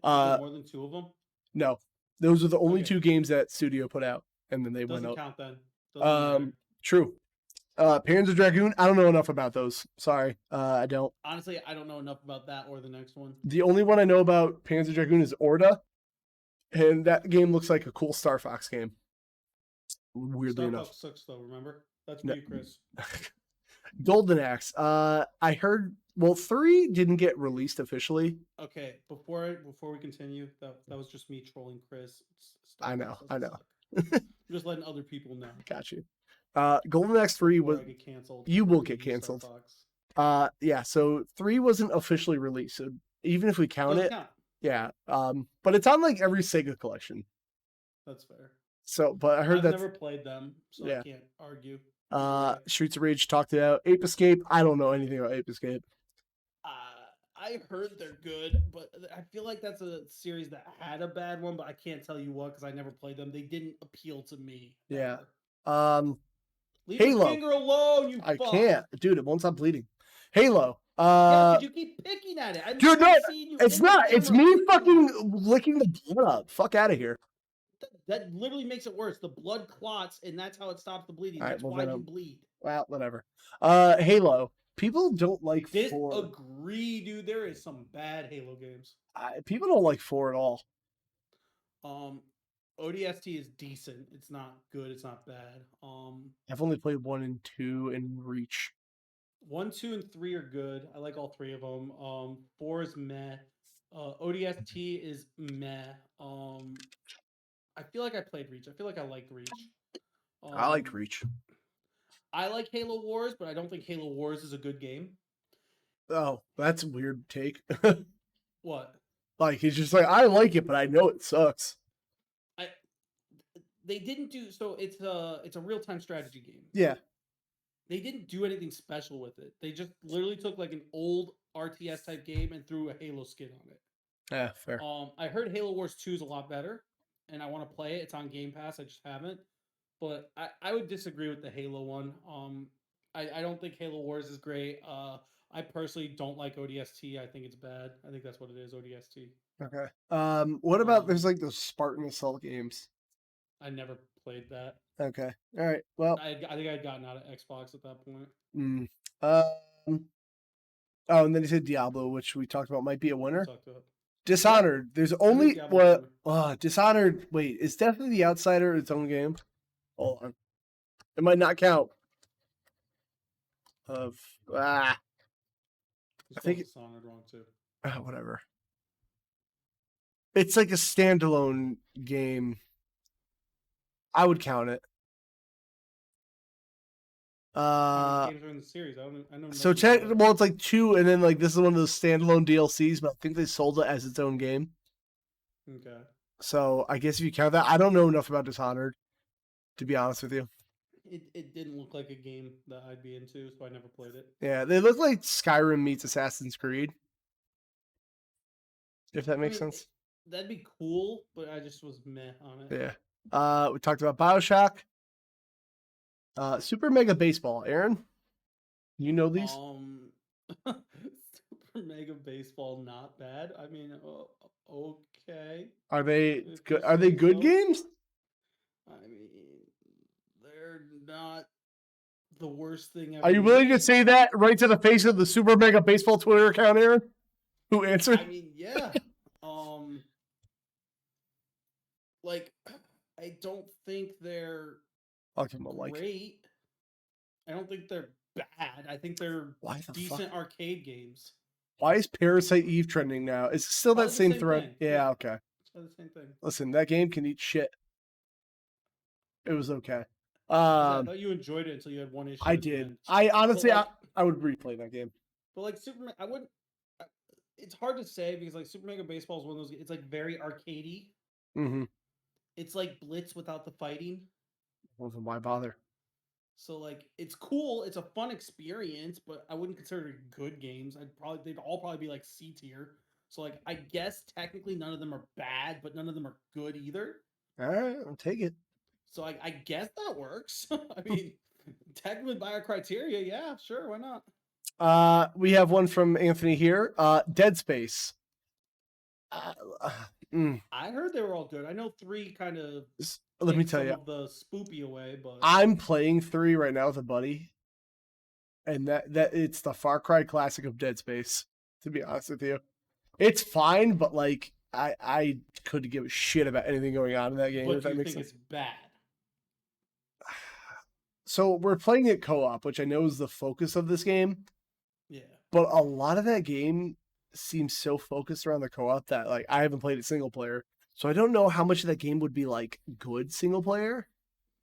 More than 2 of them? No, those are the only 2 games that Studio put out, and then they went out. Doesn't count then. True. Panzer Dragoon, I don't know enough about those. Sorry, I don't. Honestly, I don't know enough about that or the next one. The only one I know about Panzer Dragoon is Orda, and that game looks like a cool Star Fox game. Weirdly enough. Star Fox 6, though, remember? That's for you, Chris. Golden Axe. I heard. Well, 3 didn't get released officially. Okay, before we continue, that was just me trolling Chris. I know. Just letting other people know. Got you. Golden Axe 3 was. Get canceled. You will get canceled. Yeah. So 3 wasn't officially released. So even if we count it, yeah. But it's on like every Sega collection. That's fair. So, but I heard that. I've never played them, so I can't argue. Streets of Rage talked about Ape Escape. I don't know anything about Ape Escape. I heard they're good, but I feel like that's a series that had a bad one, but I can't tell you what because I never played them. They didn't appeal to me. Yeah. Leave Halo. your finger alone, you I can't. Dude, it won't stop bleeding. Halo. Yeah, you keep picking at it. Dude, no, it's not. It's me fucking licking the blood up. Fuck out of here. That literally makes it worse. The blood clots, and that's how it stops the bleeding. That's why you bleed. Well, whatever. Halo. People don't like 4. Disagree, dude. There is some bad Halo games. People don't like 4 at all. ODST is decent. It's not good. It's not bad. I've only played 1 and 2 in Reach. 1, 2, and 3 are good. I like all 3 of them. 4 is meh. ODST is meh. I feel like I played Reach. I feel like I liked Reach. I liked Reach. I like Halo Wars, but I don't think Halo Wars is a good game. Oh, that's a weird take. What? Like, he's just like, I like it, but I know it sucks. They didn't do so. It's a real-time strategy game. Yeah. They didn't do anything special with it. They just literally took like an old RTS type game and threw a Halo skin on it. Yeah, fair. I heard Halo Wars 2 is a lot better, and I want to play it. It's on Game Pass. I just haven't. But I would disagree with the Halo one. I don't think Halo Wars is great. I personally don't like ODST. I think it's bad. I think that's what it is, ODST. Okay. What about there's like those Spartan Assault games? I never played that. Okay. All right. Well, I think I'd gotten out of Xbox at that point. Oh, and then he said Diablo, which we talked about might be a winner. Dishonored. Yeah. There's only Dishonored. Wait, is Deathly the Outsider its own game? Hold on. It might not count. I think Dishonored wrong too. Whatever. It's like a standalone game. I would count it. How many games are in the series? I know So nothing about it. well, it's like 2, and then like this is one of those standalone DLCs, but I think they sold it as its own game. Okay. So I guess if you count that, I don't know enough about Dishonored, to be honest with you. It didn't look like a game that I'd be into, so I never played it. Yeah, they look like Skyrim meets Assassin's Creed. If that makes sense. That'd be cool, but I just was meh on it. Yeah. We talked about BioShock. Super Mega Baseball. Aaron, you know these? Super Mega Baseball, not bad. I mean, okay. Are they If good? you Are they say good so. games? I mean, they're not the worst thing ever. Are you willing to say that right to the face of the Super Mega Baseball Twitter account, Aaron? Who answered? I mean, yeah. Like, I don't think they're I'll give them a like. great. I don't think they're bad. I think they're decent arcade games. Why is Parasite Eve trending now? Is it still that same thread? Thing. Yeah, okay. It's the same thing. Listen, that game can eat shit. It was okay. I thought you enjoyed it until you had one issue. I did. I honestly, like, I would replay that game. But like Superman, I wouldn't. It's hard to say because like Super Mega Baseball is one of those. It's like very arcadey. Mm-hmm. It's like Blitz without the fighting. Well, then why bother? So like it's cool. It's a fun experience, but I wouldn't consider it good games. They'd all probably be like C tier. So like I guess technically none of them are bad, but none of them are good either. All right, I'll take it. So I guess that works. I mean, technically by our criteria, yeah, sure, why not? We have one from Anthony here. Dead Space. I heard they were all good. I know 3 kind of. Let me tell you, of the spoopy away, but I'm playing 3 right now with a buddy, and that it's the Far Cry classic of Dead Space. To be honest with you, it's fine, but like I couldn't give a shit about anything going on in that game. But if that you makes think sense. it's bad? So we're playing it co-op, which I know is the focus of this game. Yeah. But a lot of that game seems so focused around the co-op that like I haven't played it single player. So I don't know how much of that game would be like good single player.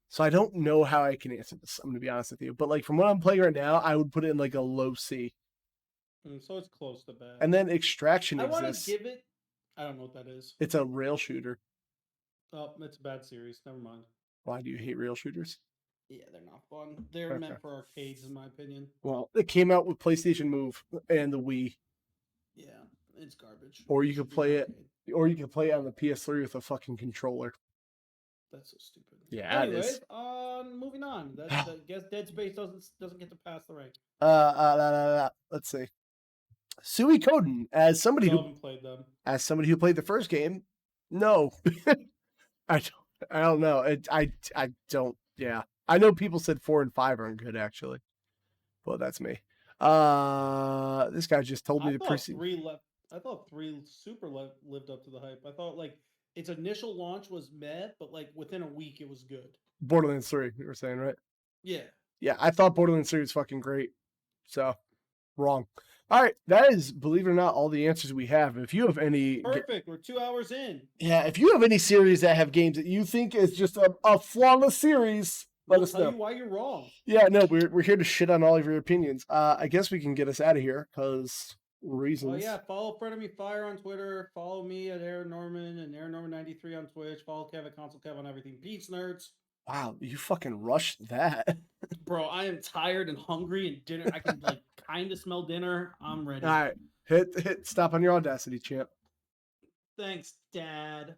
So I don't know how I can answer this. I'm gonna be honest with you. But like from what I'm playing right now, I would put it in like a low C. So it's close to bad. And then Extraction exists. I want to give it. I don't know what that is. It's a rail shooter. Oh, it's a bad series. Never mind. Why do you hate rail shooters? Yeah, they're not fun. They're meant for arcades, in my opinion. Well, it came out with PlayStation Move and the Wii. Yeah, it's garbage. Or you could play it. Or you could play it on the PS3 with a fucking controller. That's so stupid. Yeah, anyways, it is. Moving on. I guess Dead Space doesn't get to pass the rank. Let's see. Suikoden, as somebody who played them. As somebody who played the first game, no, I don't know. I don't. Yeah, I know people said 4 and 5 aren't good actually, but that's me. This guy just told me the preseason. I thought 3 super lived up to the hype. I thought like its initial launch was meh, but like within a week it was good. Borderlands 3, you were saying, right? Yeah. Yeah, I thought Borderlands 3 was fucking great. So, wrong. All right, that is, believe it or not, all the answers we have. If you have any... Perfect, we're 2 hours in. Yeah, if you have any series that have games that you think is just a flawless series, let us know. We'll tell you why you're wrong. Yeah, no, we're here to shit on all of your opinions. I guess we can get us out of here, because reasons. Oh, yeah, follow Frenemy Fire on Twitter. Follow me at Aaron Norman and Aaron Norman 93 on Twitch. Follow Kev at Console Kev on everything. Peace, nerds. Wow, you fucking rushed that. Bro, I am tired and hungry and dinner. I can like kind of smell dinner. I'm ready. All right, hit stop on your audacity, champ. Thanks, Dad.